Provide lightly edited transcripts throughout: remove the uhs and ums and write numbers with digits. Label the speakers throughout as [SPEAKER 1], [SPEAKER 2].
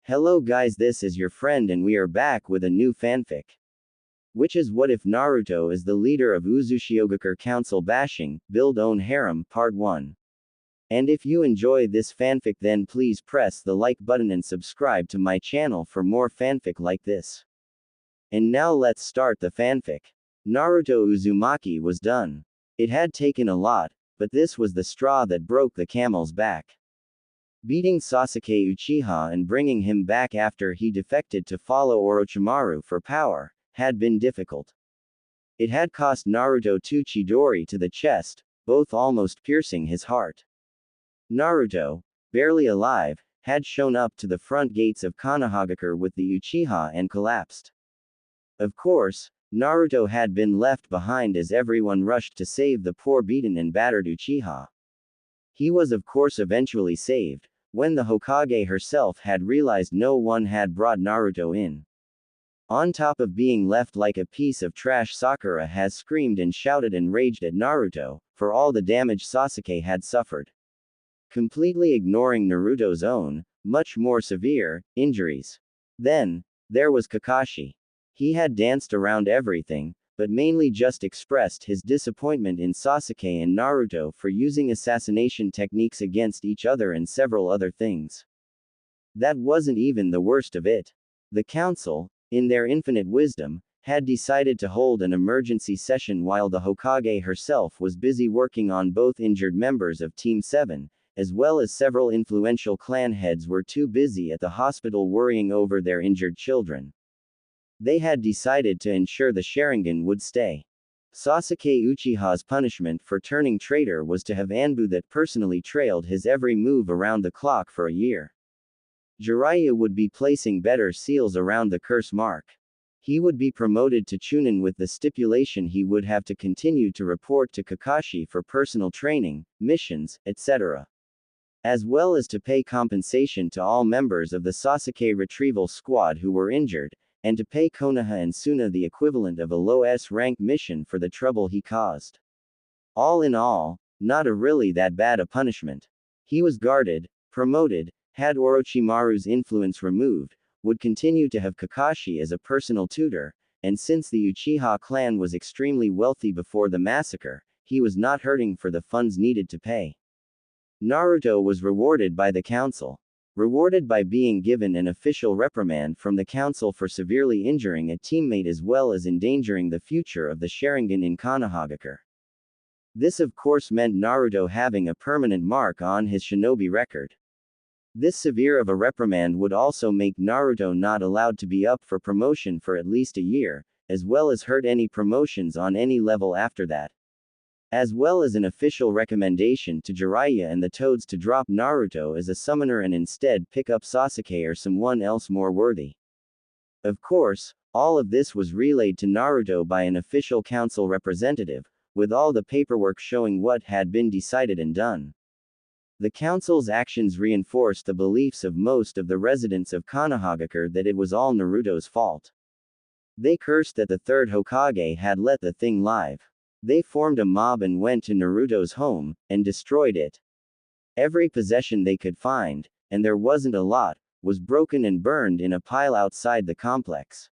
[SPEAKER 1] Hello guys, this is your friend and we are back with a new fanfic. Which is what if Naruto is the leader of Uzushiogakure Council bashing, build own harem, part 1. And if you enjoy this fanfic then please press the like button and subscribe to my channel for more fanfic like this. And now let's start the fanfic. Naruto Uzumaki was done. It had taken a lot, but this was the straw that broke the camel's back. Beating Sasuke Uchiha and bringing him back after he defected to follow Orochimaru for power had been difficult. It had cost Naruto 2 Chidori to the chest, both almost piercing his heart. Naruto, barely alive, had shown up to the front gates of Konohagakure with the Uchiha and collapsed. Of course, Naruto had been left behind as everyone rushed to save the poor beaten and battered Uchiha. He was of course eventually saved, when the Hokage herself had realized no one had brought Naruto in. On top of being left like a piece of trash, Sakura has screamed and shouted and raged at Naruto, for all the damage Sasuke had suffered. Completely ignoring Naruto's own, much more severe, injuries. Then, there was Kakashi. He had danced around everything, but mainly just expressed his disappointment in Sasuke and Naruto for using assassination techniques against each other and several other things. That wasn't even the worst of it. The council, in their infinite wisdom, had decided to hold an emergency session while the Hokage herself was busy working on both injured members of Team 7, as well as several influential clan heads were too busy at the hospital worrying over their injured children. They had decided to ensure the Sharingan would stay. Sasuke Uchiha's punishment for turning traitor was to have Anbu that personally trailed his every move around the clock for a year. Jiraiya would be placing better seals around the curse mark. He would be promoted to Chunin with the stipulation he would have to continue to report to Kakashi for personal training, missions, etc. As well as to pay compensation to all members of the Sasuke retrieval squad who were injured, and to pay Konoha and Suna the equivalent of a low S-rank mission for the trouble he caused. All in all, not a really that bad a punishment. He was guarded, promoted, had Orochimaru's influence removed, would continue to have Kakashi as a personal tutor, and since the Uchiha clan was extremely wealthy before the massacre, he was not hurting for the funds needed to pay. Naruto was rewarded by the council. Rewarded by being given an official reprimand from the council for severely injuring a teammate as well as endangering the future of the Sharingan in Konohagakure. This of course meant Naruto having a permanent mark on his shinobi record. This severe of a reprimand would also make Naruto not allowed to be up for promotion for at least a year, as well as hurt any promotions on any level after that. As well as an official recommendation to Jiraiya and the Toads to drop Naruto as a summoner and instead pick up Sasuke or someone else more worthy. Of course, all of this was relayed to Naruto by an official council representative, with all the paperwork showing what had been decided and done. The council's actions reinforced the beliefs of most of the residents of Konohagakure that it was all Naruto's fault. They cursed that the third Hokage had let the thing live. They formed a mob and went to Naruto's home, and destroyed it. Every possession they could find, and there wasn't a lot, was broken and burned in a pile outside the complex.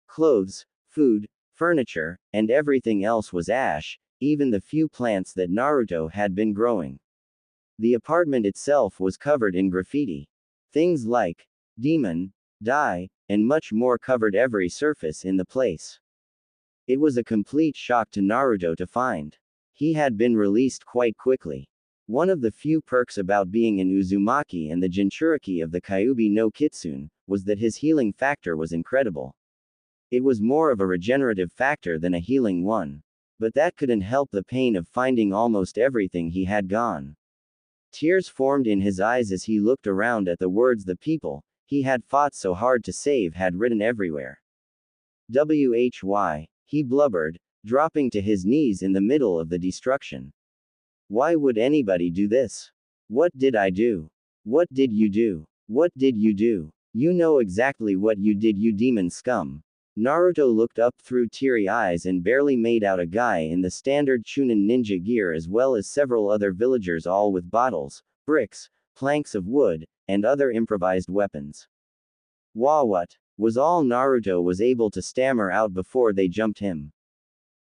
[SPEAKER 1] Clothes, food, furniture, and everything else was ash, even the few plants that Naruto had been growing. The apartment itself was covered in graffiti. Things like demon, die, and much more covered every surface in the place. It was a complete shock to Naruto to find. He had been released quite quickly. One of the few perks about being an Uzumaki and the Jinchuriki of the Kyuubi no Kitsune, was that his healing factor was incredible. It was more of a regenerative factor than a healing one. But that couldn't help the pain of finding almost everything he had gone. Tears formed in his eyes as he looked around at the words the people he had fought so hard to save had written everywhere. Why? He blubbered, dropping to his knees in the middle of the destruction. Why would anybody do this? What did I do? What did you do? What did you do? You know exactly what you did, you demon scum. Naruto looked up through teary eyes and barely made out a guy in the standard Chunin ninja gear as well as several other villagers all with bottles, bricks, planks of wood, and other improvised weapons. What? Was all Naruto was able to stammer out before they jumped him.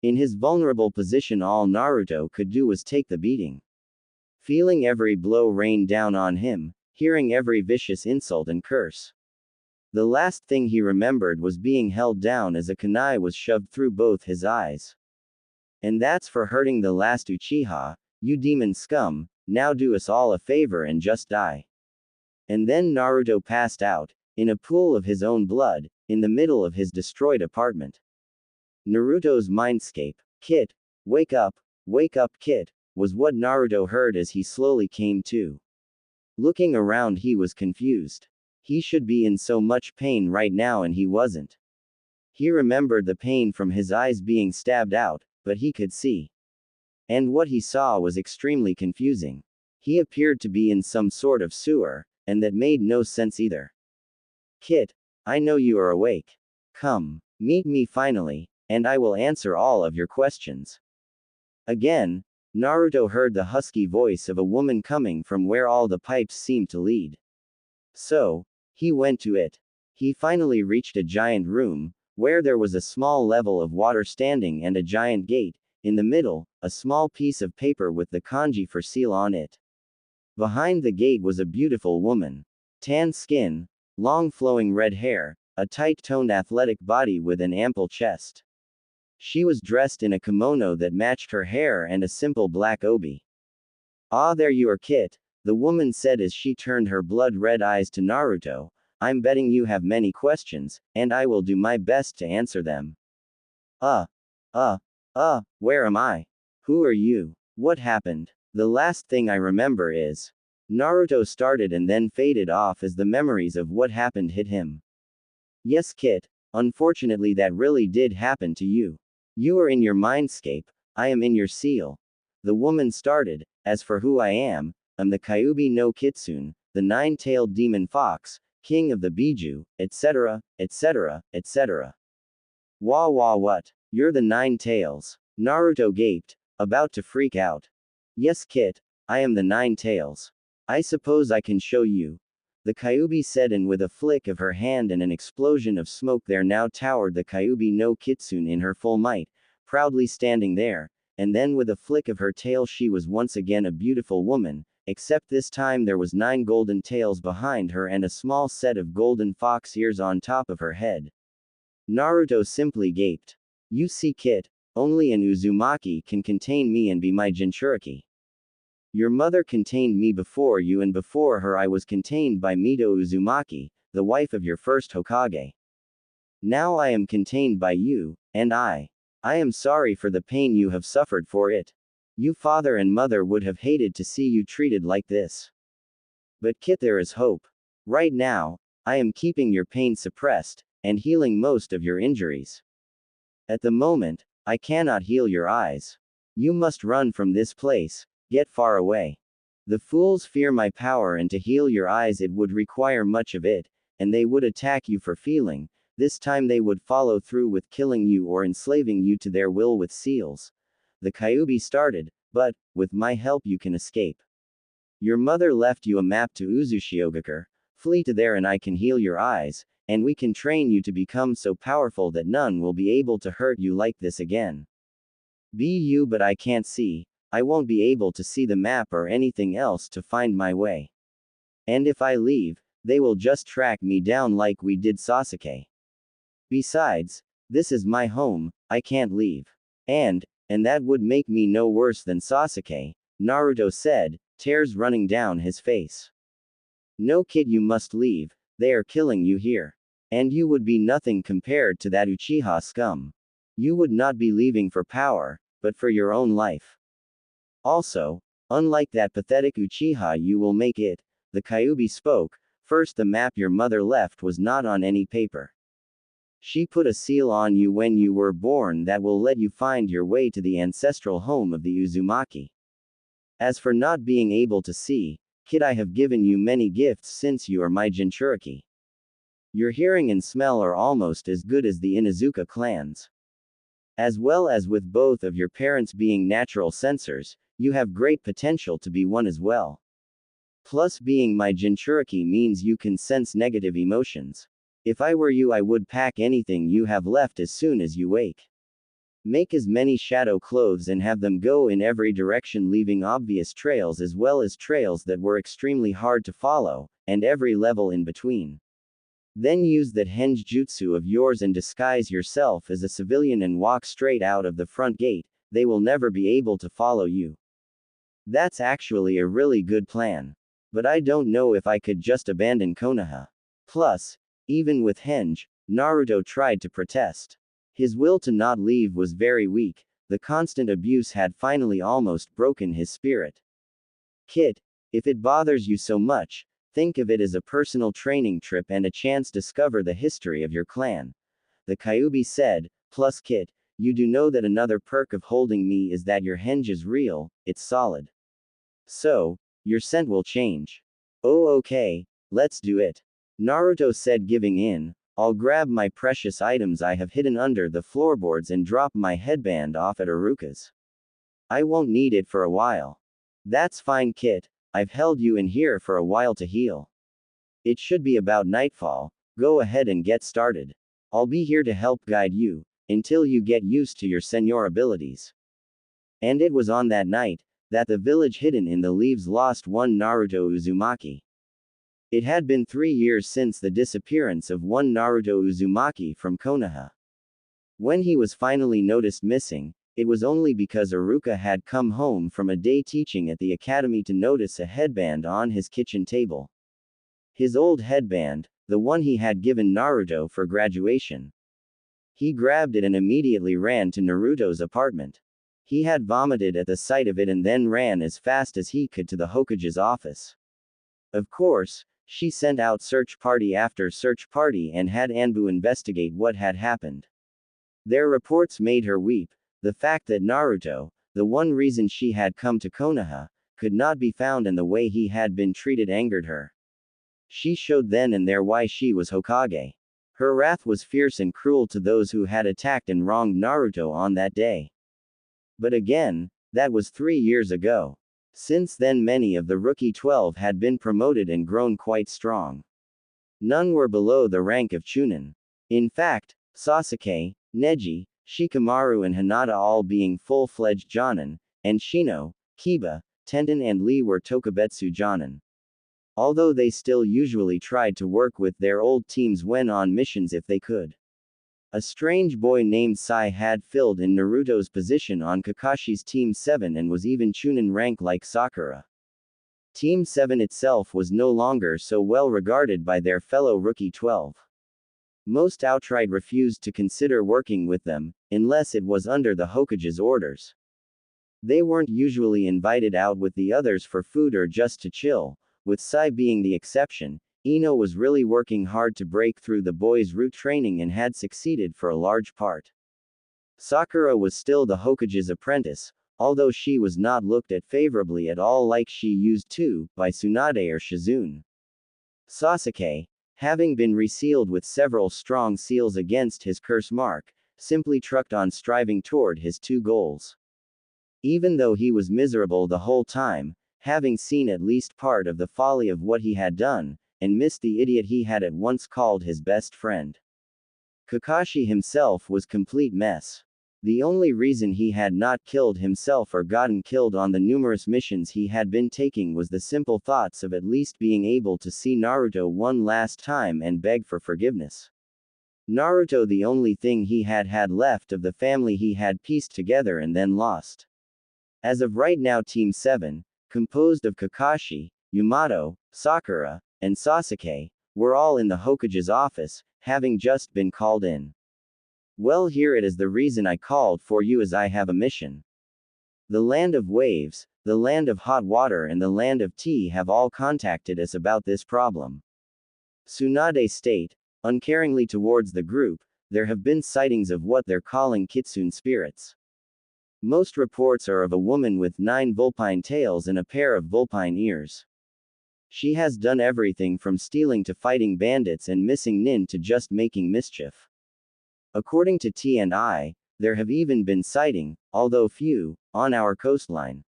[SPEAKER 1] In his vulnerable position, all Naruto could do was take the beating. Feeling every blow rain down on him, hearing every vicious insult and curse. The last thing he remembered was being held down as a kunai was shoved through both his eyes. And that's for hurting the last Uchiha, you demon scum, now do us all a favor and just die. And then Naruto passed out, in a pool of his own blood, in the middle of his destroyed apartment. Naruto's mindscape. Kid, wake up, kid, was what Naruto heard as he slowly came to. Looking around, he was confused. He should be in so much pain right now and he wasn't. He remembered the pain from his eyes being stabbed out, but he could see. And what he saw was extremely confusing. He appeared to be in some sort of sewer, and that made no sense either. Kid, I know you are awake. Come, meet me finally, and I will answer all of your questions. Again, Naruto heard the husky voice of a woman coming from where all the pipes seemed to lead. So, he went to it. He finally reached a giant room, where there was a small level of water standing and a giant gate, in the middle, a small piece of paper with the kanji for seal on it. Behind the gate was a beautiful woman. Tan skin, long flowing red hair, a tight-toned athletic body with an ample chest. She was dressed in a kimono that matched her hair and a simple black obi. Ah, there you are, Kit, the woman said as she turned her blood-red eyes to Naruto. I'm betting you have many questions, and I will do my best to answer them. Where am I? Who are you? What happened? The last thing I remember is. Naruto started and then faded off as the memories of what happened hit him. Yes, Kit, unfortunately that really did happen to you. You are in your mindscape, I am in your seal. The woman started. As for who I am the Kyuubi no Kitsune, the nine-tailed demon fox, king of the Biju, etc., etc., etc. What? You're the nine tails. Naruto gaped, about to freak out. Yes, Kit, I am the nine tails. I suppose I can show you. The Kyuubi said, and with a flick of her hand and an explosion of smoke there now towered the Kyuubi no Kitsune in her full might, proudly standing there, and then with a flick of her tail she was once again a beautiful woman, except this time there was 9 golden tails behind her and a small set of golden fox ears on top of her head. Naruto simply gaped. You see, Kit, only an Uzumaki can contain me and be my Jinchuriki. Your mother contained me before you, and before her I was contained by Mito Uzumaki, the wife of your first Hokage. Now I am contained by you, and I am sorry for the pain you have suffered for it. You father and mother would have hated to see you treated like this. But Kit, there is hope. Right now, I am keeping your pain suppressed, and healing most of your injuries. At the moment, I cannot heal your eyes. You must run from this place, get far away. The fools fear my power, and to heal your eyes it would require much of it, and they would attack you for feeling. This time they would follow through with killing you or enslaving you to their will with seals. The Kyuubi started, but, with my help you can escape. Your mother left you a map to Uzushiogakure. Flee to there and I can heal your eyes, and we can train you to become so powerful that none will be able to hurt you like this again. Be you, but I can't see. I won't be able to see the map or anything else to find my way. And if I leave, they will just track me down like we did Sasuke. Besides, this is my home, I can't leave. And that would make me no worse than Sasuke, Naruto said, tears running down his face. No, kid, you must leave, they are killing you here. And you would be nothing compared to that Uchiha scum. You would not be leaving for power, but for your own life. Also, unlike that pathetic Uchiha, you will make it. The Kyuubi spoke. First, the map your mother left was not on any paper. She put a seal on you when you were born that will let you find your way to the ancestral home of the Uzumaki. As for not being able to see, kid, I have given you many gifts since you are my Jinchuriki. Your hearing and smell are almost as good as the Inuzuka clans. As well as with both of your parents being natural sensors, you have great potential to be one as well. Plus, being my Jinchuriki means you can sense negative emotions. If I were you, I would pack anything you have left as soon as you wake. Make as many shadow clothes and have them go in every direction, leaving obvious trails as well as trails that were extremely hard to follow, and every level in between. Then use that henge jutsu of yours and disguise yourself as a civilian and walk straight out of the front gate. They will never be able to follow you. That's actually a really good plan. But I don't know if I could just abandon Konoha. Plus, even with henge, Naruto tried to protest. His will to not leave was very weak. The constant abuse had finally almost broken his spirit. Kid, if it bothers you so much, think of it as a personal training trip and a chance to discover the history of your clan. The Kyuubi said, plus Kid, you do know that another perk of holding me is that your henge is real, it's solid. So, your scent will change. Oh okay, let's do it. Naruto said, giving in. I'll grab my precious items I have hidden under the floorboards and drop my headband off at Aruka's. I won't need it for a while. That's fine, Kit. I've held you in here for a while to heal. It should be about nightfall. Go ahead and get started. I'll be here to help guide you, until you get used to your senior abilities. And it was on that night, that the village hidden in the leaves lost one Naruto Uzumaki. It had been 3 years since the disappearance of one Naruto Uzumaki from Konoha. When he was finally noticed missing, it was only because Aruka had come home from a day teaching at the academy to notice a headband on his kitchen table. His old headband, the one he had given Naruto for graduation. He grabbed it and immediately ran to Naruto's apartment. He had vomited at the sight of it and then ran as fast as he could to the Hokage's office. Of course, she sent out search party after search party and had Anbu investigate what had happened. Their reports made her weep. The fact that Naruto, the one reason she had come to Konoha, could not be found and the way he had been treated angered her. She showed then and there why she was Hokage. Her wrath was fierce and cruel to those who had attacked and wronged Naruto on that day. But again, that was 3 years ago. Since then many of the rookie 12 had been promoted and grown quite strong. None were below the rank of Chunin. In fact, Sasuke, Neji, Shikamaru and Hinata all being full-fledged Jonin, and Shino, Kiba, Tenten and Lee were Tokubetsu Jonin. Although they still usually tried to work with their old teams when on missions if they could. A strange boy named Sai had filled in Naruto's position on Kakashi's Team 7 and was even Chunin rank like Sakura. Team 7 itself was no longer so well regarded by their fellow rookie 12. Most outright refused to consider working with them, unless it was under the Hokage's orders. They weren't usually invited out with the others for food or just to chill, with Sai being the exception. Ino was really working hard to break through the boys' route training and had succeeded for a large part. Sakura was still the Hokage's apprentice, although she was not looked at favorably at all like she used to, by Tsunade or Shizune. Sasuke, having been resealed with several strong seals against his curse mark, simply trucked on striving toward his 2 goals. Even though he was miserable the whole time, having seen at least part of the folly of what he had done, and missed the idiot he had at once called his best friend. Kakashi himself was complete mess. The only reason he had not killed himself or gotten killed on the numerous missions he had been taking was the simple thoughts of at least being able to see Naruto one last time and beg for forgiveness. Naruto, the only thing he had left of the family he had pieced together and then lost. As of right now Team 7, composed of Kakashi, Yamato, Sakura, and Sasuke, were all in the Hokage's office, having just been called in. Well, here it is the reason I called for you, as I have a mission. The land of waves, the land of hot water and the land of tea have all contacted us about this problem. Tsunade state, uncaringly towards the group, there have been sightings of what they're calling kitsune spirits. Most reports are of a woman with 9 vulpine tails and a pair of vulpine ears. She has done everything from stealing to fighting bandits and missing nin to just making mischief. According to T&I, there have even been sighting, although few, on our coastline.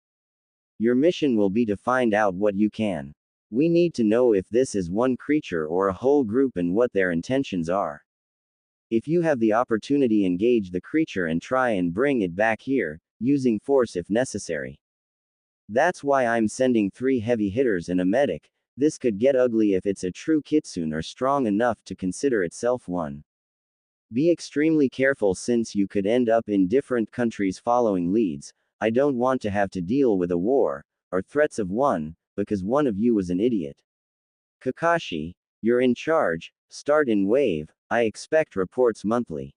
[SPEAKER 1] Your mission will be to find out what you can. We need to know if this is one creature or a whole group and what their intentions are. If you have the opportunity, engage the creature and try and bring it back here, using force if necessary. That's why I'm sending 3 heavy hitters and a medic. This could get ugly if it's a true kitsune or strong enough to consider itself one. Be extremely careful since you could end up in different countries following leads. I don't want to have to deal with a war, or threats of one, because one of you was an idiot. Kakashi, you're in charge, start in wave, I expect reports monthly.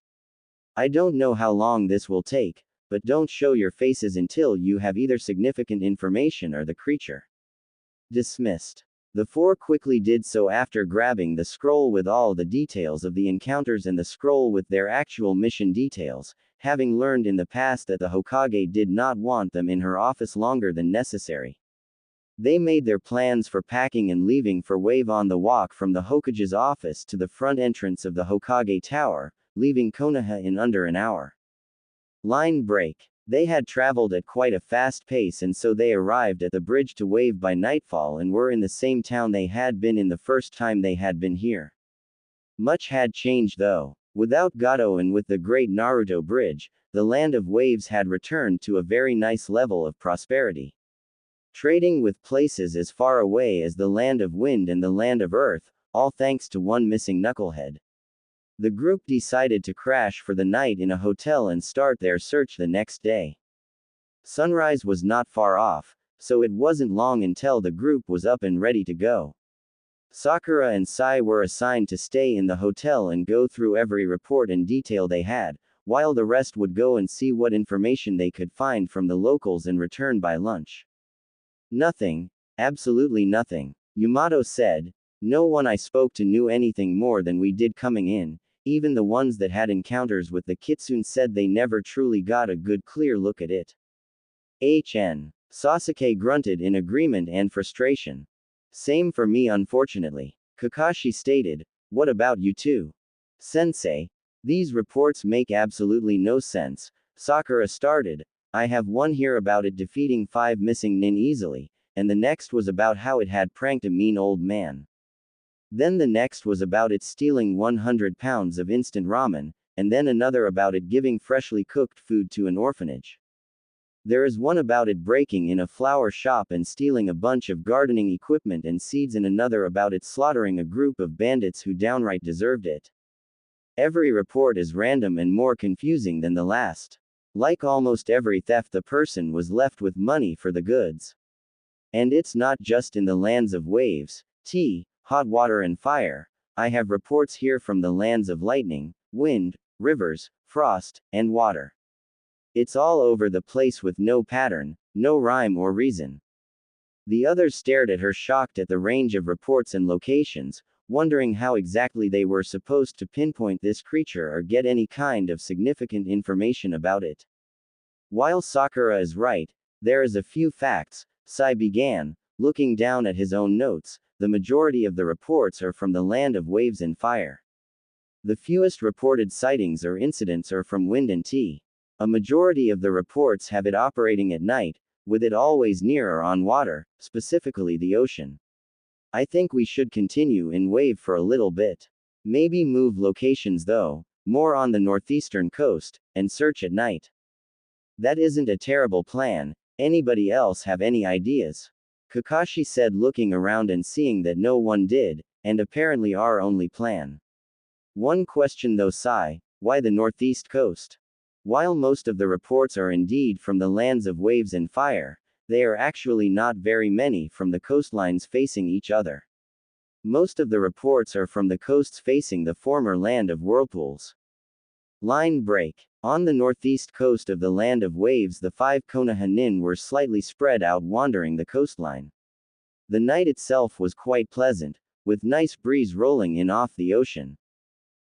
[SPEAKER 1] I don't know how long this will take, but don't show your faces until you have either significant information or the creature. Dismissed. The 4 quickly did so after grabbing the scroll with all the details of the encounters and the scroll with their actual mission details, having learned in the past that the Hokage did not want them in her office longer than necessary. They made their plans for packing and leaving for wave on the walk from the Hokage's office to the front entrance of the Hokage Tower, leaving Konoha in under an hour. Line break. They had traveled at quite a fast pace, and so they arrived at the bridge to wave by nightfall and were in the same town they had been in the first time they had been here. Much had changed though. Without Gato and with the great Naruto bridge, the land of waves had returned to a very nice level of prosperity. Trading with places as far away as the land of wind and the land of earth, all thanks to one missing knucklehead. The group decided to crash for the night in a hotel and start their search the next day. Sunrise was not far off, so it wasn't long until the group was up and ready to go. Sakura and Sai were assigned to stay in the hotel and go through every report and detail they had, while the rest would go and see what information they could find from the locals and return by lunch. Nothing, absolutely nothing, Yamato said. No one I spoke to knew anything more than we did coming in. Even the ones that had encounters with the kitsune said they never truly got a good clear look at it. Sasuke grunted in agreement and frustration. Same for me, unfortunately. Kakashi stated, what about you two? Sensei, these reports make absolutely no sense. Sakura started, I have one here about it defeating 5 missing nin easily, and the next was about how it had pranked a mean old man. Then the next was about it stealing 100 pounds of instant ramen, and then another about it giving freshly cooked food to an orphanage. There is one about it breaking in a flower shop and stealing a bunch of gardening equipment and seeds, and another about it slaughtering a group of bandits who downright deserved it. Every report is random and more confusing than the last. Like almost every theft, the person was left with money for the goods. And it's not just in the lands of waves, hot water and fire. I have reports here from the lands of lightning, wind, rivers, frost, and water. It's all over the place with no pattern, no rhyme or reason. The others stared at her, shocked at the range of reports and locations, wondering how exactly they were supposed to pinpoint this creature or get any kind of significant information about it. While Sakura is right, there is a few facts, Sai began, looking down at his own notes. The majority of the reports are from the land of waves and fire. The fewest reported sightings or incidents are from wind and tea. A majority of the reports have it operating at night, with it always near or on water, specifically the ocean. I think we should continue in wave for a little bit. Maybe move locations though, more on the northeastern coast, and search at night. That isn't a terrible plan. Anybody else have any ideas? Kakashi said, looking around and seeing that no one did, and apparently our only plan. One question though, Sai, why the northeast coast? While most of the reports are indeed from the lands of waves and fire, they are actually not very many from the coastlines facing each other. Most of the reports are from the coasts facing the former land of whirlpools. Line break. On the northeast coast of the land of waves, the 5 Konoha nin were slightly spread out wandering the coastline. The night itself was quite pleasant, with nice breeze rolling in off the ocean.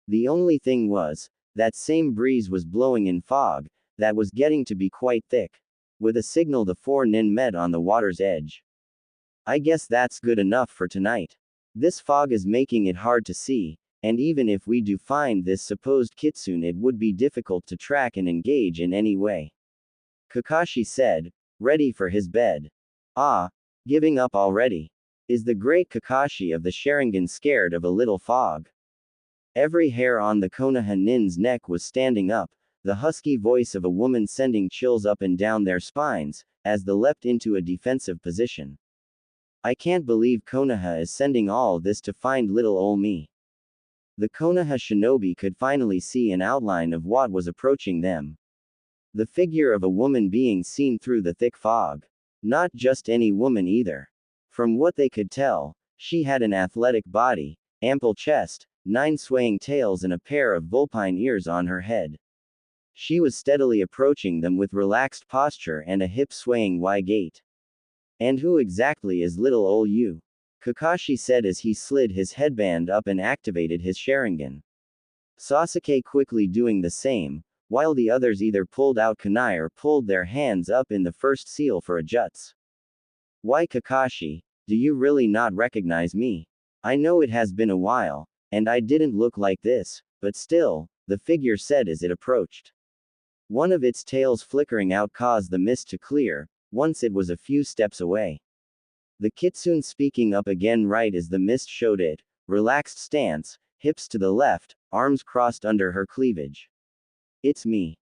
[SPEAKER 1] The only thing was, that same breeze was blowing in fog, that was getting to be quite thick. With a signal, the 4 nin met on the water's edge. I guess that's good enough for tonight. This fog is making it hard to see, and even if we do find this supposed kitsune, it would be difficult to track and engage in any way. Kakashi said, ready for his bed. Ah, giving up already. Is the great Kakashi of the Sharingan scared of a little fog? Every hair on the Konoha nin's neck was standing up, the husky voice of a woman sending chills up and down their spines, as they leapt into a defensive position. I can't believe Konoha is sending all this to find little ol' me. The Konoha shinobi could finally see an outline of what was approaching them. The figure of a woman being seen through the thick fog. Not just any woman either. From what they could tell, she had an athletic body, ample chest, 9 swaying tails and a pair of vulpine ears on her head. She was steadily approaching them with relaxed posture and a hip-swaying Y gait. And who exactly is little ol' you? Kakashi said as he slid his headband up and activated his Sharingan. Sasuke quickly doing the same, while the others either pulled out kunai or pulled their hands up in the first seal for a jutsu. Why Kakashi, do you really not recognize me? I know it has been a while, and I didn't look like this, but still, the figure said as it approached. One of its tails flickering out caused the mist to clear, once it was a few steps away. The kitsune speaking up again right as the mist showed it, relaxed stance, hips to the left, arms crossed under her cleavage. It's me.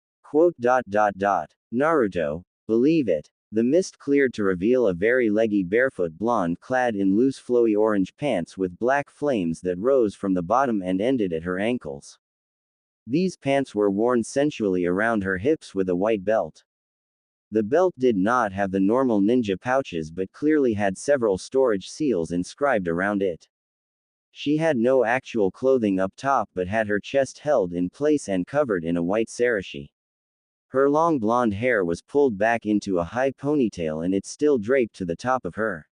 [SPEAKER 1] Naruto, believe it. The mist cleared to reveal a very leggy barefoot blonde clad in loose flowy orange pants with black flames that rose from the bottom and ended at her ankles. These pants were worn sensually around her hips with a white belt. The belt did not have the normal ninja pouches but clearly had several storage seals inscribed around it. She had no actual clothing up top but had her chest held in place and covered in a white sarashi. Her long blonde hair was pulled back into a high ponytail and it still draped to the top of her.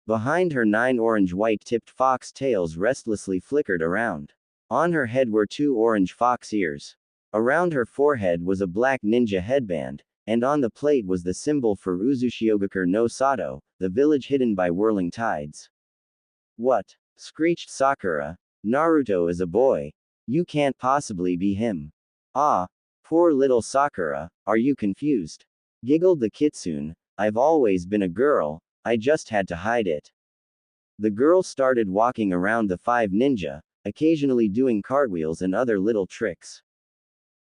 [SPEAKER 1] Behind her 9 orange-white tipped fox tails restlessly flickered around. On her head were 2 orange fox ears. Around her forehead was a black ninja headband, and on the plate was the symbol for Uzushiogakure no Sato, the village hidden by whirling tides. What? Screeched Sakura. Naruto is a boy. You can't possibly be him. Ah, poor little Sakura, are you confused? Giggled the kitsune. I've always been a girl, I just had to hide it. The girl started walking around the 5 ninja, occasionally doing cartwheels and other little tricks.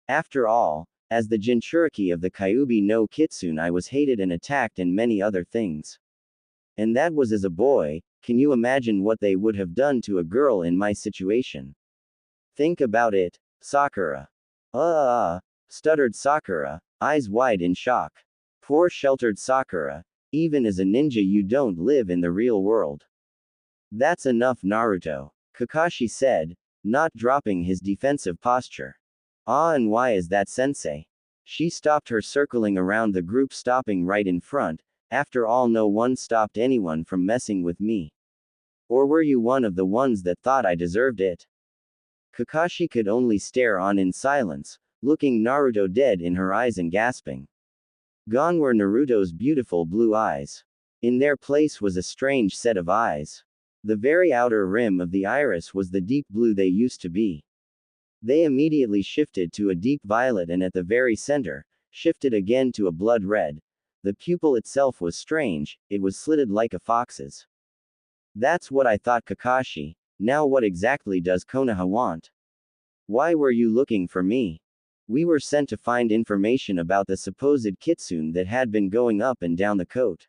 [SPEAKER 1] After all, as the Jinchuriki of the Kyuubi no Kitsune I was hated and attacked and many other things. And that was as a boy. Can you imagine what they would have done to a girl in my situation? Think about it, Sakura. Stuttered Sakura, eyes wide in shock. Poor sheltered Sakura, even as a ninja you don't live in the real world. That's enough Naruto, Kakashi said, not dropping his defensive posture. And why is that sensei? She stopped her circling around the group stopping right in front. After all no one stopped anyone from messing with me. Or were you one of the ones that thought I deserved it? Kakashi could only stare on in silence, looking Naruto dead in her eyes and gasping. Gone were Naruto's beautiful blue eyes. In their place was a strange set of eyes. The very outer rim of the iris was the deep blue they used to be. They immediately shifted to a deep violet and at the very center, shifted again to a blood red. The pupil itself was strange, it was slitted like a fox's. That's what I thought Kakashi, now what exactly does Konoha want? Why were you looking for me? We were sent to find information about the supposed kitsune that had been going up and down the coast.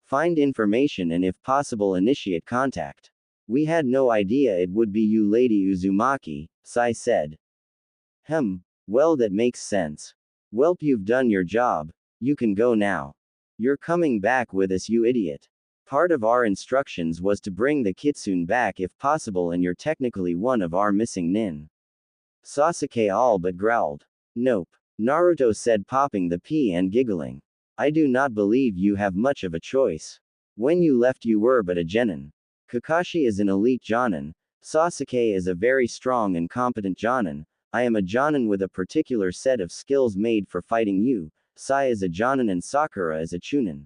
[SPEAKER 1] Find information and if possible initiate contact. We had no idea it would be you Lady Uzumaki, Sai said. Well that makes sense. Welp you've done your job, you can go now. You're coming back with us you idiot. Part of our instructions was to bring the kitsune back if possible and you're technically one of our missing nin. Sasuke all but growled. Nope. Naruto said popping the pea and giggling. I do not believe you have much of a choice. When you left you were but a genin. Kakashi is an elite jonin. Sasuke is a very strong and competent jonin. I am a jonin with a particular set of skills made for fighting you. Sai is a jonin and Sakura is a chunin.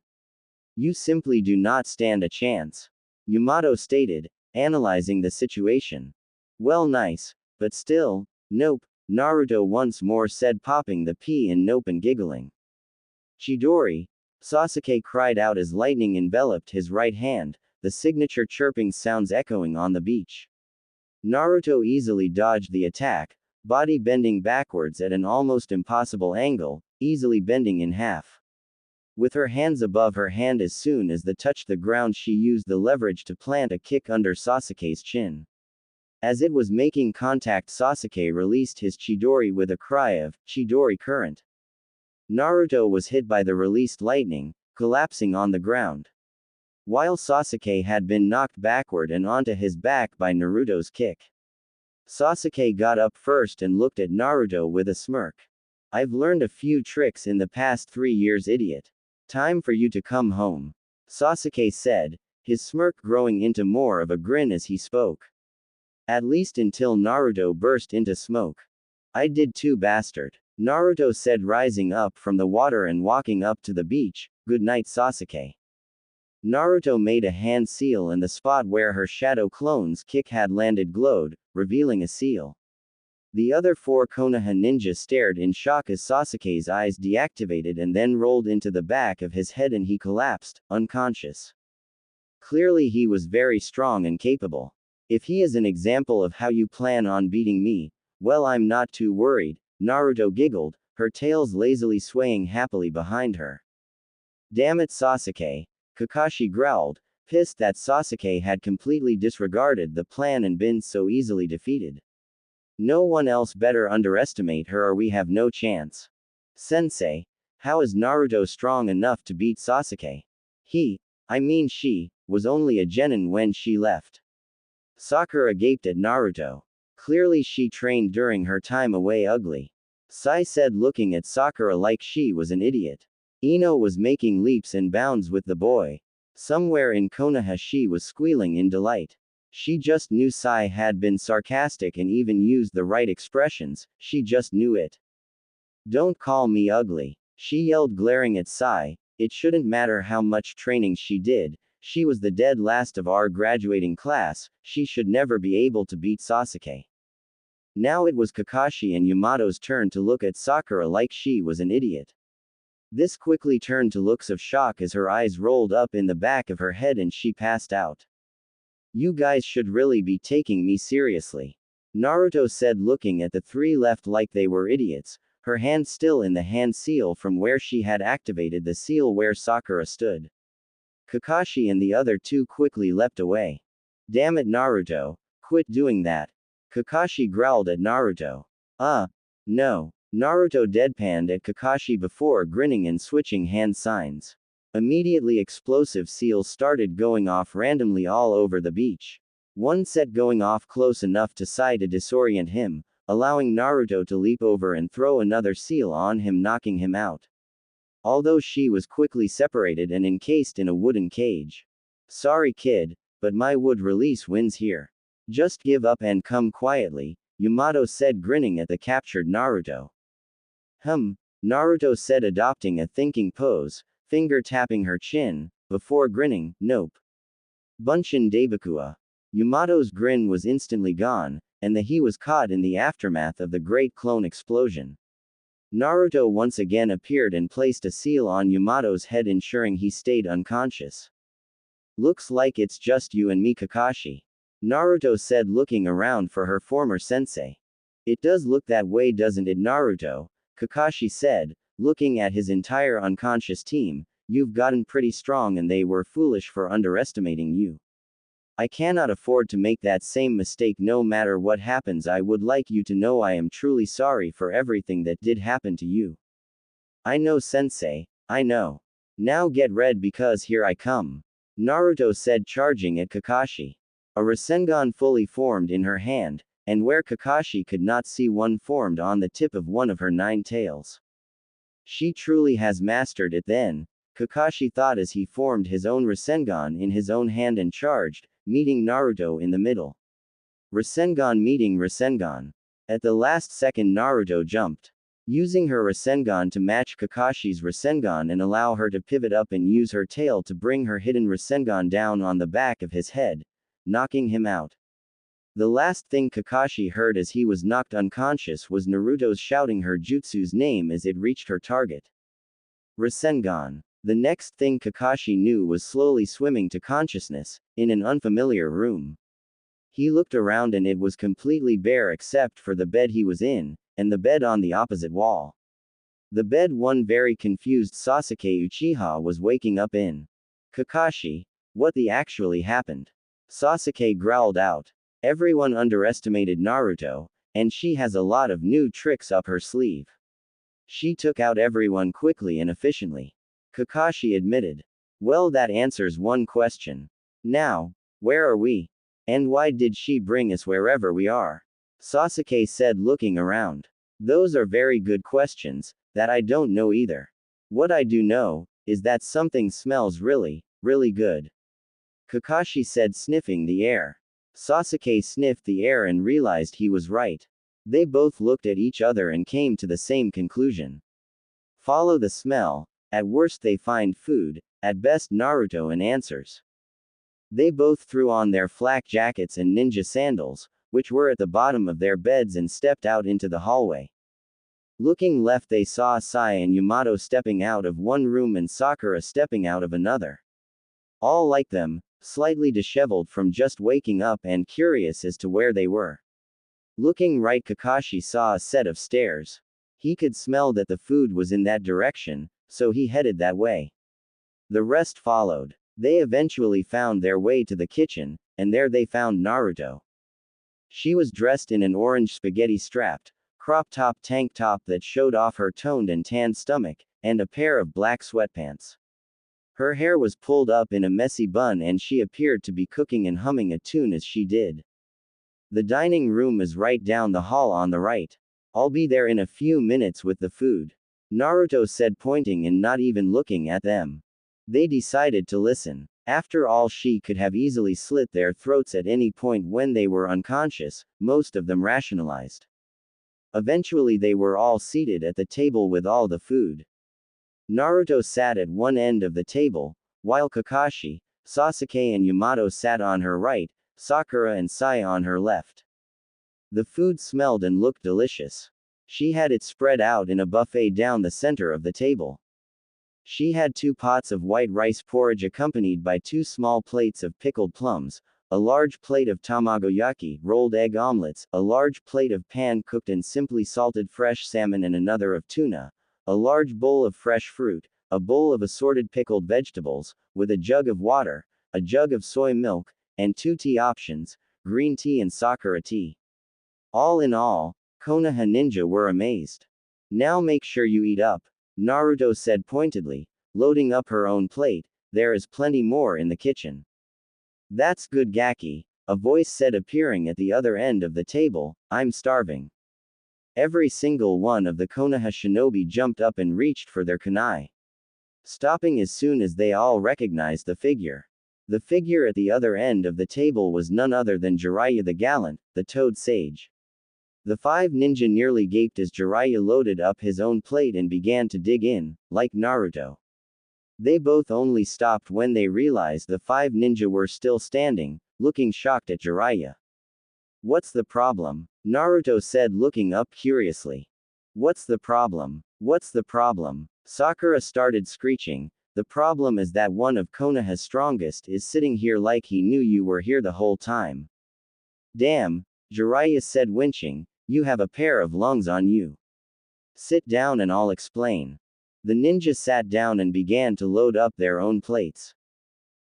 [SPEAKER 1] You simply do not stand a chance. Yamato stated, analyzing the situation. Well nice, but still, nope, Naruto once more said popping the pea in nope and giggling. Chidori, Sasuke cried out as lightning enveloped his right hand, the signature chirping sounds echoing on the beach. Naruto easily dodged the attack, body bending backwards at an almost impossible angle, easily bending in half. With her hands above her hand as soon as they touched the ground, she used the leverage to plant a kick under Sasuke's chin. As it was making contact, Sasuke released his Chidori with a cry of, "Chidori current." Naruto was hit by the released lightning, collapsing on the ground. While Sasuke had been knocked backward and onto his back by Naruto's kick. Sasuke got up first and looked at Naruto with a smirk. "I've learned a few tricks in the past 3 years, idiot. Time for you to come home," Sasuke said, his smirk growing into more of a grin as he spoke. At least until Naruto burst into smoke. "I did too, bastard," Naruto said, rising up from the water and walking up to the beach. "Good night, Sasuke." Naruto made a hand seal, and the spot where her shadow clone's kick had landed glowed, revealing a seal. The other 4 Konoha ninjas stared in shock as Sasuke's eyes deactivated and then rolled into the back of his head and he collapsed, unconscious. Clearly he was very strong and capable. "If he is an example of how you plan on beating me, well, I'm not too worried," Naruto giggled, her tails lazily swaying happily behind her. "Damn it, Sasuke," Kakashi growled, pissed that Sasuke had completely disregarded the plan and been so easily defeated. "No one else better underestimate her or we have no chance." "Sensei, how is Naruto strong enough to beat Sasuke? She, was only a genin when she left." Sakura gaped at Naruto. "Clearly she trained during her time away, ugly." Sai said, looking at Sakura like she was an idiot. Ino was making leaps and bounds with the boy. Somewhere in Konoha she was squealing in delight. She just knew Sai had been sarcastic and even used the right expressions, she just knew it. "Don't call me ugly," she yelled, glaring at Sai. It shouldn't matter how much training she did, she was the dead last of our graduating class, she should never be able to beat Sasuke. Now it was Kakashi and Yamato's turn to look at Sakura like she was an idiot. This quickly turned to looks of shock as her eyes rolled up in the back of her head and she passed out. "You guys should really be taking me seriously," Naruto said, looking at the 3 left like they were idiots, her hand still in the hand seal from where she had activated the seal where Sakura stood. Kakashi and the other 2 quickly leapt away. "Damn it, Naruto, quit doing that," Kakashi growled at Naruto. No." Naruto deadpanned at Kakashi before grinning and switching hand signs. Immediately explosive seals started going off randomly all over the beach. One set going off close enough to Sai to disorient him, allowing Naruto to leap over and throw another seal on him, knocking him out. Although she was quickly separated and encased in a wooden cage. "Sorry kid, but my wood release wins here. Just give up and come quietly," Yamato said, grinning at the captured Naruto. Naruto said, adopting a thinking pose, finger tapping her chin, before grinning. "Nope. Bunshin Debakua." Yamato's grin was instantly gone, and he was caught in the aftermath of the great clone explosion. Naruto once again appeared and placed a seal on Yamato's head, ensuring he stayed unconscious. "Looks like it's just you and me, Kakashi," Naruto said, looking around for her former sensei. "It does look that way, doesn't it, Naruto?" Kakashi said, looking at his entire unconscious team. "You've gotten pretty strong and they were foolish for underestimating you. I cannot afford to make that same mistake. No matter what happens, I would like you to know I am truly sorry for everything that did happen to you." "I know, sensei, I know. Now get red because here I come," Naruto said, charging at Kakashi. A Rasengan fully formed in her hand, and where Kakashi could not see, one formed on the tip of one of her 9 tails. "She truly has mastered it then," Kakashi thought as he formed his own Rasengan in his own hand and charged, meeting Naruto in the middle. Rasengan meeting Rasengan. At the last second, Naruto jumped, using her Rasengan to match Kakashi's Rasengan and allow her to pivot up and use her tail to bring her hidden Rasengan down on the back of his head, knocking him out. The last thing Kakashi heard as he was knocked unconscious was Naruto's shouting her jutsu's name as it reached her target. Rasengan. The next thing Kakashi knew was slowly swimming to consciousness, in an unfamiliar room. He looked around and it was completely bare except for the bed he was in, and the bed on the opposite wall. The bed one very confused Sasuke Uchiha was waking up in. Kakashi, what the actually happened? Sasuke growled out. Everyone underestimated Naruto, and she has a lot of new tricks up her sleeve. She took out everyone quickly and efficiently. Kakashi admitted. Well, that answers one question. Now, where are we? And why did she bring us wherever we are? Sasuke said, looking around. Those are very good questions, that I don't know either. What I do know, is that something smells really, really good. Kakashi said, sniffing the air. Sasuke sniffed the air and realized he was right. They both looked at each other and came to the same conclusion. Follow the smell, at worst they find food, at best Naruto and answers. They both threw on their flak jackets and ninja sandals, which were at the bottom of their beds, and stepped out into the hallway. Looking left, they saw Sai and Yamato stepping out of one room and Sakura stepping out of another. All like them, slightly disheveled from just waking up and curious as to where they were. Looking right, Kakashi saw a set of stairs. He could smell that the food was in that direction, so he headed that way. The rest followed. They eventually found their way to the kitchen, and there they found Naruto. She was dressed in an orange spaghetti-strapped, crop top tank top that showed off her toned and tanned stomach, and a pair of black sweatpants. Her hair was pulled up in a messy bun and she appeared to be cooking and humming a tune as she did. The dining room is right down the hall on the right. I'll be there in a few minutes with the food. Naruto said, pointing and not even looking at them. They decided to listen. After all, she could have easily slit their throats at any point when they were unconscious, most of them rationalized. Eventually they were all seated at the table with all the food. Naruto sat at one end of the table, while Kakashi, Sasuke and Yamato sat on her right, Sakura and Sai on her left. The food smelled and looked delicious. She had it spread out in a buffet down the center of the table. She had 2 pots of white rice porridge accompanied by 2 small plates of pickled plums, a large plate of tamagoyaki, rolled egg omelets, a large plate of pan-cooked and simply salted fresh salmon and another of tuna, a large bowl of fresh fruit, a bowl of assorted pickled vegetables, with a jug of water, a jug of soy milk, and 2 tea options, green tea and Sakura tea. All in all, Konoha ninja were amazed. Now make sure you eat up, Naruto said pointedly, loading up her own plate. There is plenty more in the kitchen. That's good, Gaki, a voice said, appearing at the other end of the table. I'm starving. Every single one of the Konoha shinobi jumped up and reached for their kunai, stopping as soon as they all recognized the figure. The figure at the other end of the table was none other than Jiraiya the Gallant, the Toad Sage. The 5 ninja nearly gaped as Jiraiya loaded up his own plate and began to dig in, like Naruto. They both only stopped when they realized the 5 ninja were still standing, looking shocked at Jiraiya. What's the problem? Naruto said, looking up curiously. What's the problem? What's the problem? Sakura started screeching. The problem is that one of Konoha's strongest is sitting here like he knew you were here the whole time. Damn, Jiraiya said, winching. You have a pair of lungs on you. Sit down and I'll explain. The ninja sat down and began to load up their own plates.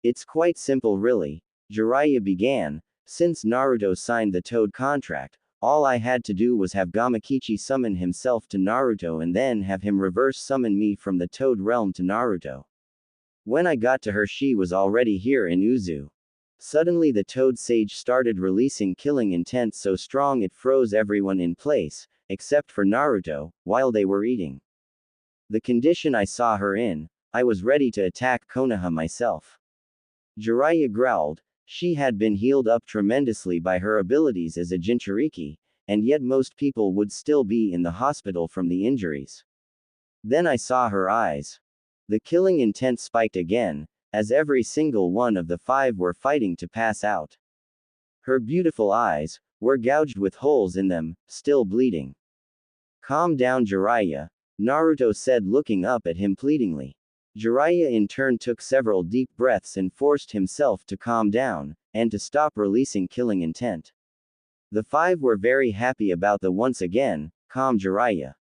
[SPEAKER 1] It's quite simple really, Jiraiya began. Since Naruto signed the Toad contract, all I had to do was have Gamakichi summon himself to Naruto and then have him reverse summon me from the Toad realm to Naruto. When I got to her, she was already here in Uzu. Suddenly the Toad Sage started releasing killing intent so strong it froze everyone in place, except for Naruto, while they were eating. The condition I saw her in, I was ready to attack Konoha myself. Jiraiya growled. She had been healed up tremendously by her abilities as a Jinchuriki, and yet most people would still be in the hospital from the injuries. Then I saw her eyes. The killing intent spiked again, as every single one of the 5 were fighting to pass out. Her beautiful eyes were gouged with holes in them, still bleeding. Calm down, Jiraiya, Naruto said, looking up at him pleadingly. Jiraiya in turn took several deep breaths and forced himself to calm down, and to stop releasing killing intent. The five were very happy about the once again, calm Jiraiya.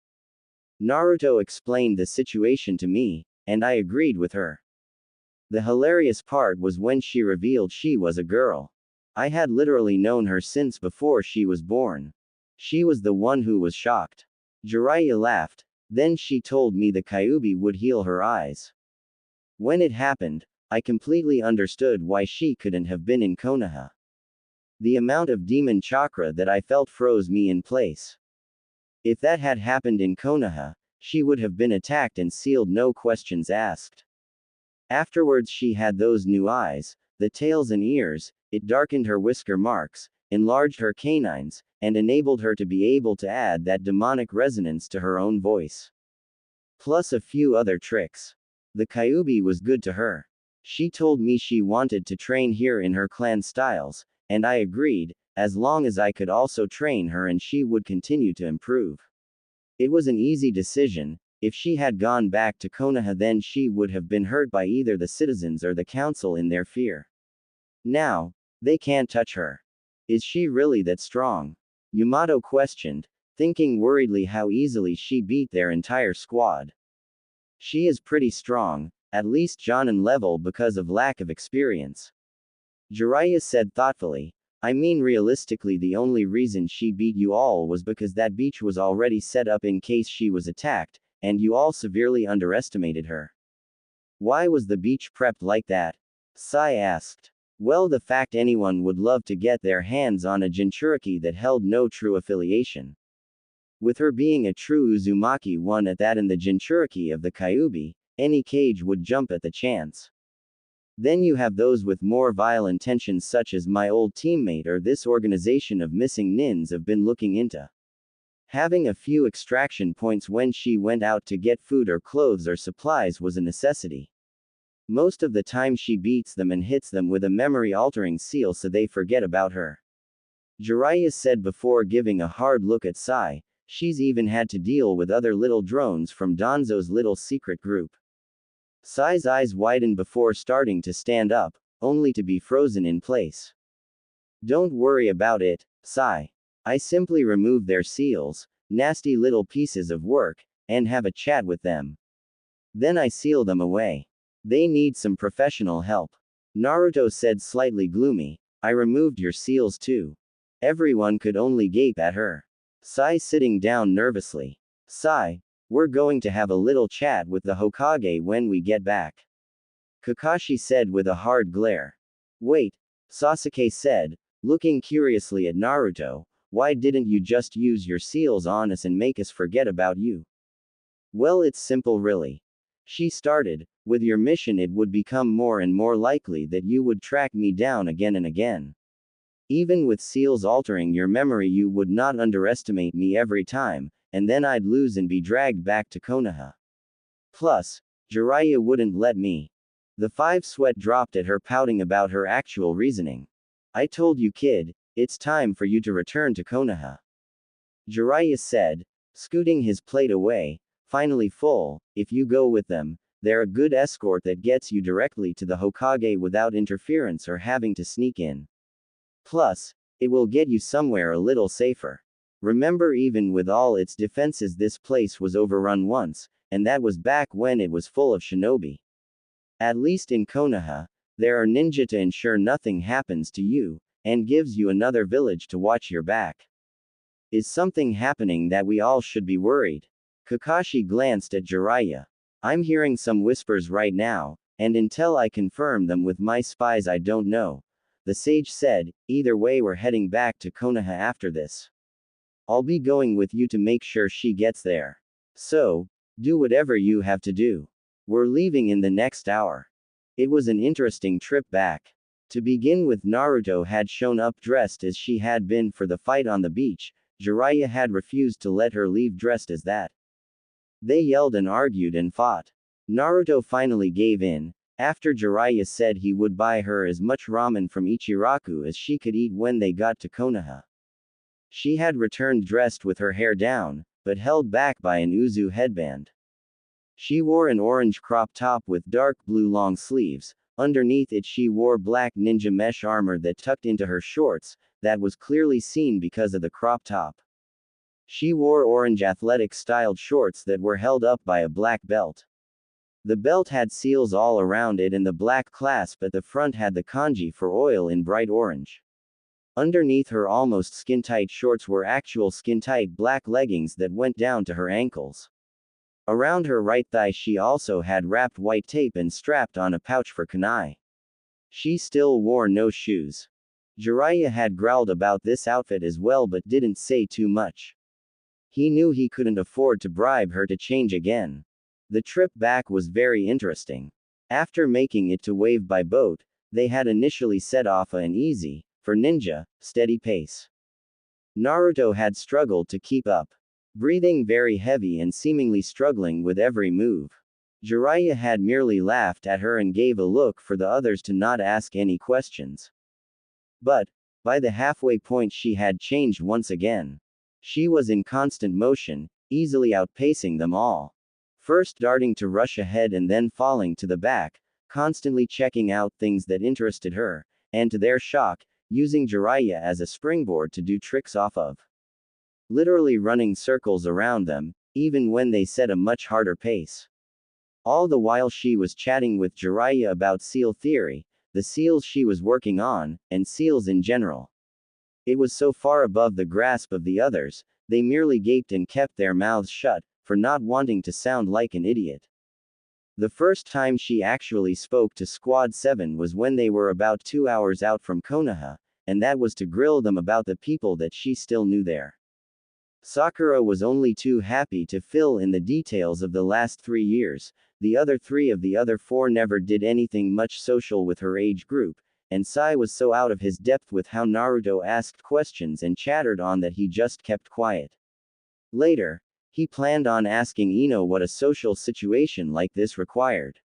[SPEAKER 1] Naruto explained the situation to me, and I agreed with her. The hilarious part was when she revealed she was a girl. I had literally known her since before she was born. She was the one who was shocked. Jiraiya laughed, then she told me the Kyuubi would heal her eyes. When it happened, I completely understood why she couldn't have been in Konoha. The amount of demon chakra that I felt froze me in place. If that had happened in Konoha, she would have been attacked and sealed, no questions asked. Afterwards she had those new eyes, the tails and ears, it darkened her whisker marks, enlarged her canines, and enabled her to be able to add that demonic resonance to her own voice. Plus a few other tricks. The Kyuubi was good to her. She told me she wanted to train here in her clan styles, and I agreed, as long as I could also train her and she would continue to improve. It was an easy decision. If she had gone back to Konoha, then she would have been hurt by either the citizens or the council in their fear. Now, they can't touch her. Is she really that strong? Yamato questioned, thinking worriedly how easily she beat their entire squad. She is pretty strong, at least Jonin level because of lack of experience. Jiraiya said thoughtfully, I mean realistically the only reason she beat you all was because that beach was already set up in case she was attacked, and you all severely underestimated her. Why was the beach prepped like that? Sai asked. Well, the fact anyone would love to get their hands on a Jinchuriki that held no true affiliation. With her being a true Uzumaki one at that and the Jinchuriki of the Kyuubi, any cage would jump at the chance. Then you have those with more vile intentions such as my old teammate or this organization of missing nins have been looking into. Having a few extraction points when she went out to get food or clothes or supplies was a necessity. Most of the time she beats them and hits them with a memory-altering seal so they forget about her. Jiraiya said before giving a hard look at Sai, she's even had to deal with other little drones from Danzo's little secret group. Sai's eyes widened before starting to stand up, only to be frozen in place. Don't worry about it, Sai. I simply remove their seals, nasty little pieces of work, and have a chat with them. Then I seal them away. They need some professional help. Naruto said slightly gloomy, I removed your seals too. Everyone could only gape at her. Sai sitting down nervously. Sai, we're going to have a little chat with the Hokage when we get back. Kakashi said with a hard glare. Wait, Sasuke said, looking curiously at Naruto, why didn't you just use your seals on us and make us forget about you? Well, it's simple really. She started, with your mission it would become more and more likely that you would track me down again and again. Even with seals altering your memory you would not underestimate me every time, and then I'd lose and be dragged back to Konoha. Plus, Jiraiya wouldn't let me. The five sweat dropped at her pouting about her actual reasoning. I told you kid, it's time for you to return to Konoha. Jiraiya said, scooting his plate away, finally full, if you go with them, they're a good escort that gets you directly to the Hokage without interference or having to sneak in. Plus, it will get you somewhere a little safer. Remember even with all its defenses this place was overrun once, and that was back when it was full of shinobi. At least in Konoha, there are ninja to ensure nothing happens to you, and gives you another village to watch your back. Is something happening that we all should be worried? Kakashi glanced at Jiraiya. I'm hearing some whispers right now, and until I confirm them with my spies I don't know. The sage said, either way we're heading back to Konoha after this. I'll be going with you to make sure she gets there. So, do whatever you have to do. We're leaving in the next hour. It was an interesting trip back. To begin with, Naruto had shown up dressed as she had been for the fight on the beach. Jiraiya had refused to let her leave dressed as that. They yelled and argued and fought. Naruto finally gave in, after Jiraiya said he would buy her as much ramen from Ichiraku as she could eat when they got to Konoha. She had returned dressed with her hair down, but held back by an uzu headband. She wore an orange crop top with dark blue long sleeves. Underneath it she wore black ninja mesh armor that tucked into her shorts, that was clearly seen because of the crop top. She wore orange athletic-styled shorts that were held up by a black belt. The belt had seals all around it and the black clasp at the front had the kanji for oil in bright orange. Underneath her almost skin-tight shorts were actual skin-tight black leggings that went down to her ankles. Around her right thigh she also had wrapped white tape and strapped on a pouch for kunai. She still wore no shoes. Jiraiya had growled about this outfit as well but didn't say too much. He knew he couldn't afford to bribe her to change again. The trip back was very interesting. After making it to Wave by boat, they had initially set off an easy, for ninja, steady pace. Naruto had struggled to keep up. Breathing very heavy and seemingly struggling with every move. Jiraiya had merely laughed at her and gave a look for the others to not ask any questions. But, by the halfway point she had changed once again. She was in constant motion, easily outpacing them all. First darting to rush ahead and then falling to the back, constantly checking out things that interested her, and to their shock, using Jiraiya as a springboard to do tricks off of. Literally running circles around them, even when they set a much harder pace. All the while she was chatting with Jiraiya about seal theory, the seals she was working on, and seals in general. It was so far above the grasp of the others, they merely gaped and kept their mouths shut, for not wanting to sound like an idiot. The first time she actually spoke to Squad 7 was when they were about 2 hours out from Konoha, and that was to grill them about the people that she still knew there. Sakura was only too happy to fill in the details of the last 3 years. The other 3 of the other 4 never did anything much social with her age group, and Sai was so out of his depth with how Naruto asked questions and chattered on that he just kept quiet. Later, he planned on asking Ino what a social situation like this required.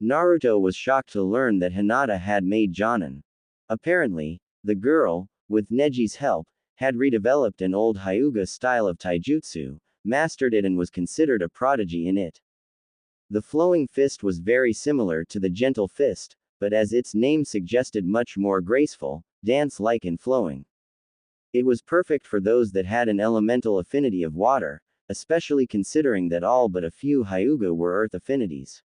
[SPEAKER 1] Naruto was shocked to learn that Hinata had made Jonin. Apparently, the girl, with Neji's help, had redeveloped an old Hyuga style of taijutsu, mastered it and was considered a prodigy in it. The flowing fist was very similar to the gentle fist, but as its name suggested much more graceful, dance-like and flowing. It was perfect for those that had an elemental affinity of water, especially considering that all but a few Hyuga were earth affinities.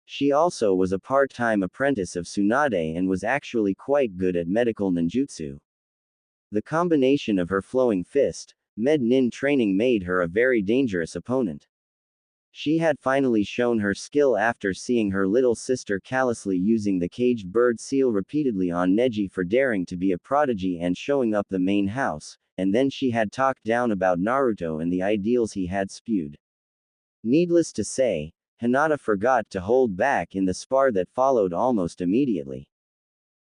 [SPEAKER 1] She also was a part-time apprentice of Tsunade and was actually quite good at medical ninjutsu. The combination of her flowing fist, med-nin training made her a very dangerous opponent. She had finally shown her skill after seeing her little sister callously using the caged bird seal repeatedly on Neji for daring to be a prodigy and showing up the main house, and then she had talked down about Naruto and the ideals he had spewed. Needless to say, Hinata forgot to hold back in the spar that followed almost immediately.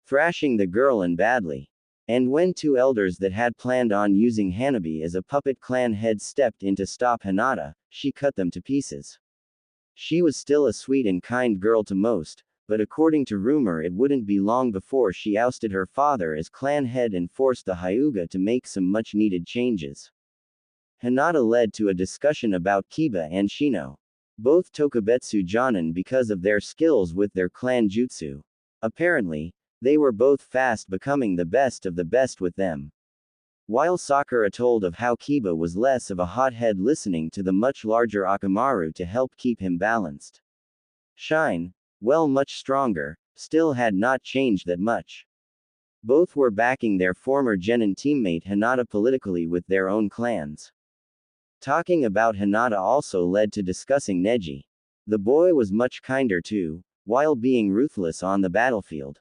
[SPEAKER 1] Thrashing the girl and badly. And when 2 elders that had planned on using Hanabi as a puppet clan head stepped in to stop Hinata, she cut them to pieces. She was still a sweet and kind girl to most, but according to rumor it wouldn't be long before she ousted her father as clan head and forced the Hyuga to make some much needed changes. Hinata led to a discussion about Kiba and Shino. Both Tokubetsu Jonin because of their skills with their clan jutsu. Apparently, they were both fast becoming the best of the best with them. While Sakura told of how Kiba was less of a hothead listening to the much larger Akamaru to help keep him balanced. Shine, well much stronger, still had not changed that much. Both were backing their former genin teammate Hinata politically with their own clans. Talking about Hinata also led to discussing Neji. The boy was much kinder too, while being ruthless on the battlefield.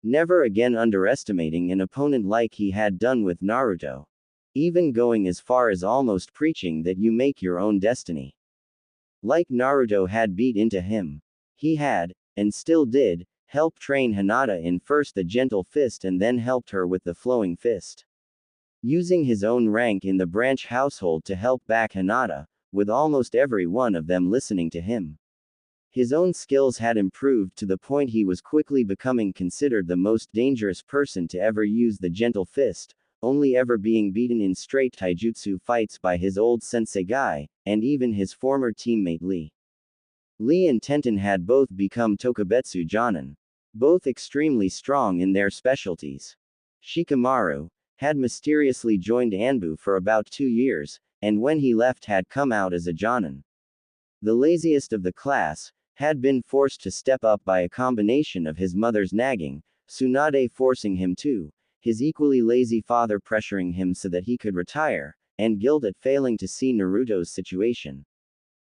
[SPEAKER 1] Never again underestimating an opponent like he had done with Naruto. Even going as far as almost preaching that you make your own destiny. Like Naruto had beat into him. He had, and still did, help train Hinata in first the gentle fist and then helped her with the flowing fist. Using his own rank in the branch household to help back Hinata, with almost every one of them listening to him. His own skills had improved to the point he was quickly becoming considered the most dangerous person to ever use the gentle fist, only ever being beaten in straight taijutsu fights by his old sensei Guy, and even his former teammate Lee. Lee and Tenten had both become Tokubetsu Jonin. Both extremely strong in their specialties. Shikamaru had mysteriously joined Anbu for about 2 years, and when he left had come out as a Jonin. The laziest of the class had been forced to step up by a combination of his mother's nagging, Tsunade forcing him to, his equally lazy father pressuring him so that he could retire, and guilt at failing to see Naruto's situation.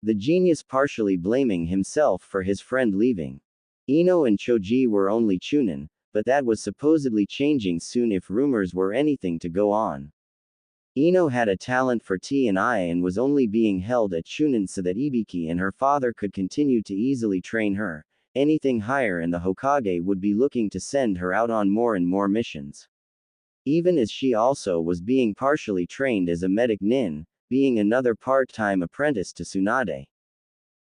[SPEAKER 1] The genius partially blaming himself for his friend leaving. Ino and Choji were only Chunin, but that was supposedly changing soon if rumors were anything to go on. Ino had a talent for T&I and was only being held at Chunin so that Ibiki and her father could continue to easily train her. Anything higher and the Hokage would be looking to send her out on more and more missions. Even as she also was being partially trained as a medic nin, being another part-time apprentice to Tsunade.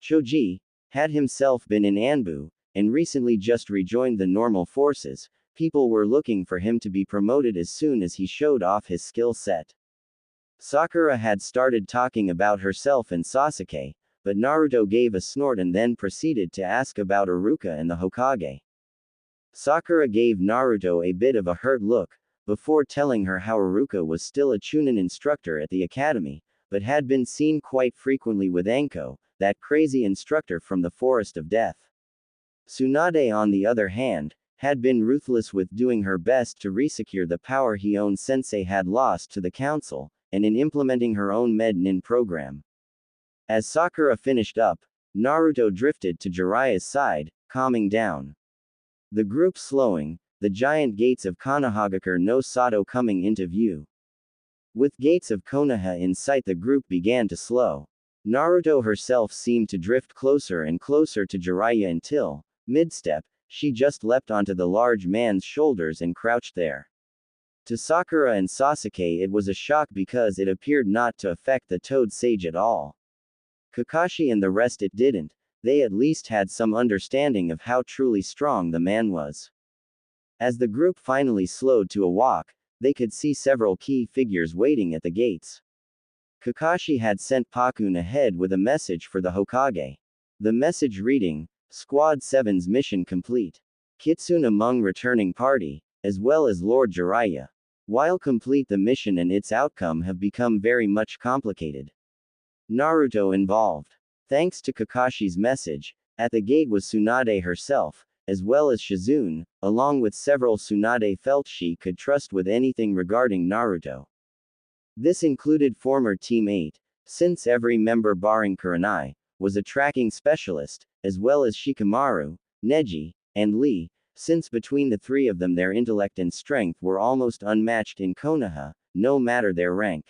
[SPEAKER 1] Choji had himself been in Anbu, and recently just rejoined the normal forces. People were looking for him to be promoted as soon as he showed off his skill set. Sakura had started talking about herself and Sasuke, but Naruto gave a snort and then proceeded to ask about Iruka and the Hokage. Sakura gave Naruto a bit of a hurt look, before telling her how Iruka was still a Chunin instructor at the academy, but had been seen quite frequently with Anko, that crazy instructor from the Forest of Death. Tsunade, on the other hand, had been ruthless with doing her best to resecure the power Hion Sensei had lost to the council, and in implementing her own med-nin program. As Sakura finished up, Naruto drifted to Jiraiya's side, calming down. The group slowing, the giant gates of Konohagakure no Sato coming into view. With gates of Konoha in sight, the group began to slow. Naruto herself seemed to drift closer and closer to Jiraiya until, mid-step, she just leapt onto the large man's shoulders and crouched there. To Sakura and Sasuke it was a shock because it appeared not to affect the Toad Sage at all. Kakashi and the rest it didn't, they at least had some understanding of how truly strong the man was. As the group finally slowed to a walk, they could see several key figures waiting at the gates. Kakashi had sent Pakun ahead with a message for the Hokage. The message reading, Squad 7's mission complete. Kitsune among returning party, as well as Lord Jiraiya. While complete, the mission and its outcome have become very much complicated. Naruto involved. Thanks to Kakashi's message, at the gate was Tsunade herself, as well as Shizune, along with several Tsunade felt she could trust with anything regarding Naruto. This included former Team 8, since every member barring Kurenai, was a tracking specialist, as well as Shikamaru, Neji, and Lee, since between the three of them their intellect and strength were almost unmatched in Konoha, no matter their rank.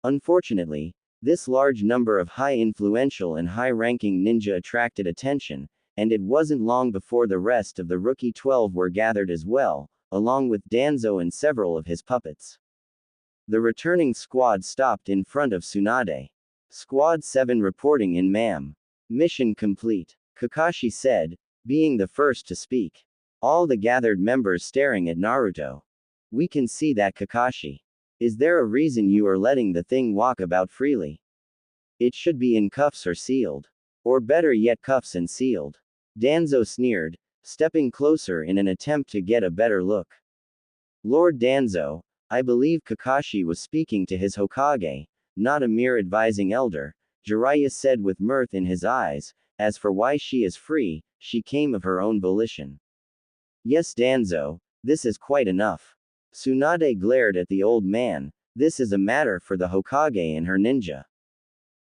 [SPEAKER 1] Unfortunately, this large number of high-influential and high-ranking ninja attracted attention, and it wasn't long before the rest of the Rookie 12 were gathered as well, along with Danzo and several of his puppets. The returning squad stopped in front of Tsunade. Squad 7 reporting in, ma'am. Mission complete, Kakashi said, being the first to speak. All the gathered members staring at Naruto. We can see that, Kakashi. Is there a reason you are letting the thing walk about freely? It should be in cuffs or sealed. Or better yet, cuffs and sealed. Danzo sneered, stepping closer in an attempt to get a better look. Lord Danzo, I believe Kakashi was speaking to his Hokage, not a mere advising elder, Jiraiya said with mirth in his eyes. As for why she is free, she came of her own volition. Yes, Danzo, this is quite enough. Tsunade glared at the old man. This is a matter for the Hokage and her ninja.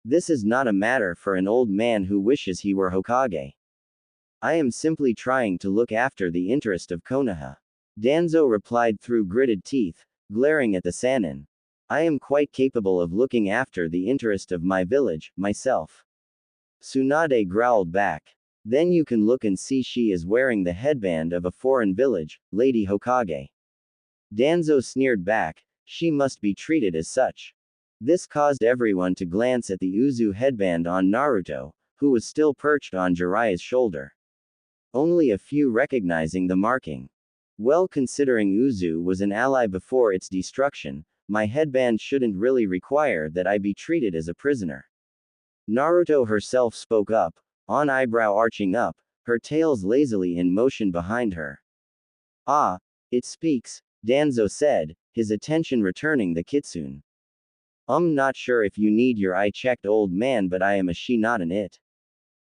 [SPEAKER 1] This is not a matter for an old man who wishes he were Hokage. I am simply trying to look after the interest of Konoha. Danzo replied through gritted teeth, glaring at the Sannin. I am quite capable of looking after the interest of my village, myself. Tsunade growled back. Then you can look and see she is wearing the headband of a foreign village, Lady Hokage. Danzo sneered back, she must be treated as such. This caused everyone to glance at the Uzu headband on Naruto, who was still perched on Jiraiya's shoulder. Only a few recognizing the marking. Well, considering Uzu was an ally before its destruction, my headband shouldn't really require that I be treated as a prisoner. Naruto herself spoke up, on eyebrow arching up, her tails lazily in motion behind her. Ah, it speaks, Danzo said, his attention returning the kitsune. Not sure if you need your eye checked, old man, but I am a she, not an it.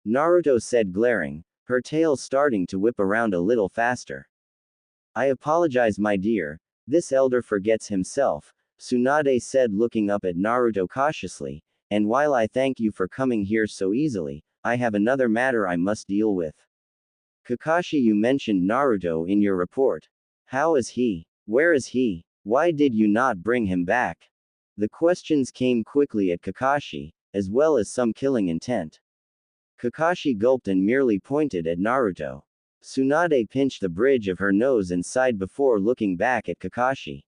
[SPEAKER 1] Naruto said, glaring, her tail starting to whip around a little faster. I apologize, my dear, this elder forgets himself, Tsunade said, looking up at Naruto cautiously, and while I thank you for coming here so easily, I have another matter I must deal with. Kakashi, you mentioned Naruto in your report. How is he? Where is he? Why did you not bring him back? The questions came quickly at Kakashi, as well as some killing intent. Kakashi gulped and merely pointed at Naruto. Tsunade pinched the bridge of her nose and sighed before looking back at Kakashi.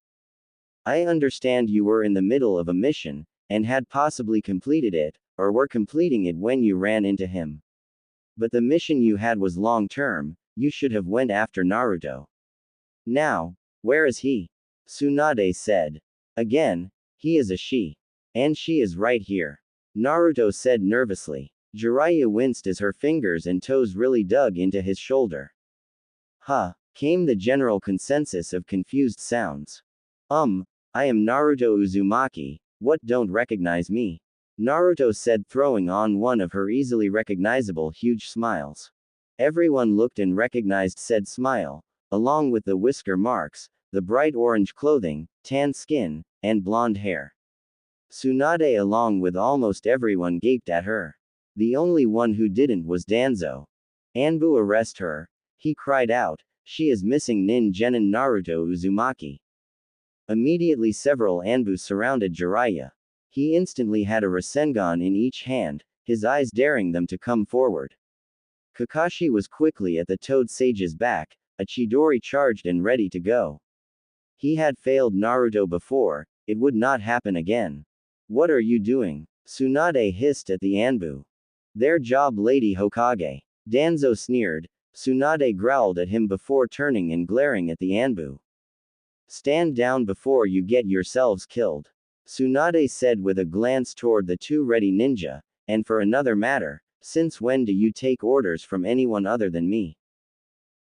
[SPEAKER 1] I understand you were in the middle of a mission, and had possibly completed it, or were completing it when you ran into him. But the mission you had was long-term, you should have went after Naruto. Now, where is he? Tsunade said. Again, he is a she. And she is right here. Naruto said nervously. Jiraiya winced as her fingers and toes really dug into his shoulder. Huh, came the general consensus of confused sounds. I am Naruto Uzumaki, what, don't recognize me? Naruto said, throwing on one of her easily recognizable huge smiles. Everyone looked and recognized said smile, along with the whisker marks, the bright orange clothing, tan skin, and blonde hair. Tsunade along with almost everyone gaped at her. The only one who didn't was Danzo. Anbu, arrest her, he cried out, she is missing Nin Genin Naruto Uzumaki. Immediately several Anbu surrounded Jiraiya. He instantly had a Rasengan in each hand, his eyes daring them to come forward. Kakashi was quickly at the Toad Sage's back, a Chidori charged and ready to go. He had failed Naruto before, it would not happen again. What are you doing? Tsunade hissed at the Anbu. Their job, Lady Hokage. Danzo sneered. Tsunade growled at him before turning and glaring at the Anbu. Stand down before you get yourselves killed. Tsunade said with a glance toward the two ready ninja, and for another matter, since when do you take orders from anyone other than me?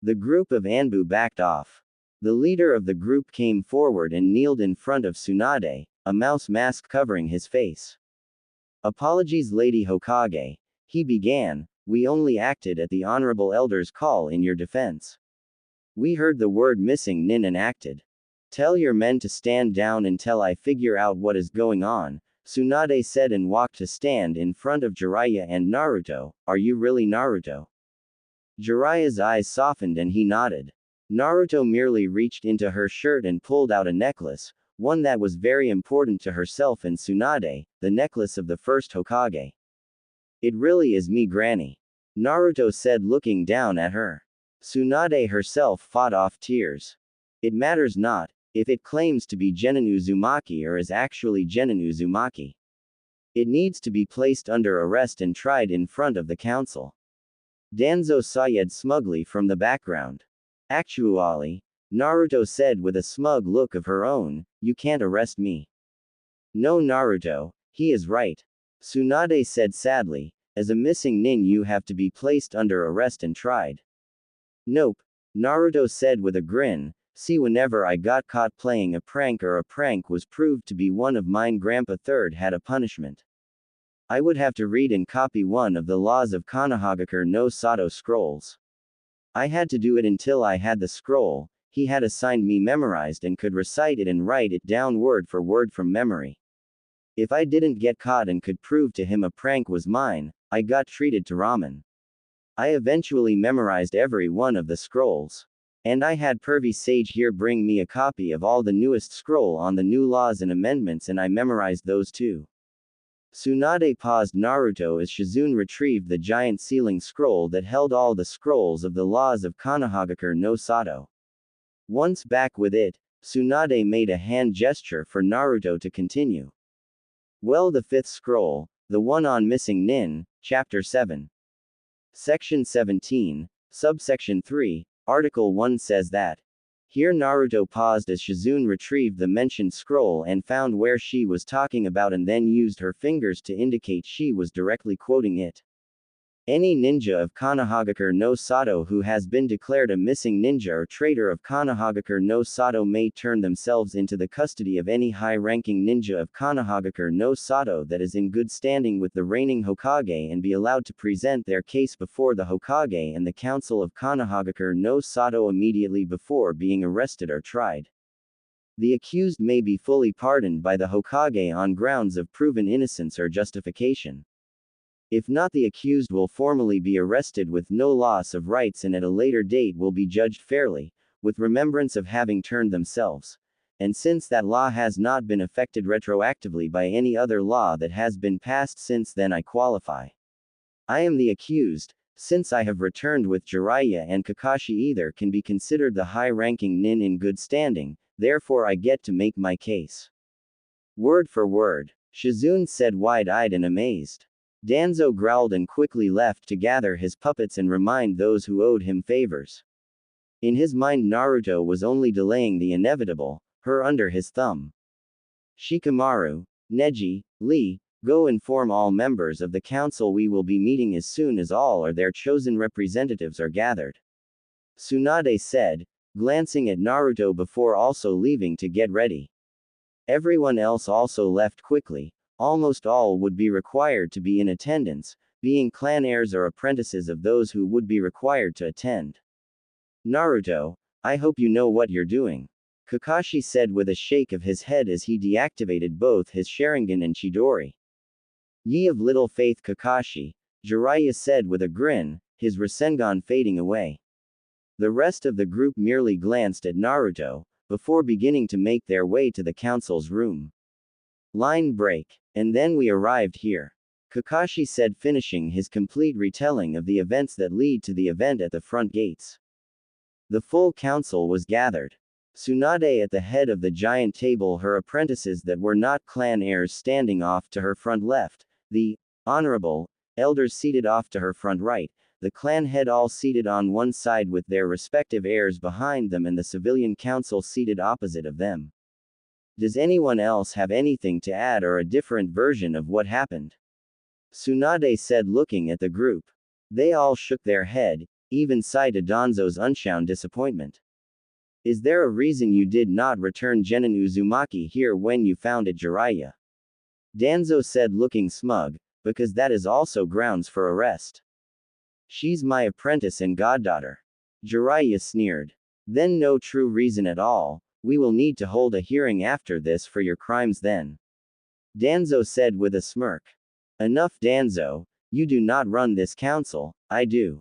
[SPEAKER 1] The group of Anbu backed off. The leader of the group came forward and kneeled in front of Tsunade, a mouse mask covering his face. Apologies, Lady Hokage, he began, we only acted at the honorable elder's call in your defense. We heard the word missing Nin and acted. Tell your men to stand down until I figure out what is going on, Tsunade said and walked to stand in front of Jiraiya and Naruto. Are you really Naruto? Jiraiya's eyes softened and he nodded. Naruto merely reached into her shirt and pulled out a necklace, one that was very important to herself and Tsunade, the necklace of the first Hokage. It really is me, Granny. Naruto said, looking down at her. Tsunade herself fought off tears. It matters not, if it claims to be Genin Uzumaki or is actually Genin Uzumaki. It needs to be placed under arrest and tried in front of the council. Danzo sighed smugly from the background. Actually, Naruto said with a smug look of her own, you can't arrest me. No, Naruto, he is right. Tsunade said sadly, as a missing nin you have to be placed under arrest and tried. Nope, Naruto said with a grin, see, whenever I got caught playing a prank or a prank was proved to be one of mine, Grandpa Third had a punishment. I would have to read and copy one of the laws of Konohagakure no Sato scrolls. I had to do it until I had the scroll, he had assigned me memorized and could recite it and write it down word for word from memory. If I didn't get caught and could prove to him a prank was mine, I got treated to ramen. I eventually memorized every one of the scrolls. And I had Pervy Sage here bring me a copy of all the newest scroll on the new laws and amendments and I memorized those too. Tsunade paused Naruto as Shizune retrieved the giant sealing scroll that held all the scrolls of the laws of Konohagakure no Sato. Once back with it, Tsunade made a hand gesture for Naruto to continue. Well, the fifth scroll, the one on missing Nin, Chapter 7. Section 17, Subsection 3, Article 1 says that. Here Naruto paused as Shizune retrieved the mentioned scroll and found where she was talking about and then used her fingers to indicate she was directly quoting it. Any ninja of Konohagakure no Sato who has been declared a missing ninja or traitor of Konohagakure no Sato may turn themselves into the custody of any high-ranking ninja of Konohagakure no Sato that is in good standing with the reigning Hokage and be allowed to present their case before the Hokage and the Council of Konohagakure no Sato immediately before being arrested or tried. The accused may be fully pardoned by the Hokage on grounds of proven innocence or justification. If not, the accused will formally be arrested with no loss of rights and at a later date will be judged fairly, with remembrance of having turned themselves. And since that law has not been affected retroactively by any other law that has been passed since then, I qualify. I am the accused, since I have returned with Jiraiya and Kakashi. Either can be considered the high-ranking nin in good standing, therefore I get to make my case. Word for word, Shizune said, wide-eyed and amazed. Danzo growled and quickly left to gather his puppets and remind those who owed him favors. In his mind, Naruto was only delaying the inevitable, her under his thumb. Shikamaru, Neji, Lee, go inform all members of the council we will be meeting as soon as all or their chosen representatives are gathered. Tsunade said, glancing at Naruto before also leaving to get ready. Everyone else also left quickly. Almost all would be required to be in attendance, being clan heirs or apprentices of those who would be required to attend. Naruto, I hope you know what you're doing, Kakashi said with a shake of his head as he deactivated both his Sharingan and Chidori. Ye of little faith, Kakashi, Jiraiya said with a grin, his Rasengan fading away. The rest of the group merely glanced at Naruto, before beginning to make their way to the council's room. Line break. And then we arrived here, Kakashi said, finishing his complete retelling of the events that lead to the event at the front gates. The full council was gathered. Tsunade at the head of the giant table, her apprentices that were not clan heirs standing off to her front left, the honorable elders seated off to her front right, the clan head all seated on one side with their respective heirs behind them, and the civilian council seated opposite of them. Does anyone else have anything to add or a different version of what happened? Tsunade said, looking at the group. They all shook their head, even Saito Danzo's unshown disappointment. Is there a reason you did not return Genin Uzumaki here when you found it, Jiraiya? Danzo said, looking smug, because that is also grounds for arrest. She's my apprentice and goddaughter. Jiraiya sneered. Then no true reason at all. We will need to hold a hearing after this for your crimes then. Danzo said with a smirk. Enough, Danzo. You do not run this council, I do.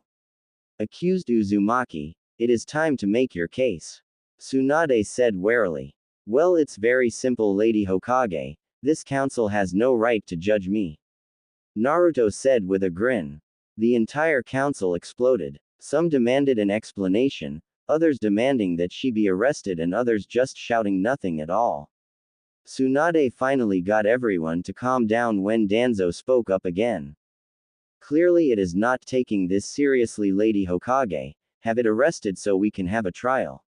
[SPEAKER 1] Accused Uzumaki, it is time to make your case. Tsunade said warily. Well, it's very simple, Lady Hokage. This council has no right to judge me. Naruto said with a grin. The entire council exploded. Some demanded an explanation, others demanding that she be arrested, and others just shouting nothing at all. Tsunade finally got everyone to calm down when Danzo spoke up again. Clearly it is not taking this seriously, Lady Hokage. Have it arrested so we can have a trial.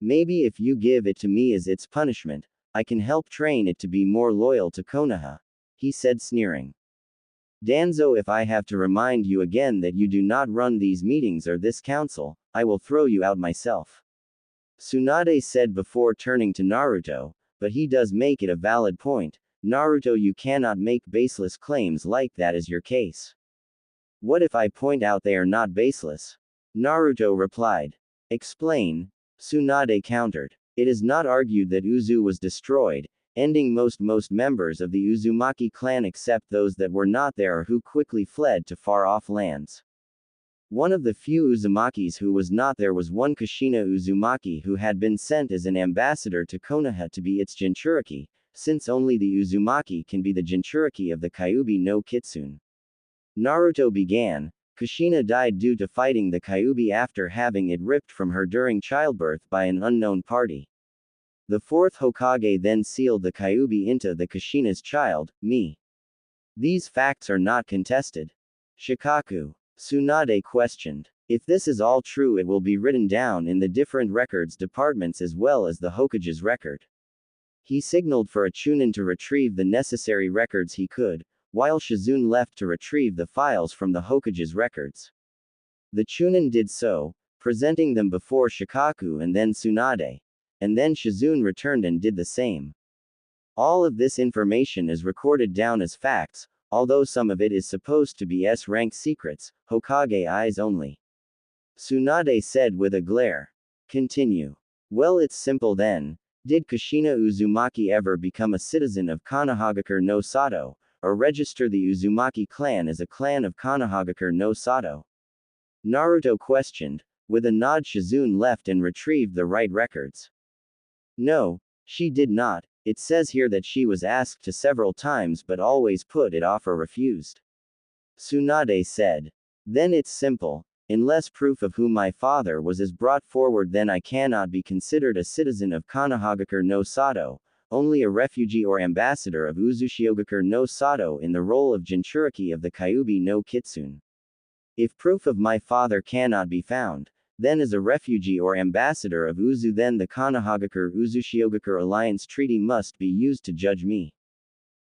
[SPEAKER 1] Maybe if you give it to me as its punishment, I can help train it to be more loyal to Konoha, he said, sneering. Danzo, if I have to remind you again that you do not run these meetings or this council, I will throw you out myself. Tsunade said before turning to Naruto, but he does make it a valid point. Naruto, you cannot make baseless claims like that as your case. What if I point out they are not baseless? Naruto replied. Explain. Tsunade countered. It is not argued that Uzu was destroyed, ending most members of the Uzumaki clan except those that were not there or who quickly fled to far-off lands. One of the few Uzumakis who was not there was one Kushina Uzumaki, who had been sent as an ambassador to Konoha to be its Jinchuriki, since only the Uzumaki can be the Jinchuriki of the Kyuubi no Kitsune. Naruto began. Kushina died due to fighting the Kyuubi after having it ripped from her during childbirth by an unknown party. The fourth Hokage then sealed the Kyuubi into the Kushina's child, me. These facts are not contested. Shikaku. Tsunade questioned. If this is all true, it will be written down in the different records departments as well as the Hokage's record. He signaled for a Chunin to retrieve the necessary records he could. while Shizune left to retrieve the files from the Hokage's records. The Chunin did so, presenting them before Shikaku and then Tsunade. And then Shizune returned and did the same. All of this information is recorded down as facts, although some of it is supposed to be S-rank secrets, Hokage eyes only. Tsunade said with a glare. Continue. Well, it's simple then. Did Kushina Uzumaki ever become a citizen of Konohagakure no Sato, or register the Uzumaki clan as a clan of Konohagakure no Sato? Naruto questioned. With a nod, Shizune left and retrieved the right records. No, she did not. It says here that she was asked to several times but always put it off or refused. Tsunade said. Then it's simple. Unless proof of who my father was is brought forward, then I cannot be considered a citizen of Konohagakure no Sato, only a refugee or ambassador of Uzushiogakure no Sato in the role of Jinchuriki of the Kyuubi no Kitsune. If proof of my father cannot be found, then as a refugee or ambassador of Uzu, then the Konohagakure Uzushiogakure alliance treaty must be used to judge me.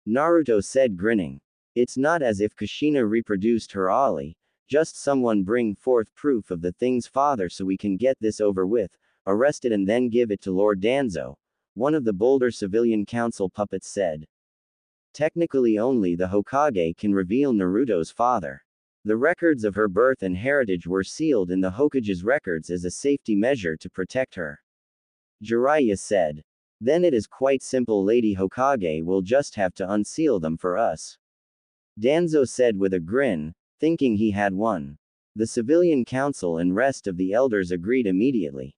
[SPEAKER 1] Naruto said, grinning. It's not as if Kushina reproduced her Ali, just someone bring forth proof of the thing's father so we can get this over with, arrest it and then give it to Lord Danzo, one of the Boulder Civilian Council puppets said. Technically only the Hokage can reveal Naruto's father. The records of her birth and heritage were sealed in the Hokage's records as a safety measure to protect her. Jiraiya said. Then it is quite simple, Lady Hokage will just have to unseal them for us. Danzo said with a grin, thinking he had won. The civilian council and rest of the elders agreed immediately.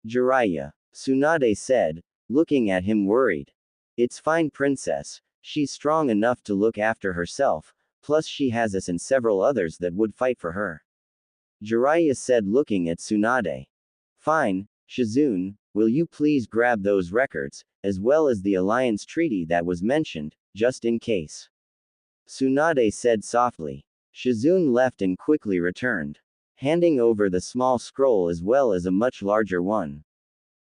[SPEAKER 1] Jiraiya. Tsunade said, looking at him worried. It's fine, princess, she's strong enough to look after herself, plus she has us and several others that would fight for her. Jiraiya said, looking at Tsunade. Fine, Shizune, will you please grab those records, as well as the alliance treaty that was mentioned, just in case. Tsunade said softly. Shizune left and quickly returned, handing over the small scroll as well as a much larger one.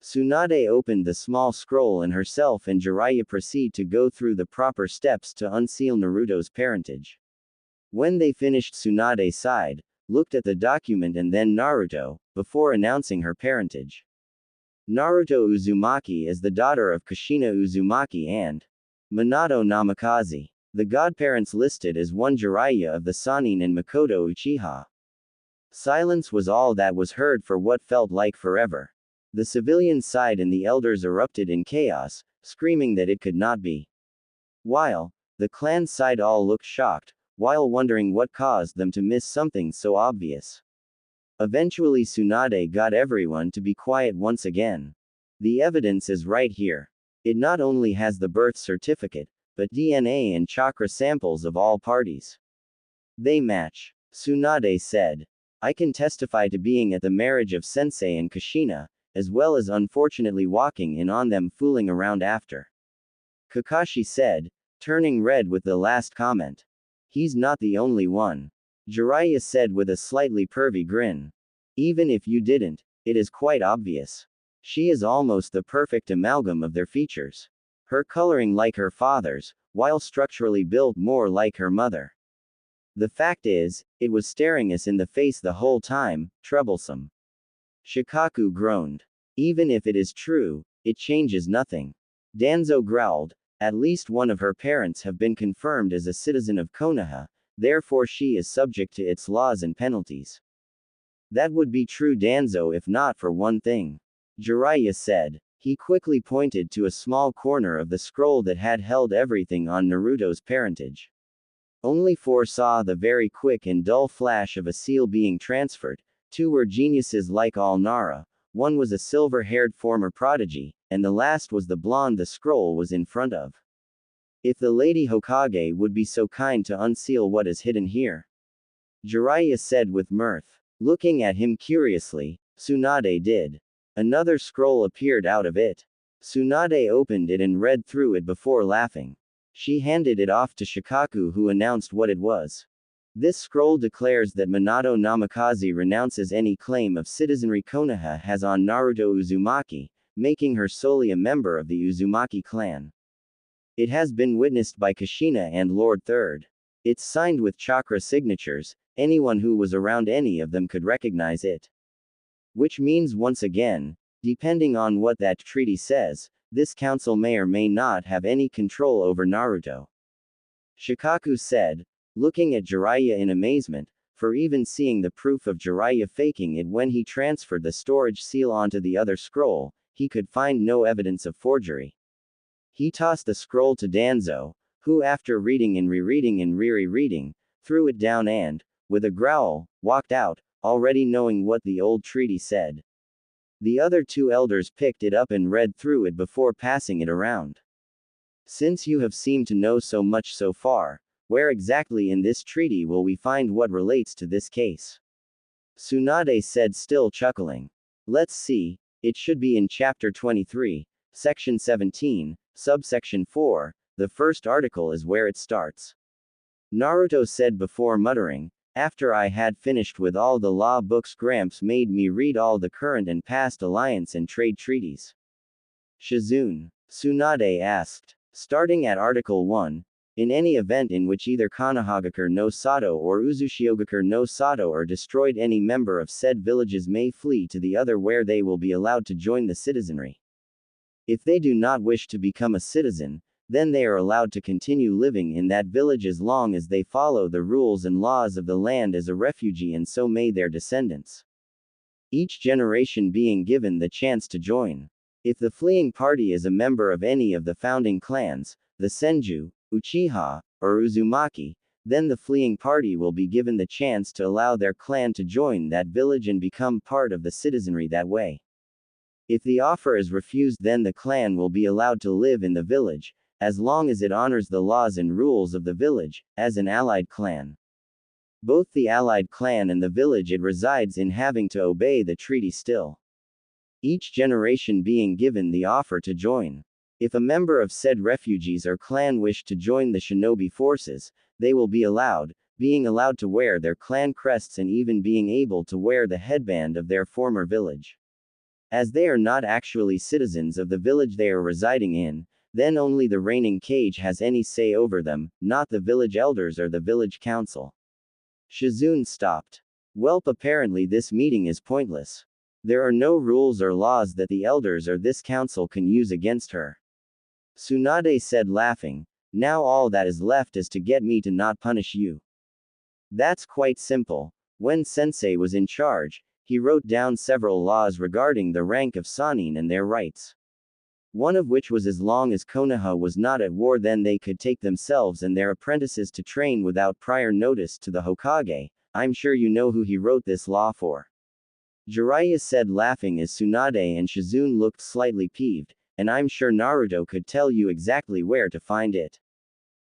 [SPEAKER 1] Tsunade opened the small scroll and herself and Jiraiya proceed to go through the proper steps to unseal Naruto's parentage. When they finished, Tsunade sighed, looked at the document and then Naruto, before announcing her parentage. Naruto Uzumaki is the daughter of Kushina Uzumaki and Minato Namikaze. The godparents listed as one Jiraiya of the Sannin and Makoto Uchiha. Silence was all that was heard for what felt like forever. The civilians sighed and the elders erupted in chaos, screaming that it could not be. While the clan side all looked shocked, while wondering what caused them to miss something so obvious. Eventually Tsunade got everyone to be quiet once again. The evidence is right here. It not only has the birth certificate, but DNA and chakra samples of all parties. They match. Tsunade said. I can testify to being at the marriage of Sensei and Kushina, as well as unfortunately walking in on them fooling around after. Kakashi said, turning red with the last comment. He's not the only one. Jiraiya said with a slightly pervy grin. Even if you didn't, it is quite obvious. She is almost the perfect amalgam of their features. Her coloring like her father's, while structurally built more like her mother. The fact is, it was staring us in the face the whole time, troublesome. Shikaku groaned. Even if it is true, it changes nothing. Danzo growled. At least one of her parents have been confirmed as a citizen of Konoha, therefore she is subject to its laws and penalties. That would be true, Danzo, if not for one thing. Jiraiya said. He quickly pointed to a small corner of the scroll that had held everything on Naruto's parentage. Only 4 saw the very quick and dull flash of a seal being transferred. 2 were geniuses like all Nara, 1 was a silver-haired former prodigy, and the last was the blonde the scroll was in front of. If the Lady Hokage would be so kind to unseal what is hidden here. Jiraiya said with mirth. Looking at him curiously, Tsunade did. Another scroll appeared out of it. Tsunade opened it and read through it before laughing. She handed it off to Shikaku, who announced what it was. This scroll declares that Minato Namikaze renounces any claim of citizenry Konoha has on Naruto Uzumaki, making her solely a member of the Uzumaki clan. It has been witnessed by Kushina and Lord Third. It's signed with chakra signatures, anyone who was around any of them could recognize it. Which means once again, depending on what that treaty says, this council may or may not have any control over Naruto. Shikaku said, looking at Jiraiya in amazement, for even seeing the proof of Jiraiya faking it when he transferred the storage seal onto the other scroll, he could find no evidence of forgery. He tossed the scroll to Danzo, who after reading and rereading and re-reading, threw it down and, with a growl, walked out, already knowing what the old treaty said. The other two elders picked it up and read through it before passing it around. Since you have seemed to know so much so far, where exactly in this treaty will we find what relates to this case? Tsunade said, still chuckling. Let's see, it should be in chapter 23, section 17, subsection 4, the first article is where it starts. Naruto said before muttering, after I had finished with all the law books Gramps made me read all the current and past alliance and trade treaties. Shizune. Tsunade asked. Starting at Article 1, in any event in which either Konohagakure no Sato or Uzushiogakure no Sato are destroyed, any member of said villages may flee to the other where they will be allowed to join the citizenry. If they do not wish to become a citizen, then they are allowed to continue living in that village as long as they follow the rules and laws of the land as a refugee, and so may their descendants. Each generation being given the chance to join. If the fleeing party is a member of any of the founding clans, the Senju, Uchiha, or Uzumaki, then the fleeing party will be given the chance to allow their clan to join that village and become part of the citizenry that way. If the offer is refused, then the clan will be allowed to live in the village, as long as it honors the laws and rules of the village, as an allied clan. Both the allied clan and the village it resides in having to obey the treaty still. Each generation being given the offer to join. If a member of said refugees or clan wish to join the shinobi forces, they will be allowed, being allowed to wear their clan crests and even being able to wear the headband of their former village. As they are not actually citizens of the village they are residing in, then only the reigning Kage has any say over them, not the village elders or the village council. Shizune stopped. Welp, apparently this meeting is pointless. There are no rules or laws that the elders or this council can use against her. Tsunade said, laughing, now all that is left is to get me to not punish you. That's quite simple. When Sensei was in charge, he wrote down several laws regarding the rank of Sannin and their rights. One of which was as long as Konoha was not at war, then they could take themselves and their apprentices to train without prior notice to the Hokage. I'm sure you know who he wrote this law for. Jiraiya said, laughing, as Tsunade and Shizune looked slightly peeved, and I'm sure Naruto could tell you exactly where to find it.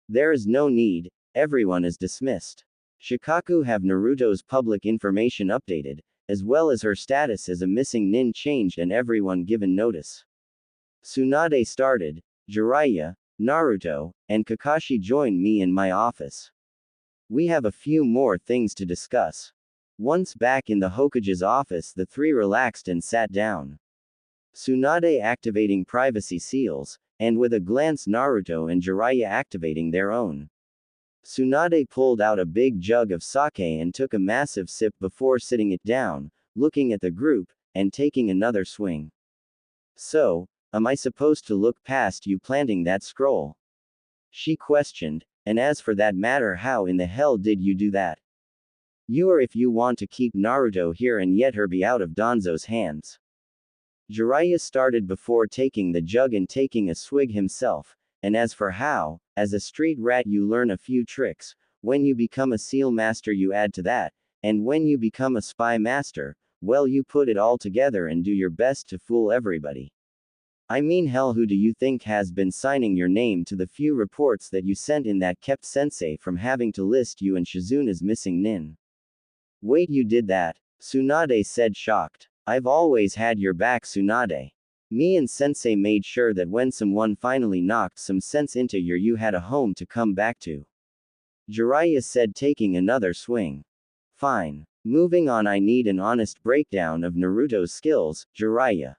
[SPEAKER 1] There is no need, everyone is dismissed. Shikaku have Naruto's public information updated, as well as her status as a missing nin changed and everyone given notice. Tsunade started, Jiraiya, Naruto, and Kakashi join me in my office. We have a few more things to discuss. Once back in the Hokage's office, the three relaxed and sat down. Tsunade activating privacy seals, and with a glance Naruto and Jiraiya activating their own. Tsunade pulled out a big jug of sake and took a massive sip before sitting it down, looking at the group, and taking another swing. So, am I supposed to look past you planting that scroll? She questioned, and as for that matter, how in the hell did you do that? You are if you want to keep Naruto here and yet her be out of Danzo's hands. Jiraiya started before taking the jug and taking a swig himself, and as for how, as a street rat you learn a few tricks, when you become a seal master you add to that, and when you become a spy master, well you put it all together and do your best to fool everybody. I mean, hell, who do you think has been signing your name to the few reports that you sent in that kept Sensei from having to list you and Shizune as missing nin? Wait, you did that? Tsunade said, shocked. I've always had your back, Tsunade. Me and Sensei made sure that when someone finally knocked some sense into you had a home to come back to. Jiraiya said, taking another swing. Fine. Moving on, I need an honest breakdown of Naruto's skills, Jiraiya.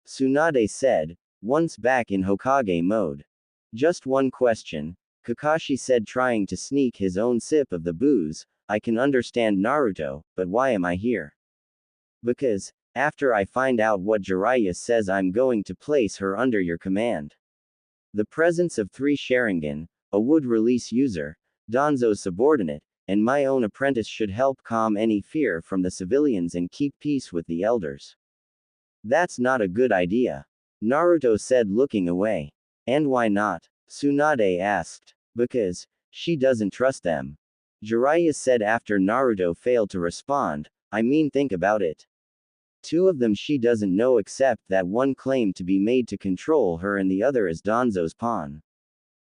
[SPEAKER 1] Tsunade said, once back in Hokage mode. Just one question. Kakashi said, trying to sneak his own sip of the booze. I can understand Naruto, but why am I here? Because, after I find out what Jiraiya says, I'm going to place her under your command. The presence of 3 Sharingan, a wood release user, Danzo's subordinate, and my own apprentice should help calm any fear from the civilians and keep peace with the elders. That's not a good idea. Naruto said, looking away. And why not? Tsunade asked. Because she doesn't trust them. Jiraiya said after Naruto failed to respond. I mean, think about it. 2 of them she doesn't know, except that one claimed to be made to control her and the other is Danzo's pawn.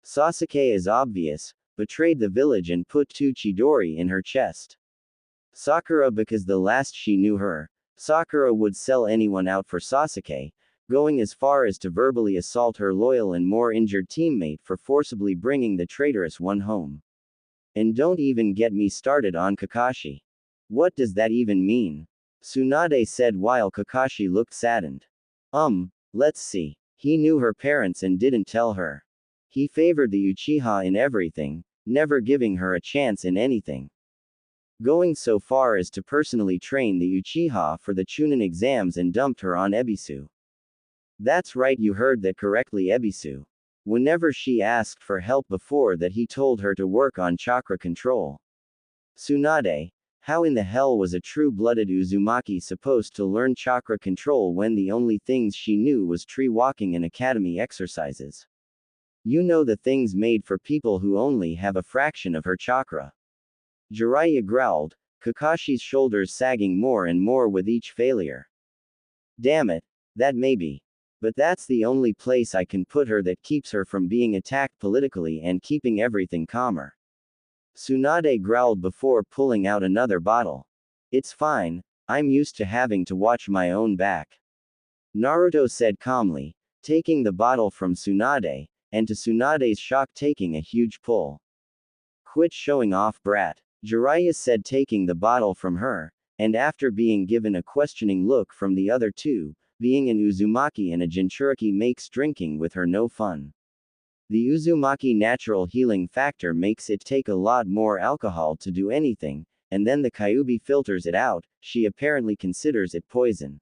[SPEAKER 1] Sasuke is obvious, betrayed the village and put 2 Chidori in her chest. Sakura, because the last she knew her, Sakura would sell anyone out for Sasuke, going as far as to verbally assault her loyal and more injured teammate for forcibly bringing the traitorous one home. And don't even get me started on Kakashi. What does that even mean? Tsunade said while Kakashi looked saddened. Let's see. He knew her parents and didn't tell her. He favored the Uchiha in everything, never giving her a chance in anything. Going so far as to personally train the Uchiha for the Chunin exams and dumped her on Ebisu. That's right, you heard that correctly, Ebisu. Whenever she asked for help before that, he told her to work on chakra control. Tsunade, how in the hell was a true-blooded Uzumaki supposed to learn chakra control when the only things she knew was tree walking and academy exercises? You know, the things made for people who only have a fraction of her chakra. Jiraiya growled, Kakashi's shoulders sagging more and more with each failure. Damn it, that may be. But that's the only place I can put her that keeps her from being attacked politically and keeping everything calmer. Tsunade growled before pulling out another bottle. It's fine, I'm used to having to watch my own back. Naruto said calmly, taking the bottle from Tsunade, and to Tsunade's shock taking a huge pull. Quit showing off, brat. Jiraiya said, taking the bottle from her, and after being given a questioning look from the other 2, being an Uzumaki and a Jinchuriki makes drinking with her no fun. The Uzumaki natural healing factor makes it take a lot more alcohol to do anything, and then the Kyuubi filters it out. She apparently considers it poison.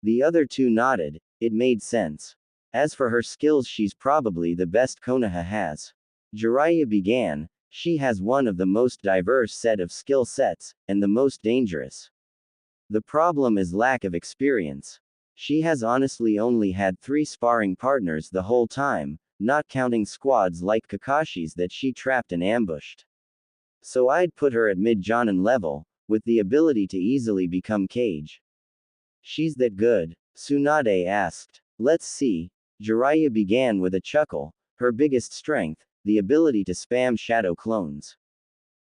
[SPEAKER 1] The other 2 nodded, it made sense. As for her skills, she's probably the best Konoha has. Jiraiya began, she has one of the most diverse set of skill sets, and the most dangerous. The problem is lack of experience. She has honestly only had 3 sparring partners the whole time, not counting squads like Kakashi's that she trapped and ambushed. So I'd put her at mid-Jonin level, with the ability to easily become Kage. She's that good? Tsunade asked. Let's see. Jiraiya began with a chuckle, her biggest strength, the ability to spam shadow clones.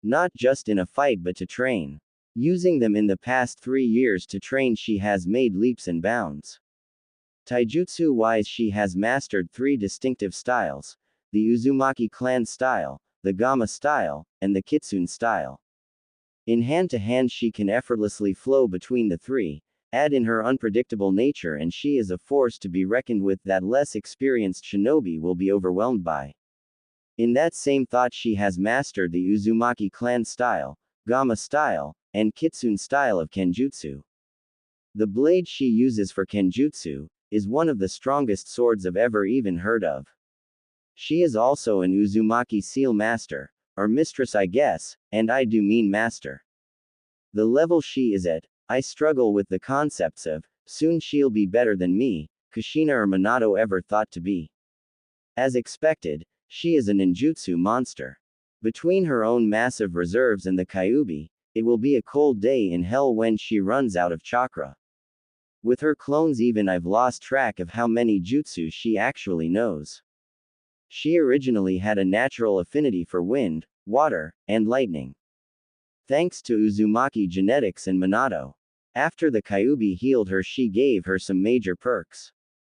[SPEAKER 1] Not just in a fight but to train. Using them in the past 3 years to train, she has made leaps and bounds. Taijutsu-wise, she has mastered 3 distinctive styles, the Uzumaki clan style, the Gamma style, and the Kitsune style. In hand-to-hand she can effortlessly flow between the 3, add in her unpredictable nature, and she is a force to be reckoned with that less experienced shinobi will be overwhelmed by. In that same thought, she has mastered the Uzumaki clan style, Gamma style, and Kitsune style of Kenjutsu. The blade she uses for Kenjutsu is one of the strongest swords I've ever even heard of. She is also an Uzumaki seal master, or mistress I guess, and I do mean master. The level she is at, I struggle with the concepts of, soon she'll be better than me, Kushina or Minato ever thought to be. As expected, she is a ninjutsu monster. Between her own massive reserves and the Kyuubi, it will be a cold day in hell when she runs out of chakra. With her clones even, I've lost track of how many jutsu she actually knows. She originally had a natural affinity for wind, water, and lightning. Thanks to Uzumaki genetics and Minato. After the Kyuubi healed her, she gave her some major perks.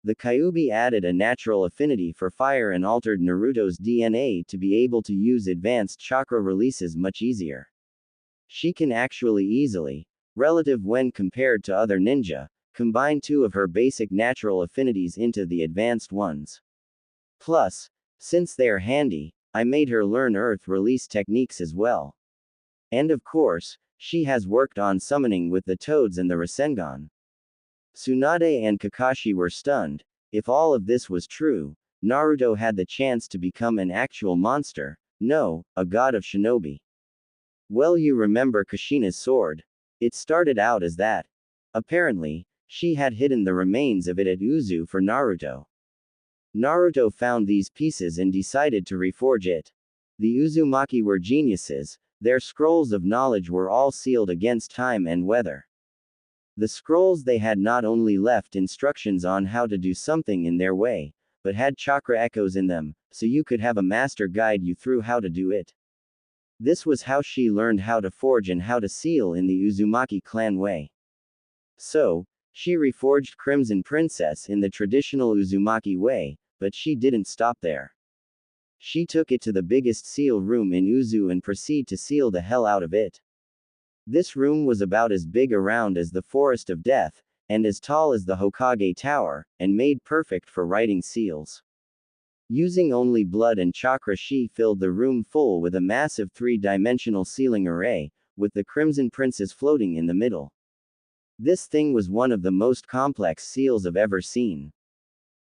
[SPEAKER 1] The Kyuubi added a natural affinity for fire and altered Naruto's DNA to be able to use advanced chakra releases much easier. She can actually easily, relative when compared to other ninja, combine 2 of her basic natural affinities into the advanced ones. Plus, since they are handy, I made her learn earth release techniques as well. And of course, she has worked on summoning with the toads and the Rasengan. Tsunade and Kakashi were stunned. If all of this was true, Naruto had the chance to become an actual monster, no, a god of shinobi. Well, you remember Kushina's sword. It started out as that. Apparently, she had hidden the remains of it at Uzu for Naruto. Naruto found these pieces and decided to reforge it. The Uzumaki were geniuses, their scrolls of knowledge were all sealed against time and weather. The scrolls they had not only left instructions on how to do something in their way, but had chakra echoes in them, so you could have a master guide you through how to do it. This was how she learned how to forge and how to seal in the Uzumaki clan way. So, she reforged Crimson Princess in the traditional Uzumaki way, but she didn't stop there. She took it to the biggest seal room in Uzu and proceeded to seal the hell out of it. This room was about as big around as the Forest of Death, and as tall as the Hokage Tower, and made perfect for writing seals. Using only blood and chakra, she filled the room full with a massive three-dimensional sealing array, with the Crimson Princess floating in the middle. This thing was one of the most complex seals I've ever seen.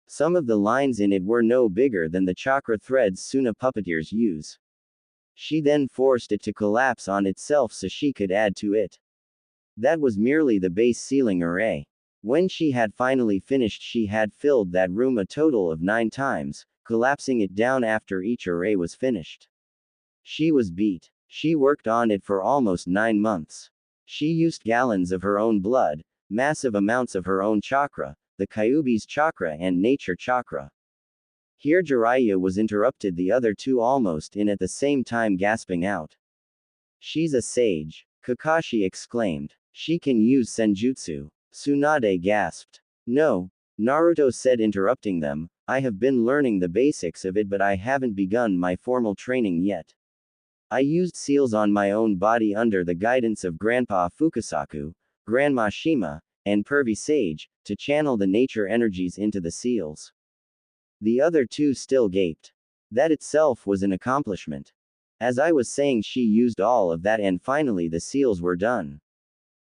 [SPEAKER 1] Some of the lines in it were no bigger than the chakra threads Suna puppeteers use. She then forced it to collapse on itself so she could add to it. That was merely the base sealing array. When she had finally finished, she had filled that room a total of 9 times, collapsing it down after each array was finished. She was beat. She worked on it for almost 9 months. She used gallons of her own blood, massive amounts of her own chakra, the Kyuubi's chakra and nature chakra. Here Jiraiya was interrupted, the other two almost in at the same time, gasping out. She's a sage, Kakashi exclaimed. She can use senjutsu. Tsunade gasped. No, Naruto said, interrupting them, I have been learning the basics of it, but I haven't begun my formal training yet. I used seals on my own body under the guidance of Grandpa Fukasaku, Grandma Shima, and Pervy Sage, to channel the nature energies into the seals. The other two still gaped. That itself was an accomplishment. As I was saying, she used all of that and finally the seals were done.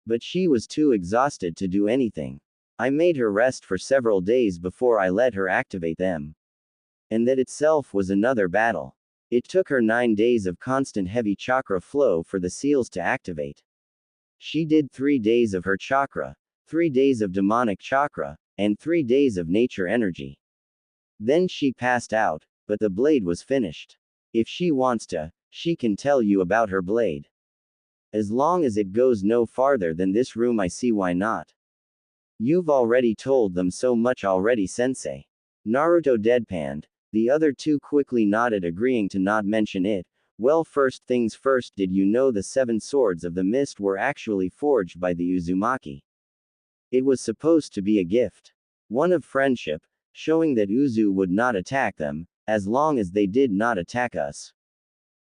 [SPEAKER 1] But she was too exhausted to do anything. I made her rest for several days before I let her activate them. And that itself was another battle. It took her 9 days of constant heavy chakra flow for the seals to activate. She did 3 days of her chakra, 3 days of demonic chakra, and 3 days of nature energy. Then she passed out, but the blade was finished. If she wants to, she can tell you about her blade. As long as it goes no farther than this room, I see why not. You've already told them so much already, sensei. Naruto deadpanned. The other two quickly nodded, agreeing to not mention it. Well, first things first, did you know the 7 swords of the mist were actually forged by the Uzumaki? It was supposed to be a gift. One of friendship, showing that Uzu would not attack them, as long as they did not attack us.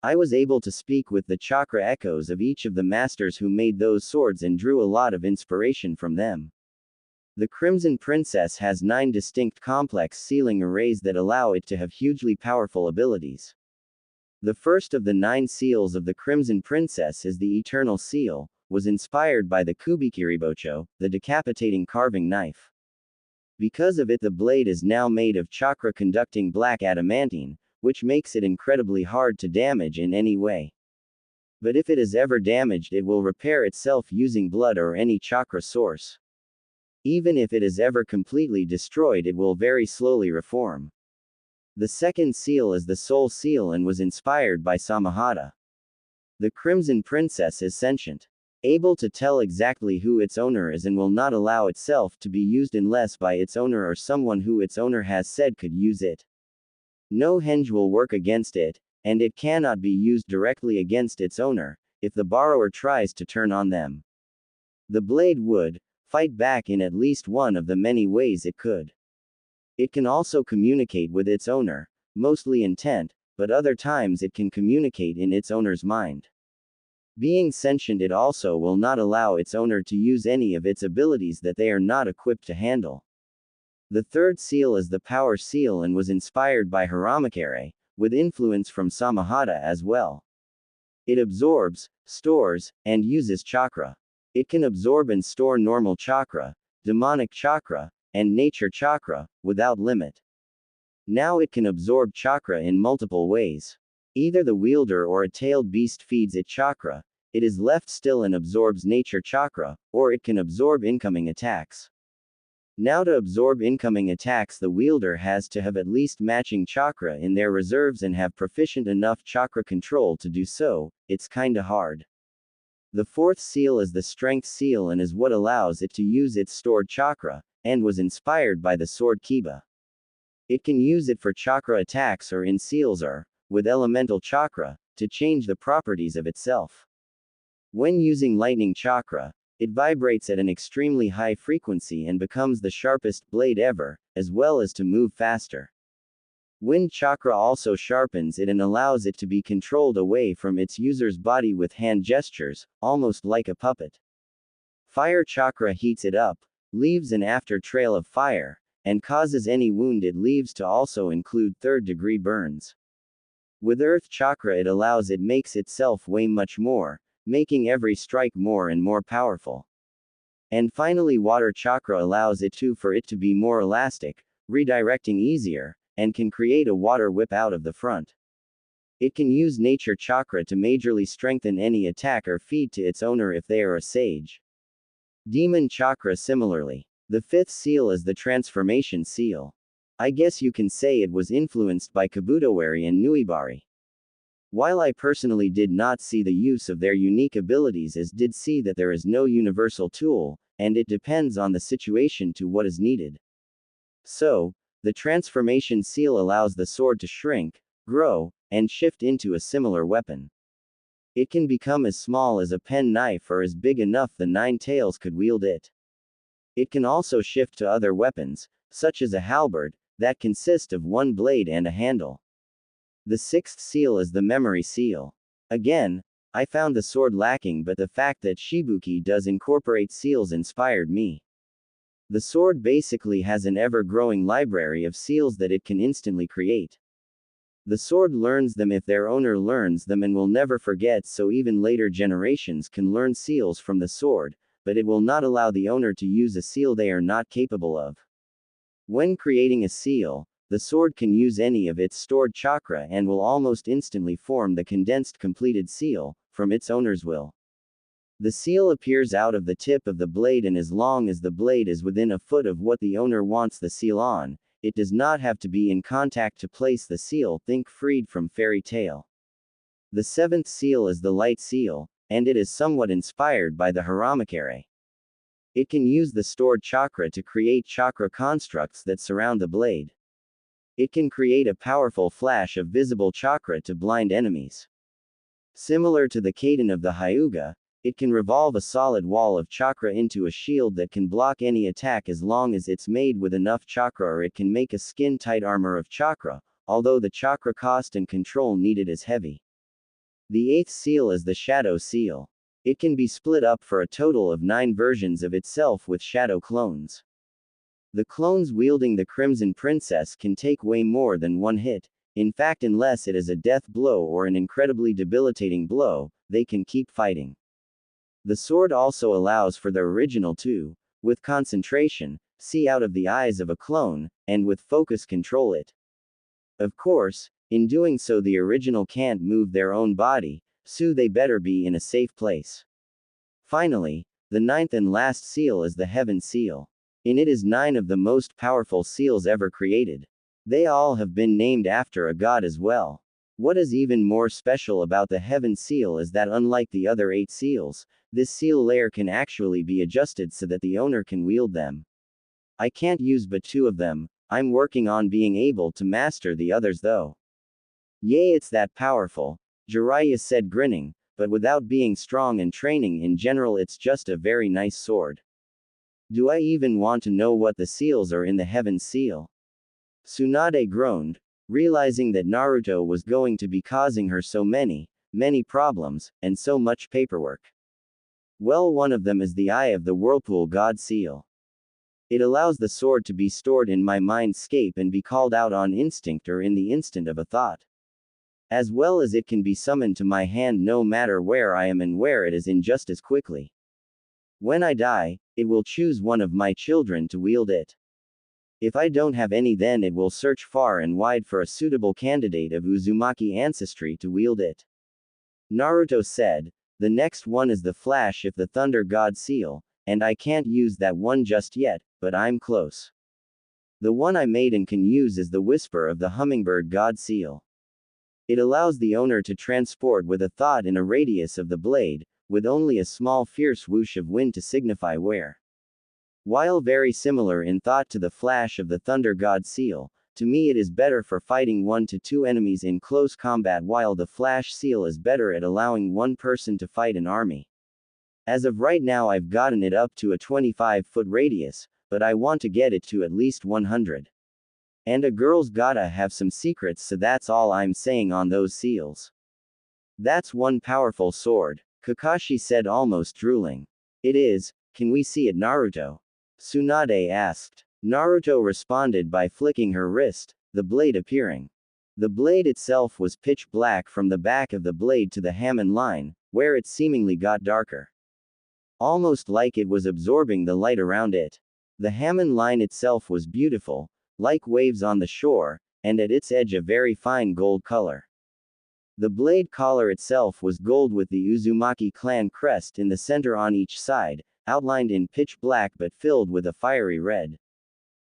[SPEAKER 1] I was able to speak with the chakra echoes of each of the masters who made those swords and drew a lot of inspiration from them. The Crimson Princess has 9 distinct complex sealing arrays that allow it to have hugely powerful abilities. The first of the 9 seals of the Crimson Princess is the Eternal Seal, was inspired by the Kubikiribocho, the decapitating carving knife. Because of it, the blade is now made of chakra-conducting black adamantine, which makes it incredibly hard to damage in any way. But if it is ever damaged, it will repair itself using blood or any chakra source. Even if it is ever completely destroyed, it will very slowly reform. The second seal is the Soul Seal and was inspired by Samahata. The Crimson Princess is sentient, able to tell exactly who its owner is and will not allow itself to be used unless by its owner or someone who its owner has said could use it. No henge will work against it, and it cannot be used directly against its owner, if the borrower tries to turn on them. The blade would fight back in at least one of the many ways it could. It can also communicate with its owner, mostly intent, but other times it can communicate in its owner's mind. Being sentient, it also will not allow its owner to use any of its abilities that they are not equipped to handle. The third seal is the Power Seal and was inspired by Haramakare, with influence from samahata as well. It absorbs, stores, and uses chakra. It can absorb and store normal chakra, demonic chakra, and nature chakra, without limit. Now it can absorb chakra in multiple ways. Either the wielder or a tailed beast feeds it chakra, it is left still and absorbs nature chakra, or it can absorb incoming attacks. Now to absorb incoming attacks, the wielder has to have at least matching chakra in their reserves and have proficient enough chakra control to do so. It's kinda hard. The fourth seal is the strength seal and is what allows it to use its stored chakra, and was inspired by the sword Kiba. It can use it for chakra attacks or in seals or, with elemental chakra, to change the properties of itself. When using lightning chakra, it vibrates at an extremely high frequency and becomes the sharpest blade ever, as well as to move faster. Wind chakra also sharpens it and allows it to be controlled away from its user's body with hand gestures, almost like a puppet. Fire chakra heats it up, leaves an after trail of fire, and causes any wound it leaves to also include third-degree burns. With earth chakra it allows it makes itself weigh much more, making every strike more and more powerful. And finally water chakra allows it for it to be more elastic, redirecting easier, and can create a water whip out of the front. It can use nature chakra to majorly strengthen any attack or feed to its owner if they are a sage. Demon chakra similarly. The fifth seal is the transformation seal. I guess you can say it was influenced by Kabutowari and Nuibari. While I personally did not see the use of their unique abilities as did see that there is no universal tool, and it depends on the situation to what is needed. So, the transformation seal allows the sword to shrink, grow, and shift into a similar weapon. It can become as small as a pen knife or as big enough the nine tails could wield it. It can also shift to other weapons, such as a halberd, that consist of one blade and a handle. The sixth seal is the memory seal. Again, I found the sword lacking, but the fact that Shibuki does incorporate seals inspired me. The sword basically has an ever-growing library of seals that it can instantly create. The sword learns them if their owner learns them and will never forget, so even later generations can learn seals from the sword, but it will not allow the owner to use a seal they are not capable of. When creating a seal, the sword can use any of its stored chakra and will almost instantly form the condensed completed seal, from its owner's will. The seal appears out of the tip of the blade, and as long as the blade is within a foot of what the owner wants the seal on, it does not have to be in contact to place the seal. Think freed from fairy tale. The seventh seal is the light seal, and it is somewhat inspired by the haramakare. It can use the stored chakra to create chakra constructs that surround the blade. It can create a powerful flash of visible chakra to blind enemies. Similar to the Kaden of the Hyuga, it can revolve a solid wall of chakra into a shield that can block any attack as long as it's made with enough chakra, or it can make a skin-tight armor of chakra, although the chakra cost and control needed is heavy. The eighth seal is the shadow seal. It can be split up for a total of 9 versions of itself with shadow clones. The clones wielding the Crimson Princess can take way more than one hit. In fact, unless it is a death blow or an incredibly debilitating blow, they can keep fighting. The sword also allows for the original to, with concentration, see out of the eyes of a clone, and with focus control it. Of course, in doing so the original can't move their own body, so they better be in a safe place. Finally, the ninth and last seal is the Heaven Seal. In it is 9 of the most powerful seals ever created. They all have been named after a god as well. What is even more special about the Heaven Seal is that unlike the other 8 seals, this seal layer can actually be adjusted so that the owner can wield them. I can't use but 2 of them. I'm working on being able to master the others though. Yay, it's that powerful, Jiraiya said grinning, but without being strong and training in general it's just a very nice sword. Do I even want to know what the seals are in the Heaven Seal? Tsunade groaned, realizing that Naruto was going to be causing her so many problems, and so much paperwork. Well, one of them is the Eye of the Whirlpool God Seal. It allows the sword to be stored in my mindscape and be called out on instinct or in the instant of a thought. As well as it can be summoned to my hand no matter where I am and where it is in just as quickly. When I die, it will choose one of my children to wield it. If I don't have any, then it will search far and wide for a suitable candidate of Uzumaki ancestry to wield it. Naruto said, the next one is the Flash if the Thunder God seal, and I can't use that one just yet, but I'm close. The one I made and can use is the Whisper of the Hummingbird God seal. It allows the owner to transport with a thought in a radius of the blade, with only a small fierce whoosh of wind to signify where. While very similar in thought to the Flash of the Thunder God seal, to me it is better for fighting 1 to 2 enemies in close combat, while the Flash seal is better at allowing one person to fight an army. As of right now I've gotten it up to a 25-foot radius, but I want to get it to at least 100. And a girl's gotta have some secrets, so that's all I'm saying on those seals. That's one powerful sword, Kakashi said, almost drooling. It is. Can we see it, Naruto? Tsunade asked. Naruto responded by flicking her wrist, the blade appearing. The blade itself was pitch black from the back of the blade to the hamon line, where it seemingly got darker. Almost like it was absorbing the light around it. The hamon line itself was beautiful, like waves on the shore, and at its edge a very fine gold color. The blade collar itself was gold with the Uzumaki clan crest in the center on each side, outlined in pitch black but filled with a fiery red.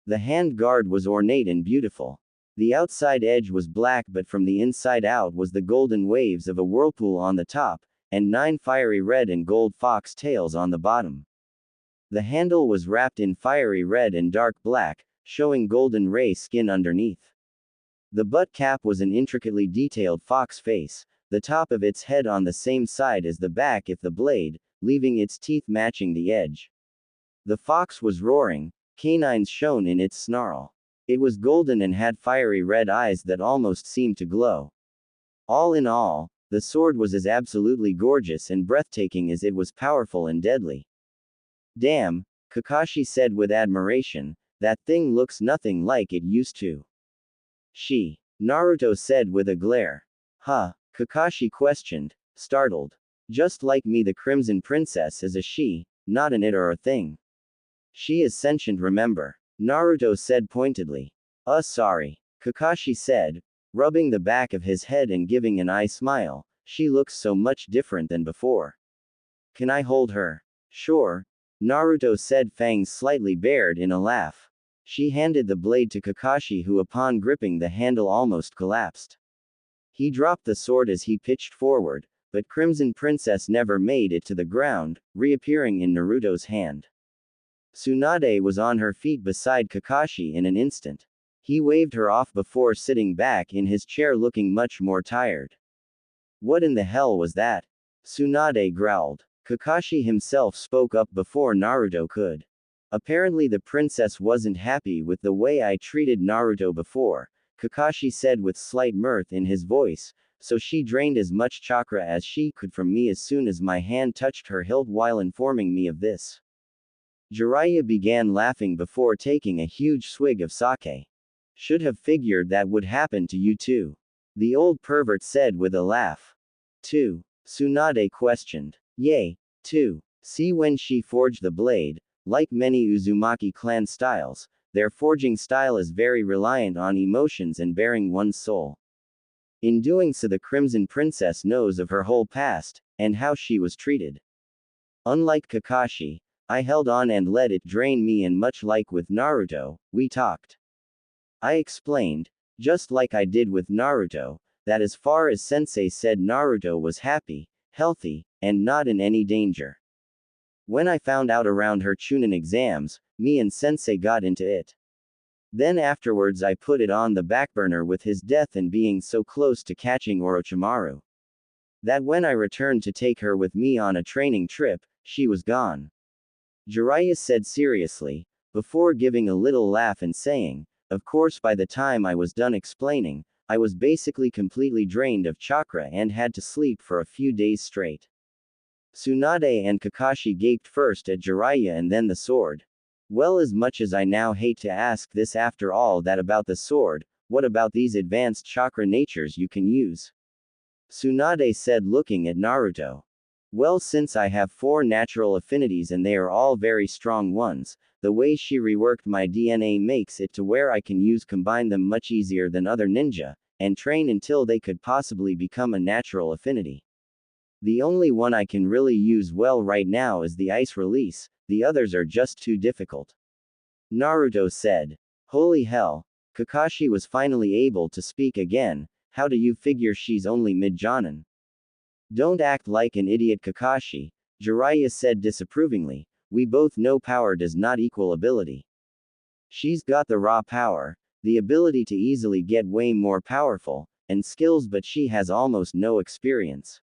[SPEAKER 1] The hand guard was ornate and beautiful. The outside edge was black, but from the inside out was the golden waves of a whirlpool on the top, and 9 fiery red and gold fox tails on the bottom. The handle was wrapped in fiery red and dark black, showing golden ray skin underneath. The butt cap was an intricately detailed fox face, the top of its head on the same side as the back if the blade, leaving its teeth matching the edge. The fox was roaring, canines shone in its snarl. It was golden and had fiery red eyes that almost seemed to glow. All in all, the sword was as absolutely gorgeous and breathtaking as it was powerful and deadly. Damn, Kakashi said with admiration, that thing looks nothing like it used to. She. Naruto said with a glare. Huh? Kakashi questioned, startled. Just like me, the Crimson Princess is a she, not an it or a thing. She is sentient, remember? Naruto said pointedly. Sorry. Kakashi said, rubbing the back of his head and giving an eye smile. She looks so much different than before. Can I hold her? Sure. Naruto said, fangs slightly bared in a laugh. She handed the blade to Kakashi, who upon gripping the handle almost collapsed. He dropped the sword as he pitched forward, but Crimson Princess never made it to the ground, reappearing in Naruto's hand. Tsunade was on her feet beside Kakashi in an instant. He waved her off before sitting back in his chair looking much more tired. What in the hell was that? Tsunade growled. Kakashi himself spoke up before Naruto could. Apparently the princess wasn't happy with the way I treated Naruto before, Kakashi said with slight mirth in his voice, so she drained as much chakra as she could from me as soon as my hand touched her hilt while informing me of this. Jiraiya began laughing before taking a huge swig of sake. Should have figured that would happen to you too. The old pervert said with a laugh. 2. Tsunade questioned. Yay. 2. See, when she forged the blade, like many Uzumaki clan styles, their forging style is very reliant on emotions and bearing one's soul. In doing so, the Crimson Princess knows of her whole past, and how she was treated. Unlike Kakashi, I held on and let it drain me, and much like with Naruto, we talked. I explained, just like I did with Naruto, that as far as Sensei said, Naruto was happy, healthy, and not in any danger. When I found out around her Chunin exams, me and Sensei got into it. Then afterwards I put it on the back burner with his death and being so close to catching Orochimaru. That when I returned to take her with me on a training trip, she was gone. Jiraiya said seriously, before giving a little laugh and saying, of course by the time I was done explaining, I was basically completely drained of chakra and had to sleep for a few days straight. Tsunade and Kakashi gaped first at Jiraiya and then the sword. Well, as much as I now hate to ask this after all that about the sword, what about these advanced chakra natures you can use? Tsunade said, looking at Naruto. Well, since I have 4 natural affinities and they are all very strong ones, the way she reworked my DNA makes it to where I can combine them much easier than other ninja, and train until they could possibly become a natural affinity. The only one I can really use well right now is the ice release, the others are just too difficult. Naruto said. Holy hell. Kakashi was finally able to speak again. How do you figure she's only mid-jonin? Don't act like an idiot, Kakashi, Jiraiya said disapprovingly. We both know power does not equal ability. She's got the raw power, the ability to easily get way more powerful, and skills, but she has almost no experience.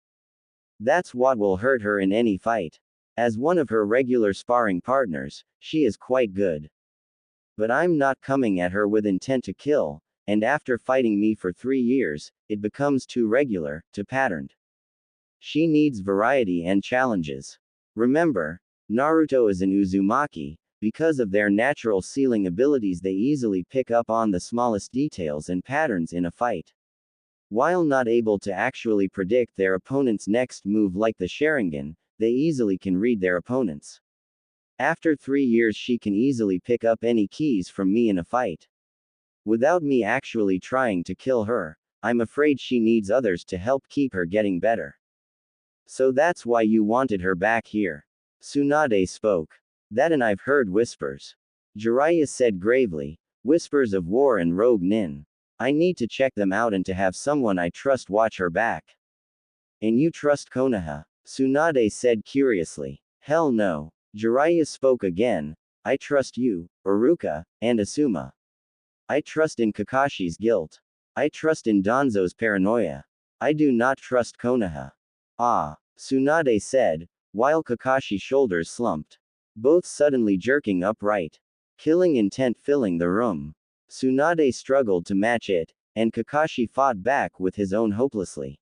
[SPEAKER 1] That's what will hurt her in any fight. As one of her regular sparring partners, she is quite good. But I'm not coming at her with intent to kill, and after fighting me for 3 years, it becomes too regular, too patterned. She needs variety and challenges. Remember, Naruto is an Uzumaki. Because of their natural sealing abilities, they easily pick up on the smallest details and patterns in a fight. While not able to actually predict their opponent's next move like the Sharingan, they easily can read their opponents. After 3 years, she can easily pick up any keys from me in a fight. Without me actually trying to kill her, I'm afraid she needs others to help keep her getting better. So that's why you wanted her back here. Tsunade spoke. That, and I've heard whispers. Jiraiya said gravely, whispers of war and rogue nin. I need to check them out and to have someone I trust watch her back. And you trust Konoha? Tsunade said curiously. Hell no. Jiraiya spoke again. I trust you, Iruka, and Asuma. I trust in Kakashi's guilt. I trust in Danzo's paranoia. I do not trust Konoha. Ah, Tsunade said, while Kakashi's shoulders slumped. Both suddenly jerking upright. Killing intent filling the room. Tsunade struggled to match it, and Kakashi fought back with his own hopelessly.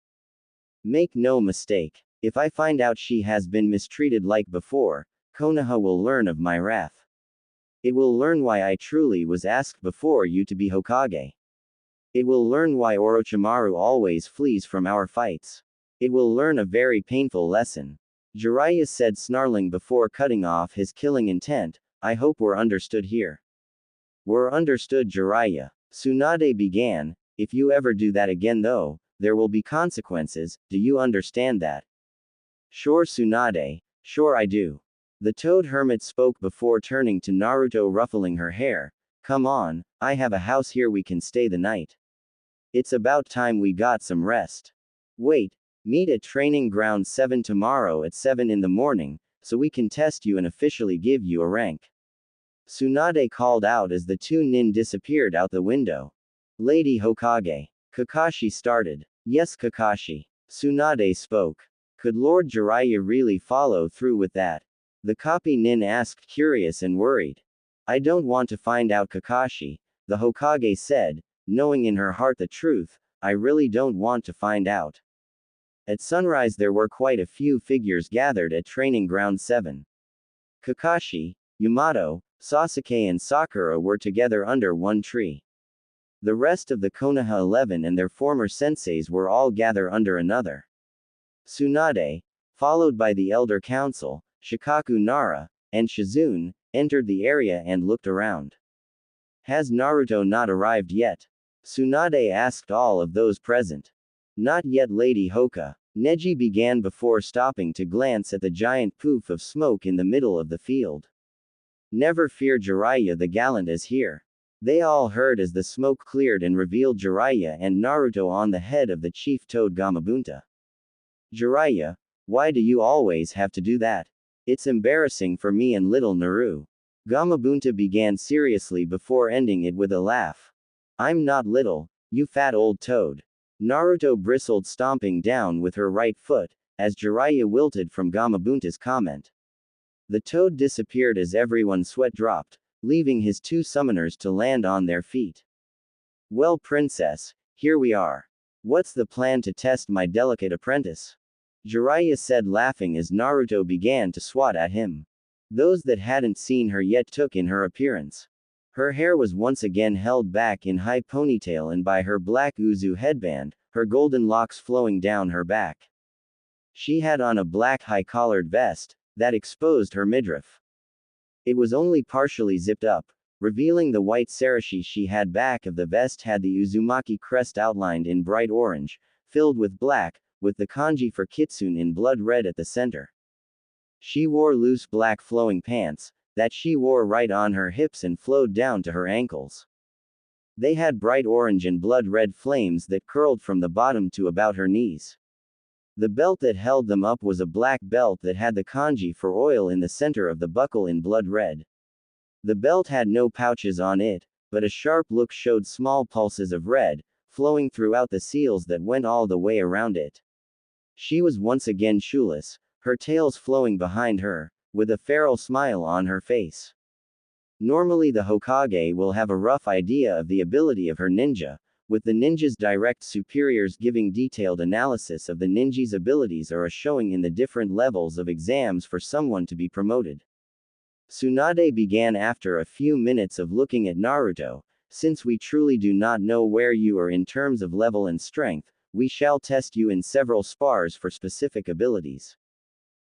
[SPEAKER 1] Make no mistake, if I find out she has been mistreated like before, Konoha will learn of my wrath. It will learn why I truly was asked before you to be Hokage. It will learn why Orochimaru always flees from our fights. It will learn a very painful lesson. Jiraiya said, snarling before cutting off his killing intent. I hope we're understood here. We're understood, Jiraiya. Tsunade began. If you ever do that again though, there will be consequences, do you understand that? Sure, Tsunade, sure I do. The toad hermit spoke before turning to Naruto, ruffling her hair. Come on, I have a house here, we can stay the night. It's about time we got some rest. Wait, meet at Training Ground 7 tomorrow at 7 in the morning, so we can test you and officially give you a rank. Tsunade called out as the 2 nin disappeared out the window. Lady Hokage. Kakashi started. Yes, Kakashi. Tsunade spoke. Could Lord Jiraiya really follow through with that? The copy nin asked, curious and worried. I don't want to find out, Kakashi, the Hokage said, knowing in her heart the truth. I really don't want to find out. At sunrise there were quite a few figures gathered at Training Ground 7. Kakashi, Yamato, Sasuke and Sakura were together under one tree. The rest of the Konoha 11 and their former senseis were all gathered under another. Tsunade, followed by the Elder Council, Shikaku Nara, and Shizune, entered the area and looked around. Has Naruto not arrived yet? Tsunade asked all of those present. Not yet, Lady Hoka, Neji began before stopping to glance at the giant poof of smoke in the middle of the field. Never fear, Jiraiya the gallant is here. They all heard as the smoke cleared and revealed Jiraiya and Naruto on the head of the chief toad Gamabunta. Jiraiya, why do you always have to do that? It's embarrassing for me and little Naru. Gamabunta began seriously before ending it with a laugh. I'm not little, you fat old toad. Naruto bristled, stomping down with her right foot, as Jiraiya wilted from Gamabunta's comment. The toad disappeared as everyone's sweat dropped, leaving his 2 summoners to land on their feet. Well, princess, here we are. What's the plan to test my delicate apprentice? Jiraiya said, laughing as Naruto began to swat at him. Those that hadn't seen her yet took in her appearance. Her hair was once again held back in high ponytail and by her black uzu headband, her golden locks flowing down her back. She had on a black high-collared vest that exposed her midriff. It was only partially zipped up, revealing the white sarashi she had. Back of the vest had the Uzumaki crest outlined in bright orange, filled with black, with the kanji for kitsune in blood red at the center. She wore loose black flowing pants, that she wore right on her hips and flowed down to her ankles. They had bright orange and blood red flames that curled from the bottom to about her knees. The belt that held them up was a black belt that had the kanji for oil in the center of the buckle in blood red. The belt had no pouches on it, but a sharp look showed small pulses of red, flowing throughout the seals that went all the way around it. She was once again shoeless, her tails flowing behind her, with a feral smile on her face. Normally the Hokage will have a rough idea of the ability of her ninja, with the ninja's direct superiors giving detailed analysis of the ninja's abilities or a showing in the different levels of exams for someone to be promoted. Tsunade began after a few minutes of looking at Naruto. Since we truly do not know where you are in terms of level and strength, we shall test you in several spars for specific abilities.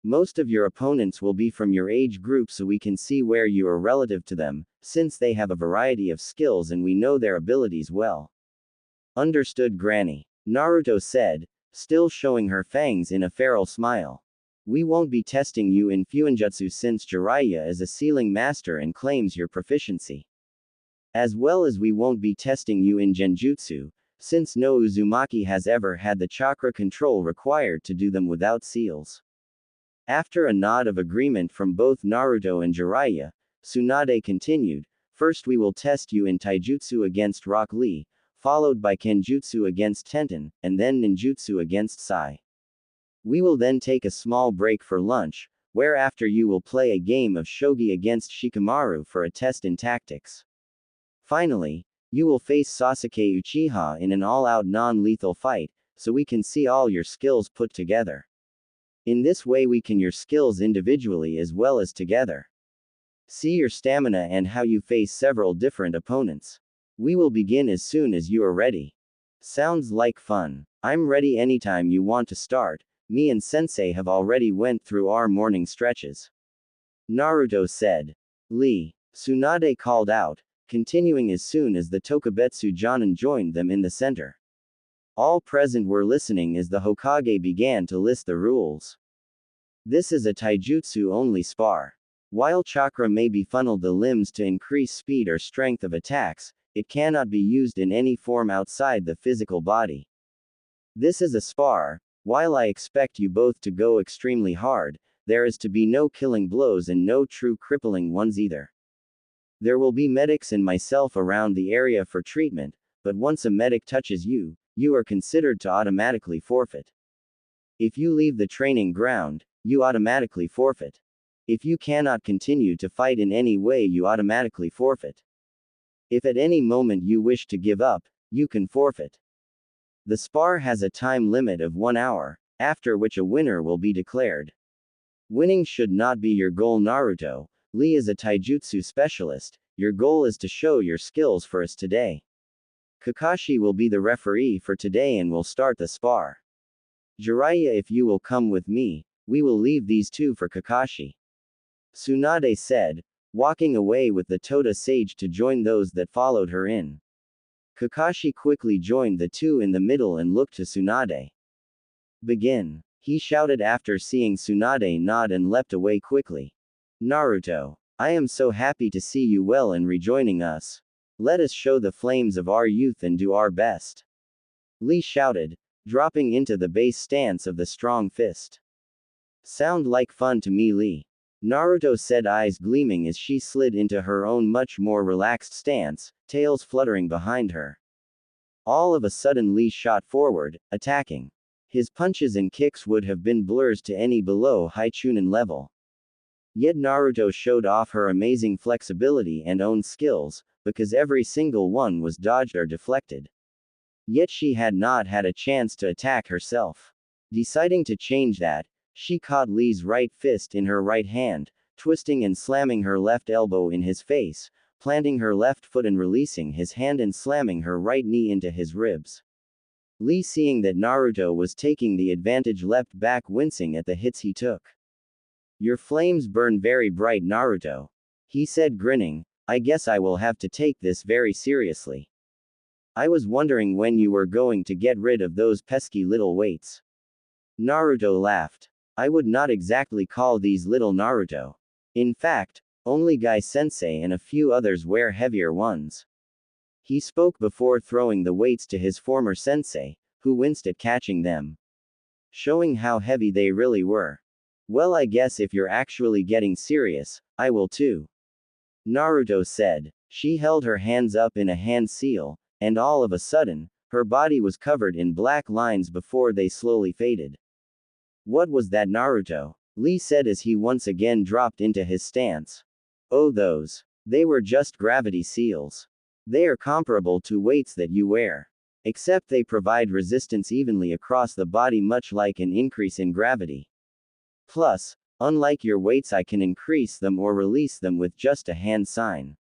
[SPEAKER 1] Most of your opponents will be from your age group, so we can see where you are relative to them, since they have a variety of skills and we know their abilities well. Understood, Granny, Naruto said, still showing her fangs in a feral smile. We won't be testing you in Fuinjutsu since Jiraiya is a sealing master and claims your proficiency. As well as we won't be testing you in Genjutsu, since no Uzumaki has ever had the chakra control required to do them without seals. After a nod of agreement from both Naruto and Jiraiya, Tsunade continued, first we will test you in Taijutsu against Rock Lee, followed by Kenjutsu against Tenten, and then Ninjutsu against Sai. We will then take a small break for lunch, whereafter you will play a game of shogi against Shikamaru for a test in tactics. Finally, you will face Sasuke Uchiha in an all-out non-lethal fight, so we can see all your skills put together. In this way we can your skills individually as well as together. See your stamina and how you face several different opponents. We will begin as soon as you are ready. Sounds like fun. I'm ready anytime you want to start. Me and Sensei have already went through our morning stretches. Naruto said. Lee, Tsunade called out, continuing as soon as the Tokubetsu Jonin joined them in the center. All present were listening as the Hokage began to list the rules. This is a taijutsu-only spar. While chakra may be funneled the limbs to increase speed or strength of attacks, it cannot be used in any form outside the physical body. This is a spar. While I expect you both to go extremely hard, there is to be no killing blows and no true crippling ones either. There will be medics and myself around the area for treatment, but once a medic touches you, you are considered to automatically forfeit. If you leave the training ground, you automatically forfeit. If you cannot continue to fight in any way, you automatically forfeit. If at any moment you wish to give up, you can forfeit. The spar has a time limit of 1 hour, after which a winner will be declared. Winning should not be your goal. Naruto, Lee is a taijutsu specialist, your goal is to show your skills for us today. Kakashi will be the referee for today and will start the spar. Jiraiya, if you will come with me, we will leave these two for Kakashi. Tsunade said, walking away with the Toda sage to join those that followed her in. Kakashi quickly joined the two in the middle and looked to Tsunade. Begin, he shouted after seeing Tsunade nod and leapt away quickly. Naruto, I am so happy to see you well and rejoining us. Let us show the flames of our youth and do our best. Lee shouted, dropping into the base stance of the strong fist. Sound like fun to me, Lee. Naruto said, eyes gleaming as she slid into her own much more relaxed stance, tails fluttering behind her. All of a sudden Lee shot forward, attacking. His punches and kicks would have been blurs to any below high Chunin level. Yet Naruto showed off her amazing flexibility and own skills, because every single one was dodged or deflected. Yet she had not had a chance to attack herself. Deciding to change that, she caught Lee's right fist in her right hand, twisting and slamming her left elbow in his face, planting her left foot and releasing his hand and slamming her right knee into his ribs. Lee, seeing that Naruto was taking the advantage, leapt back, wincing at the hits he took. "Your flames burn very bright, Naruto," he said, grinning. "I guess I will have to take this very seriously. I was wondering when you were going to get rid of those pesky little weights." Naruto laughed. "I would not exactly call these little, Naruto. In fact, only Guy-sensei and a few others wear heavier ones." He spoke before throwing the weights to his former sensei, who winced at catching them, showing how heavy they really were. "Well, I guess if you're actually getting serious, I will too," Naruto said. She held her hands up in a hand seal, and all of a sudden, her body was covered in black lines before they slowly faded. "What was that, Naruto?" Lee said as he once again dropped into his stance. "Oh, those. They were just gravity seals. They are comparable to weights that you wear. Except they provide resistance evenly across the body, much like an increase in gravity. Plus, unlike your weights, I can increase them or release them with just a hand sign,"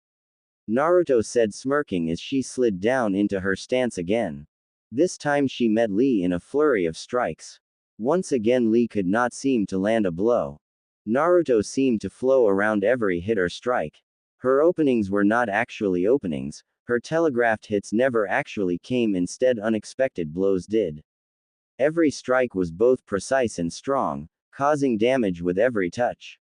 [SPEAKER 1] Naruto said, smirking as she slid down into her stance again. This time she met Lee in a flurry of strikes. Once again Lee could not seem to land a blow. Naruto seemed to flow around every hit or strike. Her openings were not actually openings, her telegraphed hits never actually came, instead unexpected blows did. Every strike was both precise and strong, causing damage with every touch.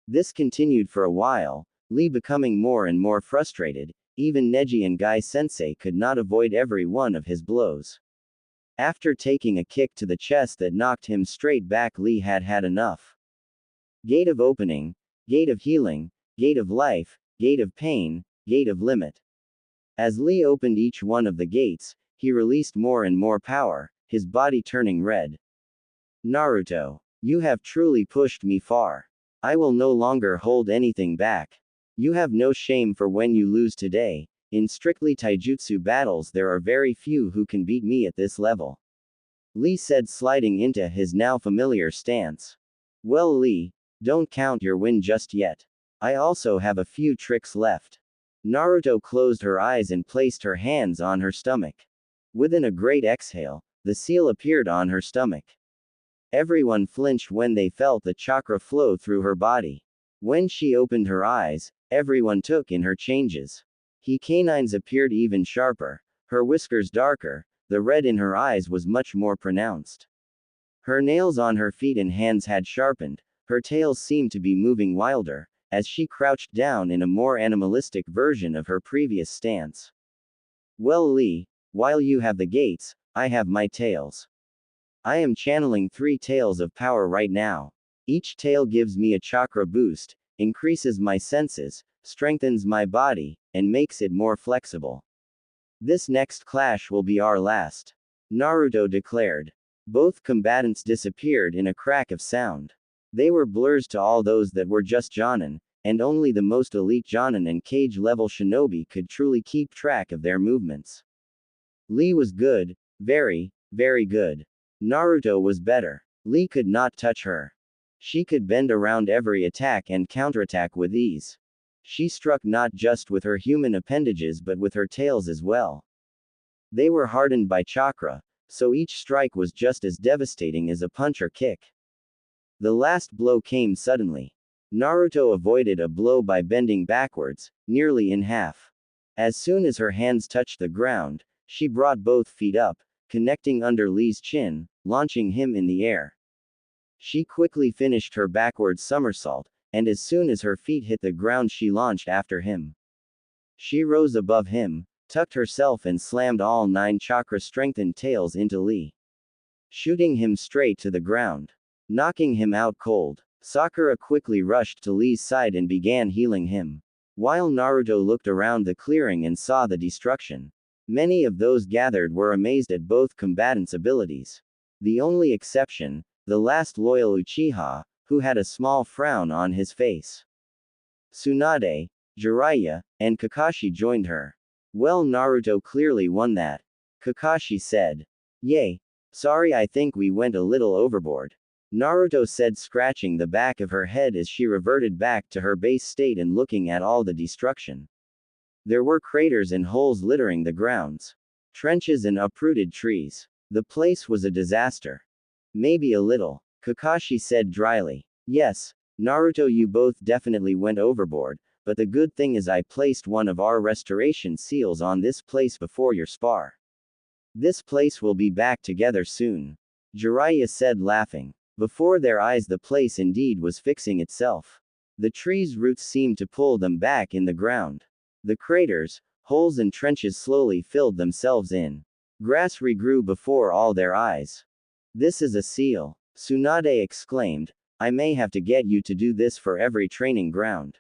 [SPEAKER 1] This continued for a while, Lee becoming more and more frustrated. Even Neji and Guy-sensei could not avoid every one of his blows. After taking a kick to the chest that knocked him straight back, Lee had had enough. Gate of opening, gate of healing, gate of life, gate of pain, gate of limit. As Lee opened each one of the gates, he released more and more power, his body turning red. "Naruto, you have truly pushed me far. I will no longer hold anything back. You have no shame for when you lose today. In strictly taijutsu battles there are very few who can beat me at this level," Lee said, sliding into his now familiar stance. "Well, Lee, don't count your win just yet. I also have a few tricks left." Naruto closed her eyes and placed her hands on her stomach. Within a great exhale, the seal appeared on her stomach. Everyone flinched when they felt the chakra flow through her body. When she opened her eyes, everyone took in her changes. Her canines appeared even sharper, her whiskers darker, the red in her eyes was much more pronounced. Her nails on her feet and hands had sharpened, her tail seemed to be moving wilder, as she crouched down in a more animalistic version of her previous stance. "Well, Lee, while you have the gates, I have my tails. I am channeling 3 tails of power right now. Each tail gives me a chakra boost, increases my senses, strengthens my body, and makes it more flexible. This next clash will be our last," Naruto declared. Both combatants disappeared in a crack of sound. They were blurs to all those that were just Jonin, and only the most elite Jonin and cage-level shinobi could truly keep track of their movements. Lee was good, very, very good. Naruto was better. Lee could not touch her. She could bend around every attack and counterattack with ease. She struck not just with her human appendages but with her tails as well. They were hardened by chakra, so each strike was just as devastating as a punch or kick. The last blow came suddenly. Naruto avoided a blow by bending backwards, nearly in half. As soon as her hands touched the ground, she brought both feet up, connecting under Lee's chin, launching him in the air. She quickly finished her backward somersault, and as soon as her feet hit the ground she launched after him. She rose above him, tucked herself and slammed all 9 chakra-strengthened tails into Lee, shooting him straight to the ground, knocking him out cold. Sakura quickly rushed to Lee's side and began healing him. While Naruto looked around the clearing and saw the destruction, many of those gathered were amazed at both combatants' abilities. The only exception, the last loyal Uchiha, who had a small frown on his face. Tsunade, Jiraiya, and Kakashi joined her. "Well, Naruto clearly won that," Kakashi said. "Yay. Sorry, I think we went a little overboard," Naruto said, scratching the back of her head as she reverted back to her base state and looking at all the destruction. There were craters and holes littering the grounds. Trenches and uprooted trees. The place was a disaster. Maybe a little, Kakashi said dryly. Yes, Naruto, you both definitely went overboard, but the good thing is I placed one of our restoration seals on this place before your spar. This place will be back together soon. Jiraiya said laughing. Before their eyes the place indeed was fixing itself. The trees' roots seemed to pull them back in the ground. The craters, holes and trenches slowly filled themselves in. Grass regrew before all their eyes. This is a seal, Tsunade exclaimed. I may have to get you to do this for every training ground.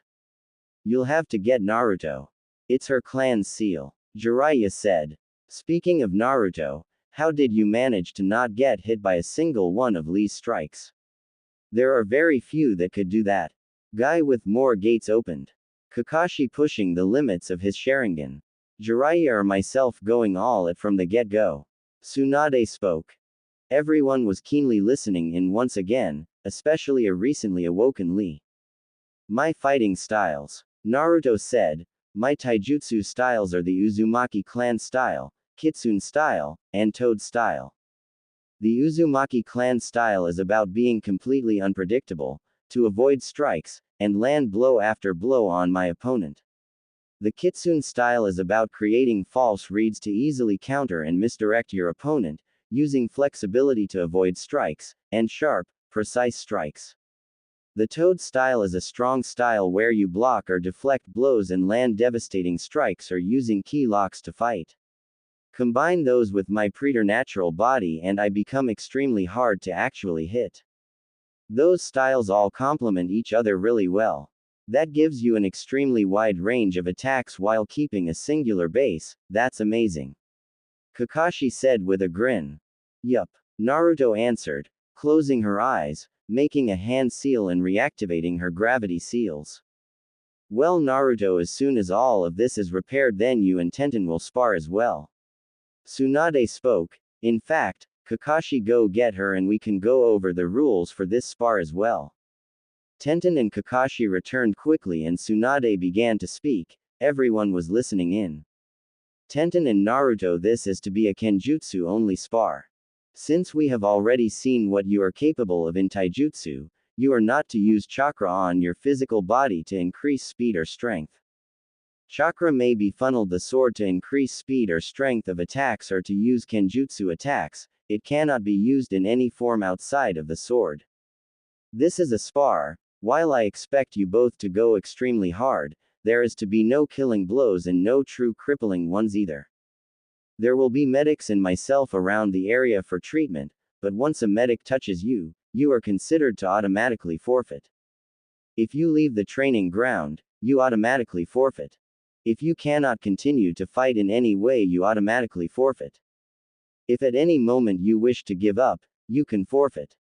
[SPEAKER 1] You'll have to get Naruto. It's her clan's seal, Jiraiya said. Speaking of Naruto, how did you manage to not get hit by a single one of Lee's strikes? There are very few that could do that. Guy with more gates opened. Kakashi pushing the limits of his Sharingan. Jiraiya or myself going all out from the get-go. Tsunade spoke. Everyone was keenly listening in once again, especially a recently awoken Lee. My fighting styles. Naruto said. My taijutsu styles are the Uzumaki clan style, Kitsune style, and Toad style. The Uzumaki clan style is about being completely unpredictable, to avoid strikes, and land blow after blow on my opponent. The Kitsune style is about creating false reads to easily counter and misdirect your opponent, using flexibility to avoid strikes, and sharp, precise strikes. The Toad style is a strong style where you block or deflect blows and land devastating strikes or using key locks to fight. Combine those with my preternatural body and I become extremely hard to actually hit. Those styles all complement each other really well. That gives you an extremely wide range of attacks while keeping a singular base. That's amazing. Kakashi said with a grin. Yup, Naruto answered, closing her eyes, making a hand seal and reactivating her gravity seals. Well, Naruto, as soon as all of this is repaired, then you and Tenten will spar as well. Tsunade spoke. In fact, Kakashi, go get her and we can go over the rules for this spar as well. Tenten and Kakashi returned quickly and Tsunade began to speak. Everyone was listening in. Tenten and Naruto, this is to be a kenjutsu only spar. Since we have already seen what you are capable of in taijutsu, you are not to use chakra on your physical body to increase speed or strength. Chakra may be funneled the sword to increase speed or strength of attacks or to use kenjutsu attacks. It cannot be used in any form outside of the sword. This is a spar. While I expect you both to go extremely hard, there is to be no killing blows and no true crippling ones either. There will be medics and myself around the area for treatment, but once a medic touches you, you are considered to automatically forfeit. If you leave the training ground, you automatically forfeit. If you cannot continue to fight in any way, you automatically forfeit. If at any moment you wish to give up, you can forfeit.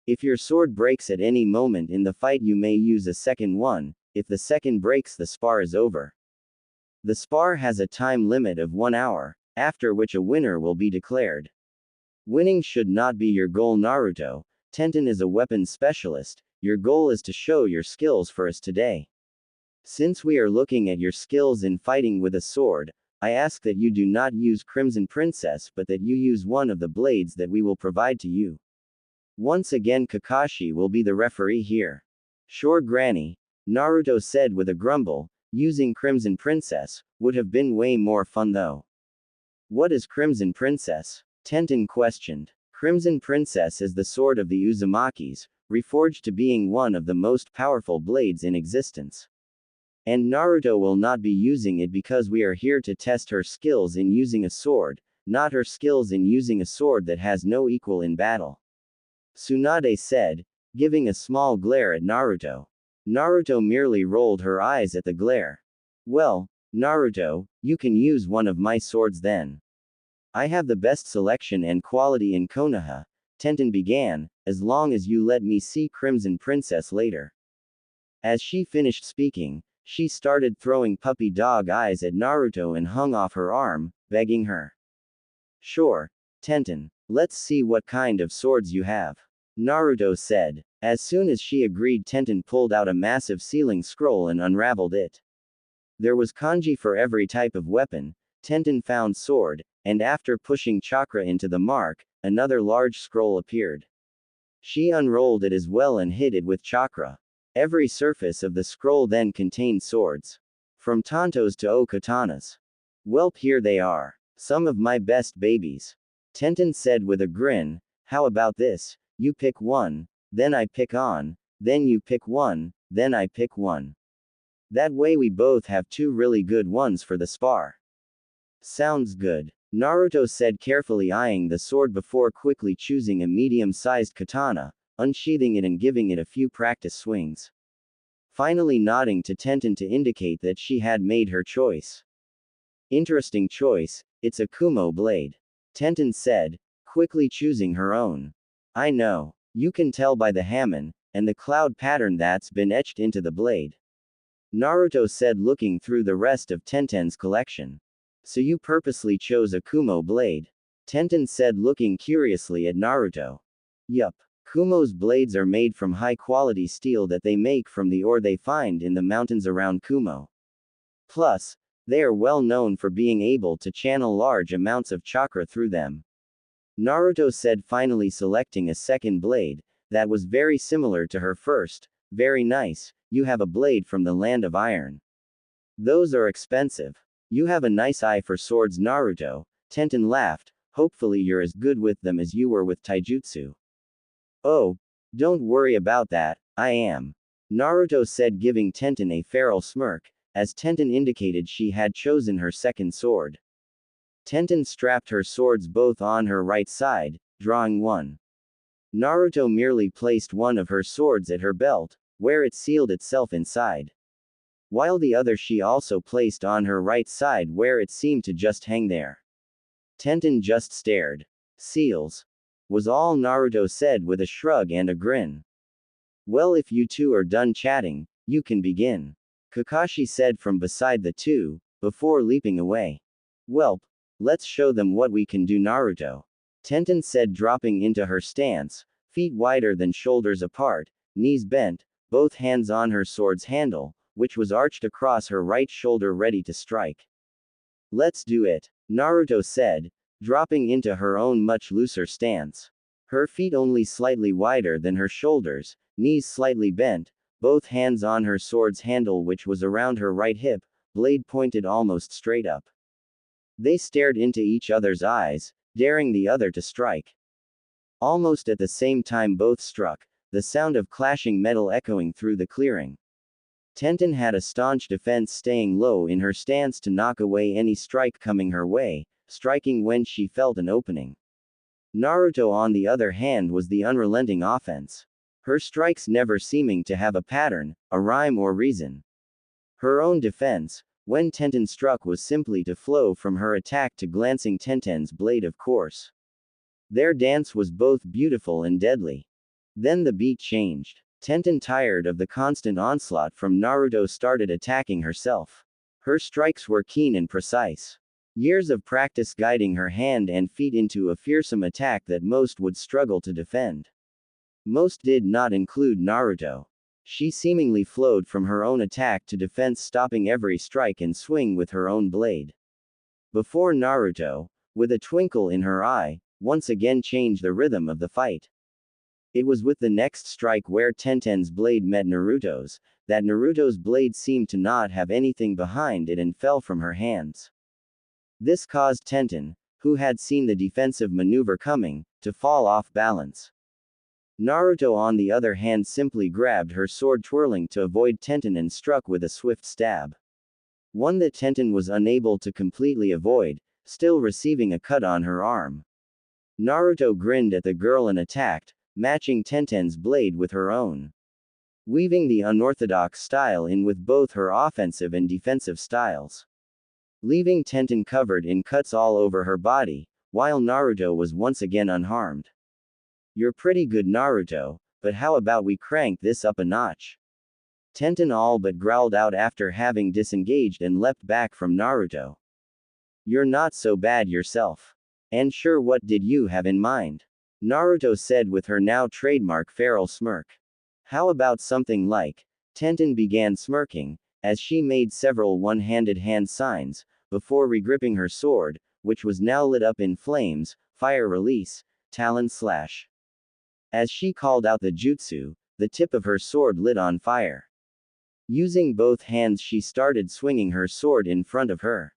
[SPEAKER 1] If your sword breaks at any moment in the fight, you may use a second one. If the second breaks, the spar is over. The spar has a time limit of 1 hour, after which a winner will be declared. Winning should not be your goal, Naruto. Tenten is a weapons specialist. Your goal is to show your skills for us today. Since we are looking at your skills in fighting with a sword, I ask that you do not use Crimson Princess but that you use one of the blades that we will provide to you. Once again, Kakashi will be the referee here. Sure, Granny, Naruto said with a grumble. Using Crimson Princess would have been way more fun though. What is Crimson Princess? Tenten questioned. Crimson Princess is the sword of the Uzumakis, reforged to being one of the most powerful blades in existence. And Naruto will not be using it because we are here to test her skills in using a sword, not her skills in using a sword that has no equal in battle. Tsunade said, giving a small glare at Naruto. Naruto merely rolled her eyes at the glare. Well, Naruto, you can use one of my swords then. I have the best selection and quality in Konoha, Tenten began, as long as you let me see Crimson Princess later. As she finished speaking, she started throwing puppy dog eyes at Naruto and hung off her arm, begging her. Sure, Tenten, let's see what kind of swords you have. Naruto said. As soon as she agreed, Tenten pulled out a massive sealing scroll and unraveled it. There was kanji for every type of weapon. Tenten found sword, and after pushing chakra into the mark, another large scroll appeared. She unrolled it as well and hid it with chakra. Every surface of the scroll then contained swords. From tantos to katanas. Welp, here they are. Some of my best babies. Tenten said with a grin, how about this? You pick one, then I pick on, then you pick one, then I pick one. That way we both have two really good ones for the spar. Sounds good. Naruto said, carefully eyeing the sword before quickly choosing a medium-sized katana, unsheathing it and giving it a few practice swings. Finally nodding to Tenten to indicate that she had made her choice. Interesting choice, it's a Kumo blade. Tenten said, quickly choosing her own. I know. You can tell by the hamon, and the cloud pattern that's been etched into the blade. Naruto said, looking through the rest of Tenten's collection. So you purposely chose a Kumo blade? Tenten said, looking curiously at Naruto. Yup. Kumo's blades are made from high-quality steel that they make from the ore they find in the mountains around Kumo. Plus, they are well known for being able to channel large amounts of chakra through them. Naruto said, finally selecting a second blade, that was very similar to her first. Very nice, you have a blade from the land of iron. Those are expensive. You have a nice eye for swords, Naruto. Tenten laughed, hopefully you're as good with them as you were with taijutsu. Oh, don't worry about that, I am. Naruto said, giving Tenten a feral smirk, as Tenten indicated she had chosen her second sword. Tenten strapped her swords both on her right side, drawing one. Naruto merely placed one of her swords at her belt, where it sealed itself inside. While the other she also placed on her right side where it seemed to just hang there. Tenten just stared. Seals. Was all Naruto said with a shrug and a grin. Well, if you two are done chatting, you can begin. Kakashi said from beside the two, before leaping away. Welp, let's show them what we can do, Naruto. Tenten said, dropping into her stance, feet wider than shoulders apart, knees bent, both hands on her sword's handle, which was arched across her right shoulder ready to strike. Let's do it, Naruto said, dropping into her own much looser stance. Her feet only slightly wider than her shoulders, knees slightly bent, both hands on her sword's handle which was around her right hip, blade pointed almost straight up. They stared into each other's eyes, daring the other to strike. Almost at the same time both struck, the sound of clashing metal echoing through the clearing. Tenten had a staunch defense, staying low in her stance to knock away any strike coming her way, striking when she felt an opening. Naruto, on the other hand, was the unrelenting offense. Her strikes never seeming to have a pattern, a rhyme or reason. Her own defense, when Tenten struck, was simply to flow from her attack to glancing Tenten's blade, of course. Their dance was both beautiful and deadly. Then the beat changed. Tenten, tired of the constant onslaught from Naruto, started attacking herself. Her strikes were keen and precise. Years of practice guiding her hand and feet into a fearsome attack that most would struggle to defend. Most did not include Naruto. She seemingly flowed from her own attack to defense, stopping every strike and swing with her own blade. Before Naruto, with a twinkle in her eye, once again changed the rhythm of the fight. It was with the next strike where Tenten's blade met Naruto's, that Naruto's blade seemed to not have anything behind it and fell from her hands. This caused Tenten, who had seen the defensive maneuver coming, to fall off balance. Naruto, on the other hand, simply grabbed her sword, twirling to avoid Tenten, and struck with a swift stab. One that Tenten was unable to completely avoid, still receiving a cut on her arm. Naruto grinned at the girl and attacked, matching Tenten's blade with her own. Weaving the unorthodox style in with both her offensive and defensive styles. Leaving Tenten covered in cuts all over her body, while Naruto was once again unharmed. You're pretty good, Naruto, but how about we crank this up a notch? Tenten all but growled out after having disengaged and leapt back from Naruto. You're not so bad yourself. And sure, what did you have in mind? Naruto said with her now trademark feral smirk. How about something like? Tenten began smirking, as she made several one-handed hand signs, before regripping her sword, which was now lit up in flames, fire release, talon slash. As she called out the jutsu, the tip of her sword lit on fire. Using both hands she started swinging her sword in front of her.